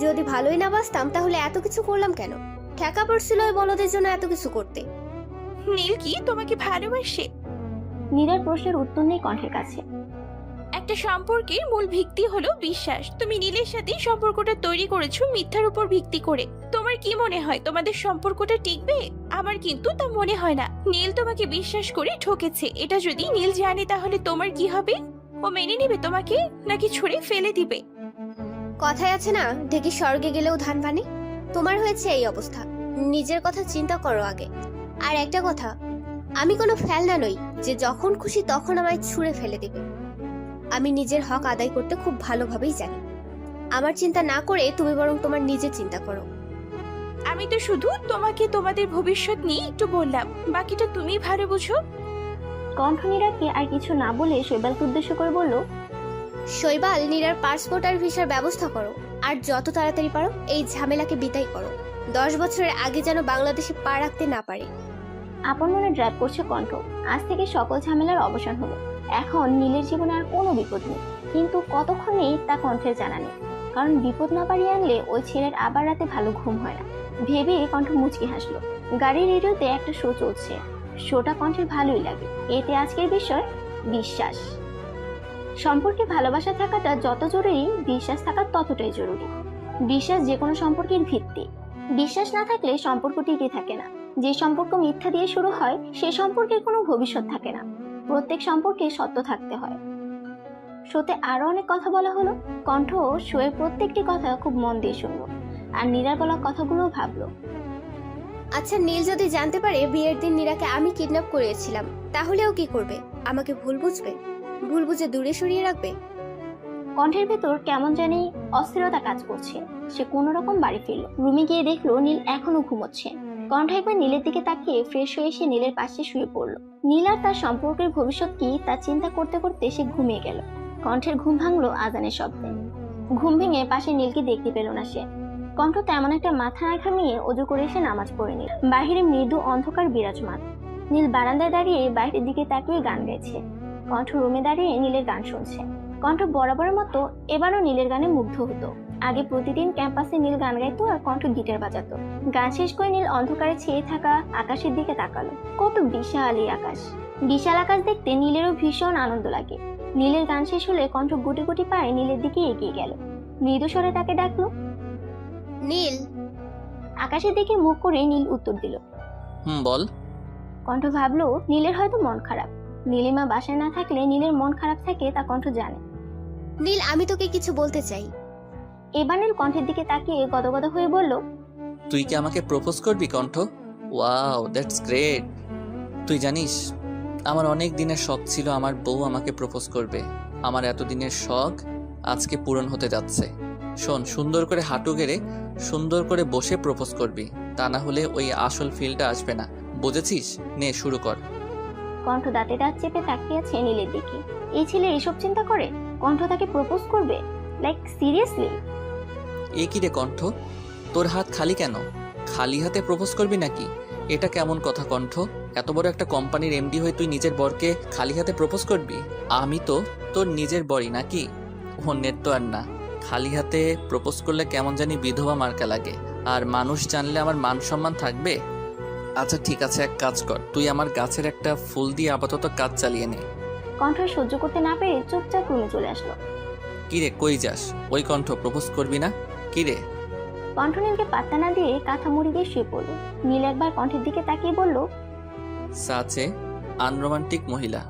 যদি ভালোই না বাসতাম তাহলে এত কিছু করলাম কেন? ঠেকা পড়ছিল ওই বলদের জন্য এত কিছু করতে। নীল কি তোমাকে ভালোবাসে? নীরার প্রশ্নের উত্তর নেই কণ্ঠের কাছে। একটা সম্পর্কের মূল ভিত্তি হলো বিশ্বাস। তুমি নীলের সাথে সম্পর্কটা তৈরি করেছো মিথ্যার উপর ভিত্তি করে। তোমার কি মনে হয় তোমাদের সম্পর্কটা টিকবে? আমার কিন্তু তা মনে হয় না। নীল তোমাকে বিশ্বাস করে ঠকেছে, এটা যদি নীল জানে তাহলে তোমার কি হবে? ও মেনে নেবে তোমাকে নাকি ছুঁড়ে ফেলে দিবে? কথায় আছে না, ঢেকি স্বর্গে গেলেও ধান ভানে। তোমার হয়েছে এই অবস্থা, নিজের কথা চিন্তা করো আগে। আর একটা কথা, আমি কোনো ফেলনা নই যে যখন খুশি তখন আমায় ছুঁড়ে ফেলে দিবে। আমি নিজের হক আদায় করতে খুব ভালোভাবেই জানি। আমার চিন্তা না করে তুমি বরং তোমার নিজের চিন্তা করো। আমি তো শুধু তোমাকে তোমাদের ভবিষ্যৎ নিয়ে একটু বললাম, বাকিটা তুমি ভালো বুঝো। কণ্ঠ নীরাকে আর কিছু না বলে শৈবালকে উদ্দেশ্য করে বলল, শৈবাল, নীরার পাসপোর্ট আর ভিসার ব্যবস্থা করো, আর যত তাড়াতাড়ি পারো এই ঝামেলাকে বিদায় করো। 10 বছরের আগে যেন বাংলাদেশে পা রাখতে না পারে। আপন মনে ড্রাইভ করছে কণ্ঠ। আজ থেকে সকল ঝামেলার অবসান হলো। এখন নীলের জীবনে আর কোনো বিপদ নেই, কিন্তু কতক্ষণেই তা কণ্ঠের জানা নেই। কারণ বিপদ না বাড়িয়ে আনলে ওই ছেলের আবার রাতে ভালো ঘুম হয় না ভেবে কণ্ঠ মুচকি হাসলো। গাড়ির রেডিওতে একটা শো চলছে, শোটা কণ্ঠের ভালোই লাগে। এতে আজকের বিষয় বিশ্বাস। সম্পর্কে ভালোবাসা থাকাটা যত জরুরি, বিশ্বাস থাকা ততটাই জরুরি। বিশ্বাস যে কোনো সম্পর্কের ভিত্তি। বিশ্বাস না থাকলে সম্পর্ক টিকে থাকে না। যে সম্পর্ক মিথ্যা দিয়ে শুরু হয় সে সম্পর্কের কোনো ভবিষ্যৎ থাকে না। প্রত্যেক সম্পর্কে সত্য থাকতে হয়। শোতে আরো অনেক কথা বলা হলো। কণ্ঠ শোয়ের প্রত্যেকটি কথা খুব মন দিয়ে শুনলো, আর নীরার বলা কথাগুলোও ভাবলো। আচ্ছা, নীল যদি জানতে পারে বিয়ের দিন নীরাকে আমি কিডন্যাপ করিয়েছিলাম, তাহলেও কি করবে? আমাকে ভুল বুঝবে, ভুল বুঝে দূরে সরিয়ে রাখবে। কণ্ঠের ভেতর কেমন জানি অস্থিরতা কাজ করছে। সে কোনো রকম বাড়ি ফিরল। রুমে গিয়ে দেখলো নীল এখনো ঘুমোচ্ছে। কণ্ঠ একবার নীলের দিকে তাকিয়ে ফ্রেশ হয়ে এসে নীলের পাশে শুয়ে পড়ল। নীল আর তার সম্পর্কের ভবিষ্যৎ কি তা চিন্তা করতে করতে সে ঘুমিয়ে গেল। কণ্ঠের ঘুম ভাঙলো আজানের শব্দে। ঘুম ভেঙে পাশে নীলকে দেখতে পেল না সে। কণ্ঠ তেমন একটা মাথা না ঘামিয়ে অজু করে এসে নামাজ পড়ে নিল। বাহিরে মৃদু অন্ধকার বিরাজমান। নীল বারান্দায় দাঁড়িয়ে বাইরের দিকে তাকিয়ে গান গাইছে। কণ্ঠ রুমে দাঁড়িয়ে নীলের গান শুনছে। কণ্ঠ বরাবরের মতো এবারও নীলের গানে মুগ্ধ হতো। আগে প্রতিদিন ক্যাম্পাসে নীল গান গাইতো আর কণ্ঠ গিটার বাজাতো। গান শেষ করে নীল অন্ধকারে ছেয়ে থাকা আকাশের দিকে তাকালো। কত বিশাল এই আকাশ! বিশাল আকাশ দেখতে নীলেরও ভীষণ আনন্দ লাগে। নীলের গান শেষ হলে কণ্ঠ গুটি গুটি পায়ে নীলের দিকে এগিয়ে গেল। মৃদু স্বরে তাকে ডাকলো, নীল। আকাশের দিকে মুখ করে নীল উত্তর দিল। বল। কণ্ঠ ভাবলো নীলের হয়তো মন খারাপ। নীলিমা বাসায় না থাকলে নীলের মন খারাপ থাকে তা কণ্ঠ জানে। নীল, আমি তোকে কিছু বলতে চাই। এবার নীল কণ্ঠের দিকে তাকিয়ে গদগদ হয়ে বলল, তুই কি আমাকে প্রপোজ করবি কণ্ঠ? Wow, that's great. তুই জানিস আমার অনেক দিনের শখ ছিল আমার বউ আমাকে প্রপোজ করবে। আমার এতদিনের শখ আজকে পূরণ হতে যাচ্ছে। শোন, সুন্দর করে হাঁটু গেড়ে সুন্দর করে বসে প্রপোজ করবি, তা না হলে ওই আসল ফিলটা আসবে না, বুঝেছিস? নে শুরু কর। কণ্ঠ দাঁতে দাঁত চেপে তাকিয়ে আছে নীলের দিকে। এই ছেলে এসব চিন্তা করে? কণ্ঠ তাকে প্রপোজ করবে? Like seriously? এ কি রে কণ্ঠ, তোর হাত খালি কেন? খালি হাতে প্রপোজ করবি নাকি? এটা কেমন কথা কণ্ঠ? এত বড় একটা কোম্পানির এমডি হয়ে তুই নিজের বরকে খালি হাতে প্রপোজ করবি? আমি তো তোর নিজের বরই নাকি? অন্যের তো আর না। খালি হাতে প্রপোজ করলে কেমন জানি বিধবা মার্কা লাগে, আর মানুষ জানলে আমার মান সম্মান থাকবে? আচ্ছা ঠিক আছে, এক কাজ কর, তুই আমার গাছের একটা ফুল দিয়ে আপাতত কাজ চালিয়ে নে। কণ্ঠ সহ্য করতে না পেরে চুপচাপ রুমে চলে আসলো। কিরে কই যাস? ওই কণ্ঠ, প্রপোজ করবি না? কিরে? কণ্ঠ নীলকে পাত্তা না দিয়ে কাঁথা মুড়ি দিয়ে শুয়ে পড়ল। নীল একবার কণ্ঠের দিকে তাকিয়ে বলল, সাচে আনরোমান্টিক মহিলা।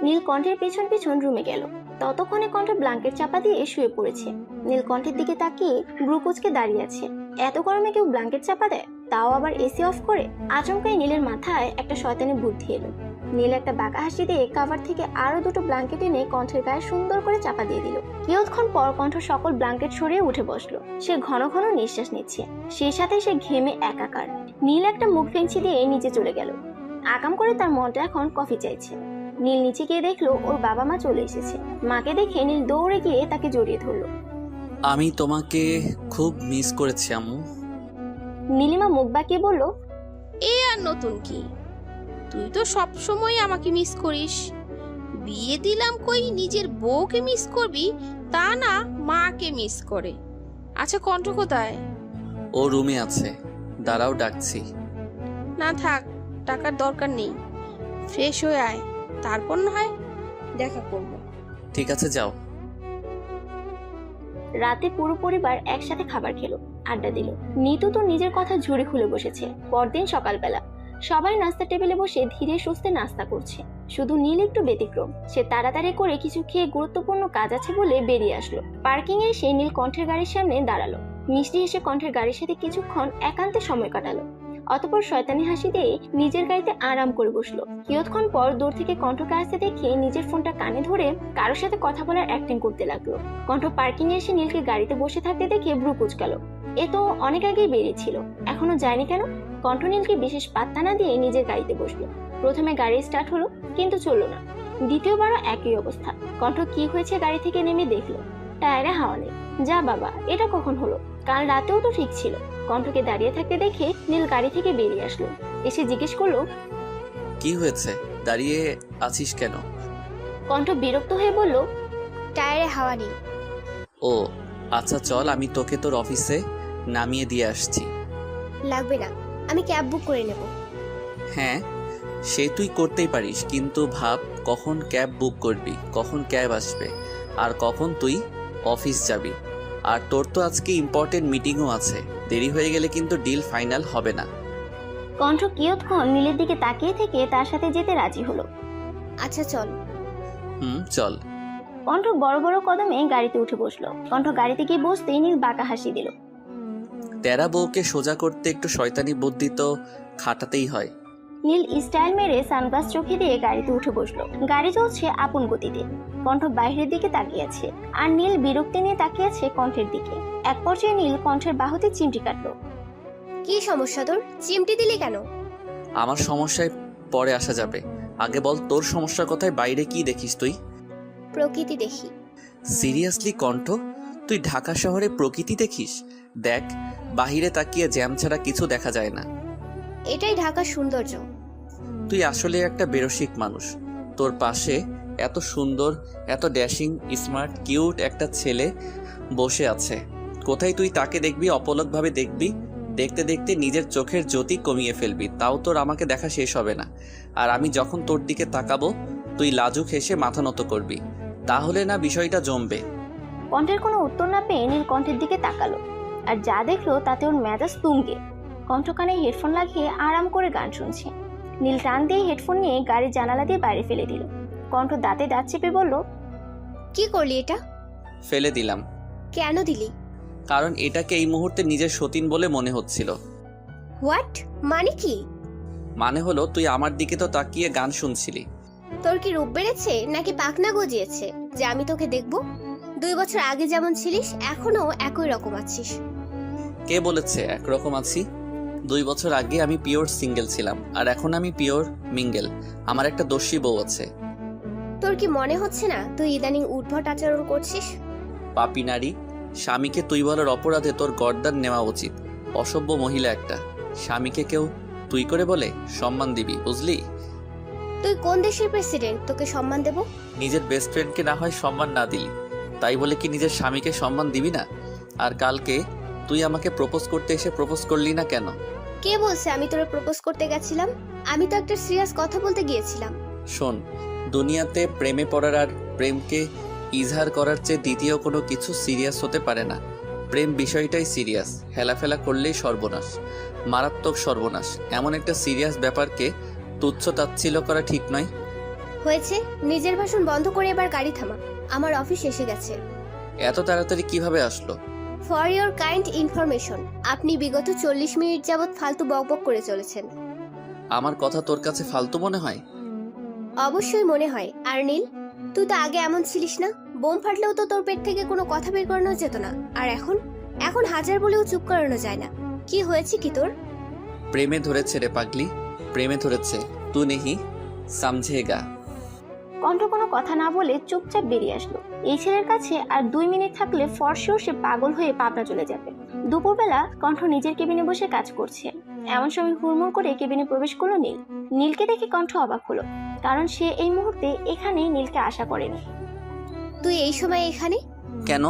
নীল কণ্ঠের পিছন পিছন রুমে গেল। ততক্ষণে কণ্ঠ ব্ল্যাঙ্কেট চাপা দিয়ে শুয়ে পড়েছে। নীল কণ্ঠের দিকে তাকিয়ে ব্রু কুঁচকে দাঁড়িয়ে আছে। এত গরমে কেউ ব্ল্যাঙ্কেট চাপা দেয়, তাও আবার এসি অফ করে? আচমকাই নীলের মাথায় একটা শয়তানি বুদ্ধি এলো। নীল একটা বাঁকা হাসি দিয়ে কাভার থেকে আরো দুটো ব্ল্যাঙ্কেট এনে কণ্ঠের গায়ে সুন্দর করে চাপা দিয়ে দিল। কিছুক্ষণ পর কণ্ঠ সকল ব্ল্যাঙ্কেট সরিয়ে উঠে বসলো। সে ঘন ঘন নিঃশ্বাস নিচ্ছে, সেই সাথে সে ঘেমে একাকার। নীল একটা মুখ ফেঞ্চি দিয়ে নিচে চলে গেল। আকাম করে তার মনটা এখন কফি চাইছে। নীল নিচে গিয়ে দেখলো ওর বাবা মা চলে এসেছে। মাকে দেখে নীল দৌড়ে গিয়ে তাকে জড়িয়ে ধরলো। আমি তোমাকে খুব মিস করেছি আম্মু। নীলিমা মুখ বাঁকিয়ে বলল, এ আর নতুন কি? তুই তো সব সময় আমাকে মিস করিস। বিয়ে দিলাম কই নিজের বউকে মিস করবি, তা না মাকে মিস করে। আচ্ছা কণ্ঠ কোথায়? ও রুমে আছে, দাঁড়াও ডাকছি। না থাক, টাকার দরকার নেই। ফ্রেশ হয়ে আয়, তারপর না হয় দেখা করব। ঠিক আছে যাও। রাতে পুরো পরিবার একসাথে খাবার খেলো, আড্ডা দিল। নিতু তো নিজের কথা ঝুড়ি খুলে বসেছে। পরদিন সকালবেলা সবাই নাস্তা টেবিলে বসে ধীরে সুস্থে নাস্তা করছে। শুধু নীল একটু ব্যতিক্রম। সে তাড়াতাড়ি করে কিছু খেয়ে গুরুত্বপূর্ণ কাজ আছে বলে বেরিয়ে আসলো। পার্কিং এ এসে নীল কণ্ঠের গাড়ির সামনে দাঁড়ালো। মিষ্টি হেসে কণ্ঠের গাড়ির সাথে কিছুক্ষণ একান্তে সময় কাটালো। অতঃপর শয়তানি হাসি দিয়ে নিজের গাড়িতে আরাম করে বসলো। কিছুক্ষণ পর দূর থেকে কণ্ঠকে আসতে দেখে নিজের ফোনটা কানে ধরে কারোর সাথে কথা বলার অ্যাক্টিং করতে লাগলো। কণ্ঠ পার্কিং এ এসে নীলকে গাড়িতে বসে থাকতে দেখে ব্রু কুঁচকালো। এ তো অনেক আগেই বেরিয়েছিল, এখনো যায়নি কেন? কণ্ঠ নীলকে বিশেষ পাত্তা না দিয়ে নিজের গাড়িতে বসলো। প্রথমে গাড়ি স্টার্ট হলো, কিন্তু চললো না। দ্বিতীয়বারও একই অবস্থা। কণ্ঠ কি হয়েছে গাড়ি থেকে নেমে দেখলো, টায়ারে হাওয়া নেই। যা বাবা, এটা কখন হলো? কাল রাতেও তো ঠিক ছিল। কণ্ঠকে দাঁড়িয়ে থাকতে দেখে নীল গাড়ি থেকে বেরিয়ে আসলো। এসে জিজ্ঞেস করলো, কি হয়েছে, দাঁড়িয়ে আছিস কেন? কণ্ঠ বিরক্ত হয়ে বলল, টায়ারে হাওয়া নেই। ও আচ্ছা চল, আমি তোকে তোর অফিসে নামিয়ে দিয়ে আসছি। লাগবে না, আমি ক্যাব বুক করে নেব। হ্যাঁ সে তুই করতেই পারিস, কিন্তু ভাব কখন ক্যাব বুক করবি, কখন ক্যাব আসবে, আর কখন তুই অফিস যাবি। আর তোর তো আজকে ইম্পর্টেন্ট মিটিংও আছে, দেরি হয়ে গেলে কিন্তু ডিল ফাইনাল হবে না। কণ্ঠ কিয়ৎক্ষণ নীলের দিকে তাকিয়ে থেকে তার সাথে যেতে রাজি হলো। আচ্ছা চল। চল। কণ্ঠ বড় বড় কদমে গাড়িতে উঠে বসলো। কণ্ঠ গাড়িতে গিয়ে বসতেই নীল বাঁকা হাসি দিল। তেরা বউকে সোজা করতে একটু শয়তানি বুদ্ধি তো খাটাতেই হয়। নীল স্টাইল মেরে সানগ্লাস চোখে দিয়ে গাড়িতে উঠে বসলো। গাড়ি চলছে আপন গতিতে। কণ্ঠ বাইরের দিকে তাকিয়ে আছে, আর নীল বিরক্তি নিয়ে তাকিয়ে আছে কণ্ঠের দিকে। এক পর্যায়ে নীল কণ্ঠের বাহুতে চিমটি কাটলো। কি সমস্যা তোর? চিমটি দিলি কেন? আমার সমস্যায় পরে আসা যাবে, আগে বল তোর সমস্যা কোথায়? বাইরে কি দেখিস তুই? প্রকৃতি দেখি। সিরিয়াসলি কণ্ঠ, তুই ঢাকা শহরে প্রকৃতি দেখিস? দেখ, বাহিরে তাকিয়ে জ্যাম ছাড়া কিছু দেখা যায় না। এটাই ঢাকার সৌন্দর্য। তুই আসলে একটা বেরসিক মানুষ। তোর পাশে এত সুন্দর, এত ড্যাশিং, স্মার্ট, কিউট একটা ছেলে বসে আছে। কোথায় তুই তাকে দেখবি, অপলকভাবে দেখবি, দেখতে দেখতে নিজের চোখের জ্যোতি কমিয়ে ফেলবি, তাও তোর আমাকে দেখা শেষ হবে না। আর আমি যখন তোর দিকে তাকাবো, তুই লাজুক হেসে মাথা নত করবি, তাহলে না বিষয়টা জমবে। কণ্ঠের কোনো উত্তর না পেয়ে নীল কণ্ঠের দিকে তাকালো, আর যা দেখলো তাতে ওর মেজাজ তুঙ্গে। কণ্ঠ কানে হেডফোন লাগিয়ে আরাম করে গান শুনছে। নীল টান দিয়ে হেডফোন নিয়ে গাড়ির জানালা দিয়ে বাইরে ফেলে দিল। কণ্ঠ দাঁতে দাঁত চেপে বলল, কি করলি এটা? ফেলে দিলাম। কেন দিলি? কারণ এটাকে এই মুহূর্তে নিজের সতীন বলে মনে হচ্ছিল। হোয়াট? মানে কি? মানে হলো, তুই আমার দিকে তো তাকিয়ে গান শুনছিলি। তোর কি রূপ বেড়েছে নাকি পাখনা গজিয়েছে যে আমি তোকে দেখবো? 2 বছর আগে যেমন ছিলিস এখনো একই রকম আছিস। কে বলেছে একরকম আছি? 2 বছর আগে আমি পিওর সিঙ্গেল ছিলাম, আর এখন আমি পিওর মিঙ্গেল। আমার একটা দোষী বউ আছে। তোর কি মনে হচ্ছে না তুই ইদানিং উদ্ভট আচরণ করছিস? পাপী নারী, স্বামীকে তুই বলার অপরাধে তোর গর্দান নেওয়া উচিত। অসভ্য মহিলা একটা। স্বামীকে কেউ তুই করে বলে? সম্মান দিবি, বুঝলি? তুই কোন দেশের প্রেসিডেন্ট তোকে সম্মান দেব? নিজের বেস্ট ফ্রেন্ডকে না হয় সম্মান না দিলি, তাই বলে কি নিজের স্বামীকে সম্মান দিবি না? আর কালকে তুই আমাকে প্রপোজ করতে এসে প্রপোজ করলি না কেন? কে বলছে আমি তোরে প্রপোজ করতে গেছিলাম? আমি তো একটা সিরিয়াস কথা বলতে গিয়েছিলাম। শোন, দুনিয়াতে প্রেমে পড়ার আর প্রেমকে ইজহার করার চেয়ে দ্বিতীয় কোনো কিছু সিরিয়াস হতে পারে না। প্রেম বিষয়টাই সিরিয়াস। হেলাফেলা করলেই সর্বনাশ, মারাত্মক সর্বনাশ। এমন একটা সিরিয়াস ব্যাপারকে তুচ্ছ তাচ্ছিল্য করা ঠিক নয়। হয়েছে, নিজের ভাষণ বন্ধ করে এবার গাড়ি থামা। আমার অফিস এসে গেছে। এত তাড়াতাড়ি কিভাবে আসলো? ফর ইওর কাইন্ড ইনফরমেশন, আপনি বিগত 40 মিনিট যাবৎ ফালতু বকবক করে চলেছেন। আমার কথা তোর কাছে ফালতু মনে হয়? অবশ্যই মনে হয়। আর নীল, তুই তো আগে এমন ছিলিস না। বোম ফাটলেও তো তোর পেট থেকে কোনো কথা বের করানো যেত না। আর এখন হাজার বলেও চুপ করানো যায় না। কি হয়েছে কি তোর? প্রেমে ধরেছে রে পাগলি, প্রেমে ধরেছে। তুই নেহি সমঝেগা। কণ্ঠ কোনো কথা না বলে চুপচাপ বেরিয়ে আসলো। এই ছেলের কাছে আর 2 মিনিট থাকলে ফর শিওর সে পাগল হয়ে পাবনা চলে যাবে। দুপুরবেলা কণ্ঠ নিজের কেবিনে বসে কাজ করছে। এমন সময় হুড়মুড় করে কেবিনে প্রবেশ করলো নীল। নীলকে দেখে কণ্ঠ অবাক হলো, কারণ সে এই মুহূর্তে এখানে নীলকে আশা করেনি। তুই এই সময় এখানে কেন?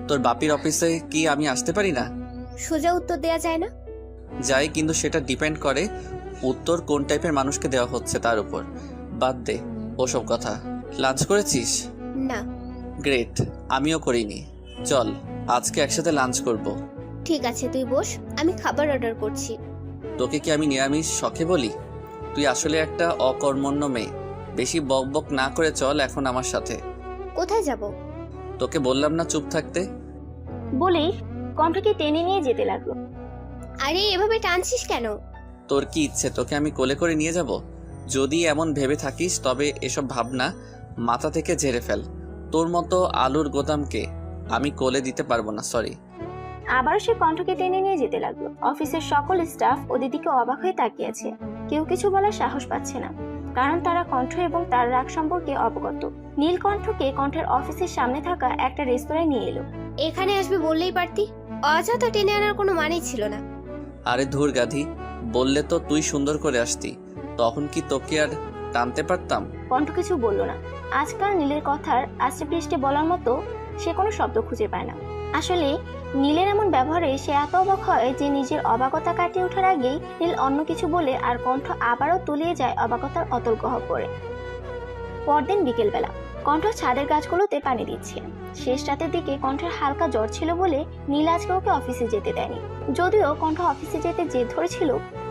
তোর বাপির অফিসে কি আমি আসতে পারি না? সোজা উত্তর দেয়া যায় না? যাই, কিন্তু সেটা ডিপেন্ড করে উত্তর কোন টাইপের মানুষকে দেওয়া হচ্ছে তার উপর। বাদ দে ওসব কথা। লাঞ্চ করেছিস? না। গ্রেট, আমিও করিনি। চল আজকে একসাথে লাঞ্চ করব। ঠিক আছে, তুই বস, আমি খাবার অর্ডার করছি। তোকে কি আমি নিরামিষ শখে বলি? তুই আসলে একটা অকর্মণ্য মেয়ে। বেশি বকবক না করে চল এখন আমার সাথে। কোথায় যাব? তোকে বললাম না চুপ থাকতে। বলেই কণ্ঠকে টেনে নিয়ে যেতে লাগলো। আরে এভাবে টানছিস কেন? তোর কি ইচ্ছে তোকে আমি কোলে করে নিয়ে যাব? যদি এমন ভেবে থাকিস তবে এসব ভাবনা মাথা থেকে ঝেড়ে ফেল। তোর মতো আলুর গোদামকে আমি কোলে দিতে পারবো না, সরি। আবারও সে কণ্ঠকে টেনে নিয়ে যেতে লাগলো। অফিসের সকল স্টাফ ওদের দিকে অবাক হয়ে তাকিয়ে আছে। কেউ কিছু বলার সাহস পাচ্ছে না, কারণ তারা কণ্ঠ এবং তার রাগ সম্পর্কে অবগত। নীল কণ্ঠকে কণ্ঠের অফিসের সামনে থাকা একটা রেস্তোরাঁয় নিয়ে এলো। এখানে আসবে বললেই পারতি, অযথা টেনে আনার কোনো মানেই ছিল না। আরে ধুর গাধি, বললে তো তুই সুন্দর করে আসতি, তখন কি তোকে আর টানতে পারতাম? কণ্ঠ কিছু বলল না। আজকাল নীলের কথার আষ্টে পৃষ্ঠে বলার মতো সে কোনো শব্দ খুঁজে পায় না। আসলে নীলের এমন ব্যবহারে সে এত অবাক হয় যে নিজের অবাকতা কাটিয়ে ওঠার আগেই নীল অন্য কিছু বলে আর কণ্ঠ আবারও তলিয়ে যায় অবাকতার অতল গহ্বরে। পরদিন বিকেলবেলা কণ্ঠ ছাদের গাছগুলোতে পানি দিচ্ছে। শেষ রাতের দিকে কণ্ঠের হালকা জ্বর ছিল বলে নীল আজকে ওকে অফিসে যেতে দেয়নি। যদিও কণ্ঠ অফিসে যেতে জেদ ধরেছিল,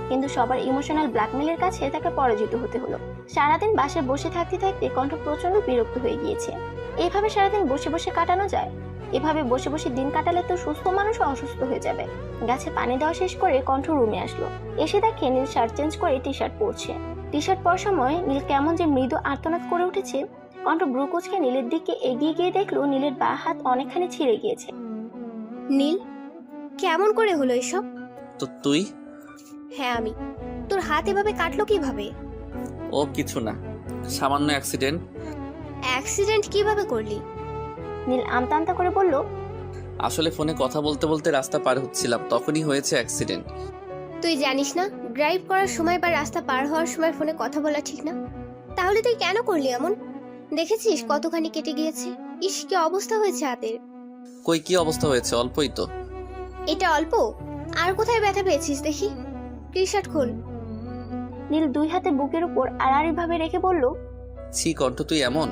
কিন্তু সবার ইমোশনাল ব্ল্যাকমেলের কাছে তাকে পরাজিত হতে হলো। সারাদিন বাসায় বসে থাকতে থাকতে কণ্ঠ প্রচন্ড বিরক্ত হয়ে গিয়েছে। এইভাবে সারাদিন বসে বসে কাটানো যায়? এভাবে বসে বসে দিন কাটালে তো সুস্থ মানুষও অসুস্থ হয়ে যাবে। গাছে পানি দেওয়া শেষ করে কণ্ঠ রুমে আসলো। এসে দেখে নীল শার্ট চেঞ্জ করে টি শার্ট পরছে। টি শার্ট পরার সময় নীল কেমন যে মৃদু আর্তনাদ করে উঠেছে। কণ্ঠ ব্রু কুঁচকে নীলের দিকে এগিয়ে গিয়ে দেখলো নীলের বাঁ হাত অনেকখানি ছিঁড়ে গিয়েছে। নীল, কেমন করে হলো এসব? তো তুই? হ্যাঁ আমি। তোর হাত এভাবে কাটলো কিভাবে? ও কিছু না, সামান্য অ্যাক্সিডেন্ট। অ্যাক্সিডেন্ট কিভাবে করলি? নীল আমতা আমতা করে বলল, আসলে ফোনে কথা বলতে বলতে রাস্তা পার হচ্ছিলাম, তখনই হয়েছে অ্যাক্সিডেন্ট। তুই জানিস না ড্রাইভ করার সময় বা রাস্তা পার হওয়ার সময় ফোনে কথা বলা ঠিক না? তাহলে তুই কেন করলি এমন? দেখেছিস কতখানি কেটে গিয়েছে। ইস, কি অবস্থা হয়েছে হাতের। কই কি অবস্থা হয়েছে? অল্পই তো। এটা অল্প? আর কোথায় ব্যথা পেয়েছিস দেখি? টি শার্ট খোল। নীল দুই হাতে বুকের উপর আড়াআড়ি ভাবে রেখে বলল, ছি কণ্ঠ, তুই এমন,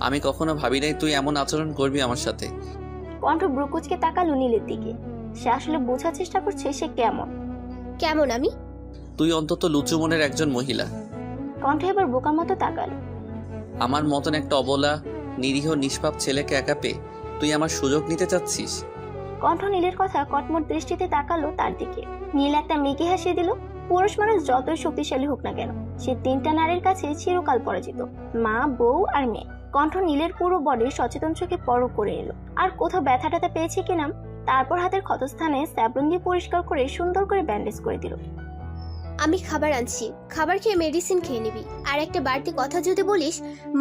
আমি কখনো ভাবি নাই তুই এমন আচরণ করবি আমার সাথে। কণ্ঠ ব্রু কুঁচকে তাকালো নীলের দিকে। সে আসলে বোঝার চেষ্টা করছে সে কেমন। কেমন আমি? তুই অন্তত লুচু মনের একজন মহিলা। কণ্ঠ এবার বোকার মতো তাকালো। আমার মতন একটা অবলা নিরীহ নিষ্পাপ ছেলেকে একা পেয়ে তুই আমার সুযোগ নিতে চাচ্ছিস? কণ্ঠ নীলের কথা কটমট দৃষ্টিতে তাকালো তার দিকে। নীল একটা মেকি হাসিয়ে দিল। পুরুষ মানুষ যতই শক্তিশালী হোক না কেন, সে তিনটা নারীর কাছে চিরকাল পরাজিত, মা, বউ আর মেয়ে। কণ্ঠ নীলের পুরো বডি সচেতন চোখে পরখ করে নিল, আর কোথাও ব্যথা ট্যাথা পেয়েছে কিনা। তারপর হাতের ক্ষতস্থানে স্যাবলন দিয়ে পরিষ্কার করে সুন্দর করে ব্যান্ডেজ করে দিল। আমি খাবার আনছি, খাবার খেয়ে মেডিসিন খেয়ে নিবি। আর একটা বাড়তি কথা যদি বলিস,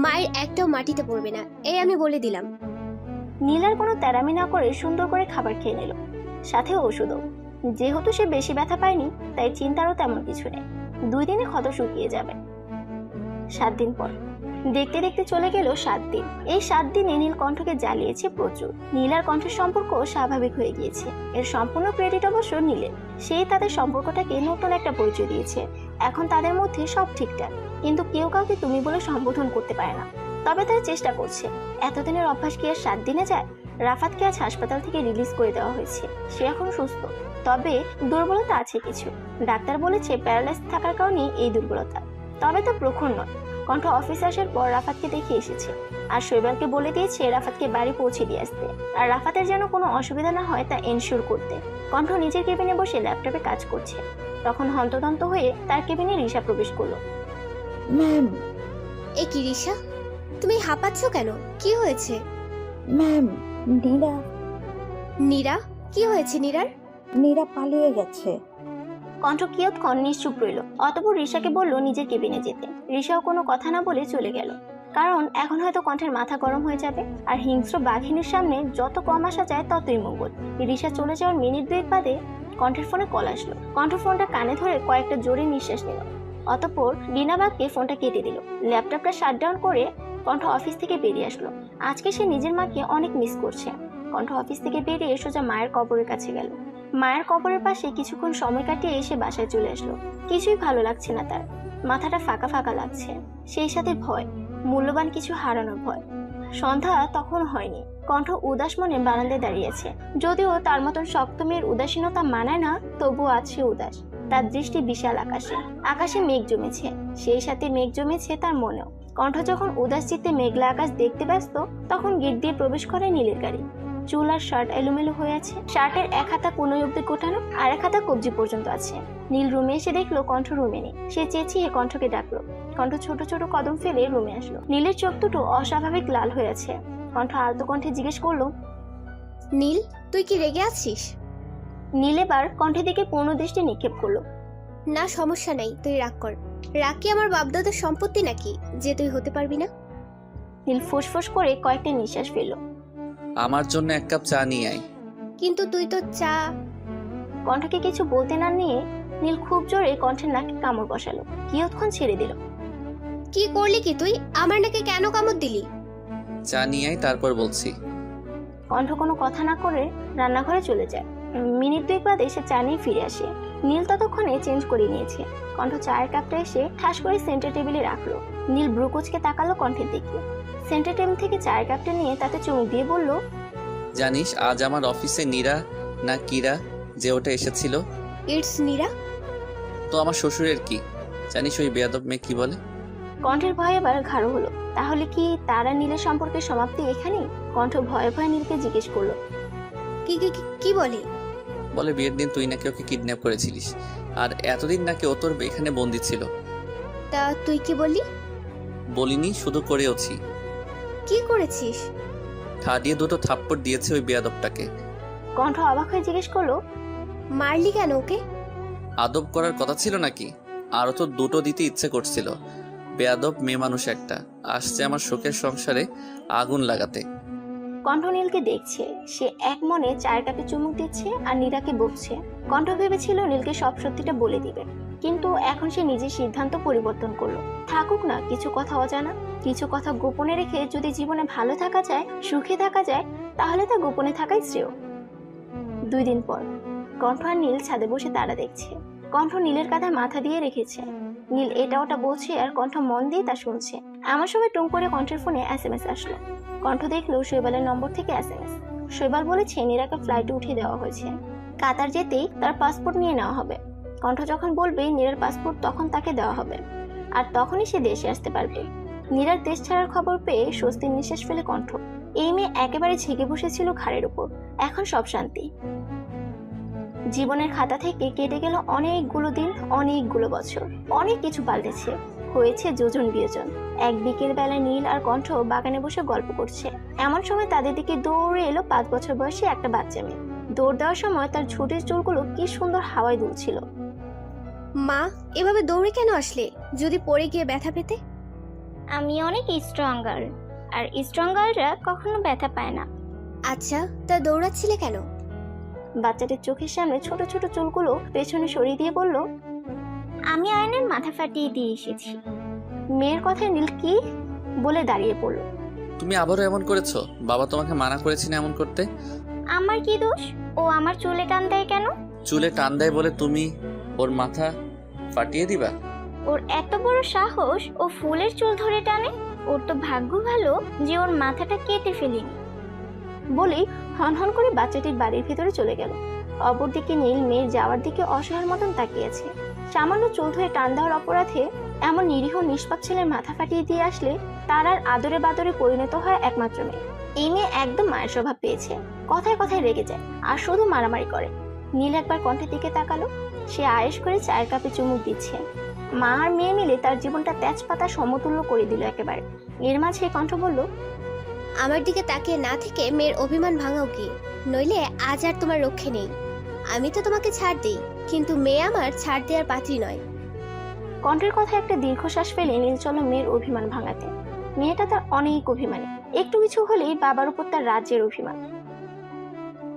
মায়ের একটাও মাটিতে পড়বে না, এই আমি বলে দিলাম। নীল আর কোনো তেরামি না করে সুন্দর করে খাবার খেয়ে নিল, সাথে ওষুধও। যেহেতু সে বেশি ব্যথা পায়নি, তাই চিন্তারও তেমন কিছু নেই। 2 দিনে ক্ষত শুকিয়ে যাবে। 7 দিন পর। দেখতে দেখতে চলে গেল 7 দিন। এই 7 দিনে নীল কণ্ঠকে জ্বালিয়েছে প্রচুর। নীল আর কণ্ঠের সম্পর্ক স্বাভাবিক হয়ে গিয়েছে। এর সম্পূর্ণ ক্রেডিট অবশ্য নীলের। সেই তাদের সম্পর্কটাকে নতুন একটা পরিচয় দিয়েছে। এখন তাদের মধ্যে সব ঠিকঠাক, কিন্তু কেউ কাউকে তুমি বলে সম্বোধন করতে পারে না। তবে তারা চেষ্টা করছে। এতদিনের অভ্যাস কি আর 7 দিনে যায়? রাফাতকে আজ হাসপাতাল থেকে রিলিজ করে দেওয়া হয়েছে। সে এখন সুস্থ, তবে দুর্বলতা আছে কিছু। ডাক্তার বলেছে প্যারালাইজ থাকার কারণে এই দুর্বলতা, তবে তা প্রখর নয়। কণ্ঠ অফিস আসার পর রাফাতকে দেখে এসেছে, আর শৈবালকে বলে দিয়েছে রাফাতকে বাড়ি পৌঁছে দিয়ে আসতে, আর রাফাতের যেন কোনো অসুবিধা না হয় তা এনশিওর করতে। কণ্ঠ নিজের কেবিনে বসে ল্যাপটপে কাজ করছে। তখন হন্তদন্ত হয়ে তার কেবিনে রিশা প্রবেশ করলো। ম্যাম। এ কি রিশা, তুমি হাঁপাচ্ছ কেন? কি হয়েছে? ম্যাম, নীরা। নীরা? কি হয়েছে নীরার? নীরা পালিয়ে গেছে। কণ্ঠ কিয়ৎক্ষণ নিশ্চুপ রইল, অতঃপর রিশাকে বলল নিজের কেবিনে যেতে। রিশাও কোনো কথা না বলে চলে গেল, কারণ এখন হয়তো কণ্ঠের মাথা গরম হয়ে যাবে। আর হিংস্র বাঘিনীর সামনে যত কম আসা যায় ততই মঙ্গল। রিশা চলে যাওয়ার মিনিট 2 বাদে কণ্ঠের ফোনে কল আসলো। কণ্ঠ ফোনটা কানে ধরে কয়েকটা জোরে নিঃশ্বাস নিল, অতঃপর রিনাবাগকে ফোনটা কেটে দিল। ল্যাপটপটা শাটডাউন করে কণ্ঠ অফিস থেকে বেরিয়ে আসলো। আজকে সে নিজের মাকে অনেক মিস করছে। কণ্ঠ অফিস থেকে বেরিয়ে সোজা মায়ের কবরের কাছে গেল। মায়ের কবরের পাশে কিছুক্ষণ সময় কাটিয়ে এসে বাসায় চলে আসলো। কিছুই ভালো লাগছে না তার, মাথাটা ফাঁকা ফাঁকা লাগছে, সেই সাথে ভয়, মূল্যবান কিছু হারানোর ভয়। সন্ধ্যা তখন হয়নি। কণ্ঠ উদাস মনে বারান্দায় দাঁড়িয়েছে। যদিও তার মতন শক্ত মেয়ের উদাসীনতা মানায় না, তবুও আছে উদাস। তার দৃষ্টি বিশাল আকাশে। আকাশে মেঘ জমেছে, সেই সাথে মেঘ জমেছে তার মনেও। কণ্ঠ যখন উদাস চিত্তে মেঘলা আকাশ দেখতে ব্যস্ত, তখন গেট দিয়ে প্রবেশ করে নীলের গাড়ি। চুল আর শার্ট এলোমেলো হয়ে আছে। শার্টের এক হাতা কোনোই অব্দি গোটানো, আর এক হাতা কবজি পর্যন্ত আছে। নীল রুমে এসে দেখলো কণ্ঠ রুমে নেই। সে চেঁচিয়ে কণ্ঠকে ডাকলো। কণ্ঠ ছোট ছোট কদম ফেলে রুমে আসলো। নীলের চোখ দুটো অস্বাভাবিক লাল হয়ে আছে। কণ্ঠ আলতো কণ্ঠে জিজ্ঞেস করলো, নীল, তুই কি রেগে আছিস? নীল এবার কণ্ঠের দিকে পূর্ণ দৃষ্টি নিক্ষেপ করলো। না, সমস্যা নাই, তুই রাগ কর। রাগ কি আমার বাপদাদার সম্পত্তি নাকি যে তুই হতে পারবি না? নীল ফুসফুস করে কয়েকটা নিঃশ্বাস ফেললো। আমার জন্য 1 কাপ চা নিয়ে আয়। কিন্তু তুই তো চা। কণ্ঠকে কিছু বলতে না নিয়ে নীল খুব জোরে কণ্ঠের নাকে কামড় বসালো। কিয়ৎক্ষণ ছেড়ে দিল। কি করলি কি তুই? আমার নাকে কেন কামড় দিলি? চা নিয়ে আয়, তারপর বলছি। কণ্ঠ কোনো কথা না করে রান্নাঘরে চলে যায়। মিনিট 2 বাদে সে চা নিয়ে ফিরে আসে। নীল ততক্ষণে চেঞ্জ করে নিয়েছে। কণ্ঠ চায়ের কাপটা এসে ঠাস করে সেন্টার টেবিলে রাখলো। নীল ব্রু কুঁচকে তাকালো কণ্ঠের দিকে। সেন্টার টেবিল থেকে চায়ের কাপটা নিয়ে তাতে চুমুক দিয়ে বলল, জানিস আজ আমার অফিসে নীরা না কিরা যে ওটা এসেছিল? ইটস নীরা। তো আমার শ্বশুরের কি জানিস ওই বেয়াদব মেয়ে কি বলে? কণ্ঠের ভয় এবার গাঢ় হলো। তাহলে কি তারা নীলের সম্পর্কের সমাপ্তি এখানেই? কণ্ঠ ভয়ে ভয়ে নীলকে জিজ্ঞেস করলো। কি কি কি বলি? বলে বিয়ের দিন তুই নাকি ওকে কিডন্যাপ করেছিলিস, আর এতদিন নাকি ও তোর এখানে বন্দি ছিল। তা তুই কি বললি? বলিনি, শুধু করেওছি। কি করেছিস? ঠাডিয়ে দুটো থাপ্পড় দিয়েছে ওই বেয়াদবটাকে। কণ্ঠ অবাক হয়ে জিজ্ঞেস করলো, মারলি কেন ওকে? আদব করার কথা ছিল নাকি? আরও তো দুটো দিতে ইচ্ছে করছিল। বেয়াদব মেয়ে মানুষ একটা আসছে আমার শোকের সংসারে আগুন লাগাতে। কণ্ঠ নীলকে দেখছে, সে এক মনে চায়ের কাপে চুমুক দিচ্ছে আর নীরাকে বকছে। কণ্ঠ ভেবেছিল নীলকে সব সত্যিটা বলে দিবে, কিন্তু এখন সে নিজের সিদ্ধান্ত পরিবর্তন করলো। থাকুক না কিছু কথা অজানা, কিছু কথা গোপনে রেখে যদি জীবনে ভালো থাকা যায়, সুখে থাকা যায়, তাহলে তা গোপনে থাকাই শ্রেয়। 2 দিন পর কণ্ঠ আর নীল ছাদে বসে তারা দেখছে। কণ্ঠ নীলের কাঁধে মাথা দিয়ে রেখেছে। নীল এটা ওটা বলছে আর কণ্ঠ মন দিয়ে তা শুনছে। এমন সময় টুং করে কণ্ঠের ফোনে SMS আসলো। কণ্ঠ দেখলো শৈবালের নম্বর থেকে SMS। শৈবাল বলেছে নীরাকে ফ্লাইটে উঠিয়ে দেওয়া হয়েছে। কাতার যেতেই তার পাসপোর্ট নিয়ে নেওয়া হবে। কণ্ঠ যখন বলবে নীরার পাসপোর্ট তখন তাকে দেওয়া হবে, আর তখনই সে দেশে আসতে পারবে। নীরার দেশ ছাড়ার খবর পেয়ে স্বস্তির নিঃশ্বাস ফেলে কণ্ঠ। এই মেয়ে একেবারে ঝেঁকে বসেছিল ঘাড়ের উপর, এখন সব শান্তি। জীবনের খাতা থেকে কেটে গেল অনেকগুলো দিন, অনেকগুলো বছর। অনেক কিছু পাল্টেছে, হয়েছে যোজন বিয়োজন। এক বিকেল বেলায় নীল আর কণ্ঠ বাগানে বসে গল্প করছে। এমন সময় তাদের দিকে দৌড়ে এলো 5 বছর বয়সী একটা বাচ্চা মেয়ে। দৌড় দেওয়ার সময় তার ঝুঁটির চুলগুলো কি সুন্দর হাওয়ায় দুলছিল। মা, এভাবে দৌড়ে কেন আসলে? যদি পড়ে গিয়ে ব্যথা পেতে? আমি অনেক স্ট্রং গার্ল, আর স্ট্রং গার্লরা কখনো ব্যথা পায় না। আচ্ছা, তা দৌড়াচ্ছিলে কেন? বাচ্চাটির চোখের সামনে ছোট ছোট চুলগুলো পেছনে সরিয়ে দিয়ে বলল, আমি আয়নের মাথা ফাটিয়ে দিয়ে এসেছি। মেয়ের কথায় নীল কি বলে দাঁড়িয়ে পড়ল। তুমি আবারও এমন করেছো? বাবা তোমাকে মানা করেছি না এমন করতে। আমার কি দোষ? ও আমার চুলে টান দেয় কেন? চুলে টান দেয় বলে তুমি ওর মাথা ফাটিয়ে দিবা? ওর এত বড় সাহস, ও ফুলের চুল ধরে টানে। ওর তো ভাগ্য ভালো যে ওর মাথাটা কেটে ফেলিনি। বলেই হনহন করে বাচ্চাটির বাড়ির ভিতরে চলে গেল। অপরদিকে নীল মেয়ের যাওয়ার দিকে অসহায়ের মতন তাকিয়েছে। সামান্য চুল ধরে টান দেওয়ার অপরাধে এমন নিরীহ নিষ্পাপ ছেলের মাথা ফাটিয়ে দিয়ে আসলে তার আর আদরে বাদরে পরিণত হয় একমাত্র মেয়ে। এই মেয়ে একদম মায়ের স্বভাব পেয়েছে, কথায় কথায় রেগে যায় আর শুধু মারামারি করে। নীল একবার কণ্ঠের দিকে তাকালো, সে আয়েশ করে চায়ের কাপে চুমুক দিচ্ছে। মা আর মেয়ে মিলে তার জীবনটা তেজপাতা সমতুল্য করে দিল একেবারে। এর মাঝে কণ্ঠ বলল, আমার দিকে তাকিয়ে না থেকে মেয়ের অভিমান ভাঙাও কি, নইলে আজ আর তোমার রক্ষে নেই। আমি তো তোমাকে ছাড় দিই, কিন্তু মেয়ে আমার ছাড় দেওয়ার পাত্রী নয়। কণ্ঠের কথা একটা দীর্ঘশ্বাস ফেলে নীল চলো মেয়ের অভিমান ভাঙাতে। মেয়েটা তার অনেক অভিমানী, একটু কিছু হলেই বাবার উপর তার রাজ্যের অভিমান।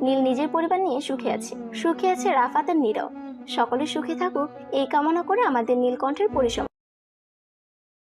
নীল নিজের পরিবার নিয়ে সুখে আছে রাফাত আর নীরাও। সকলে সুখে থাকুক এই কামনা করে আমাদের নীলকণ্ঠের পরিসমাপ্তি।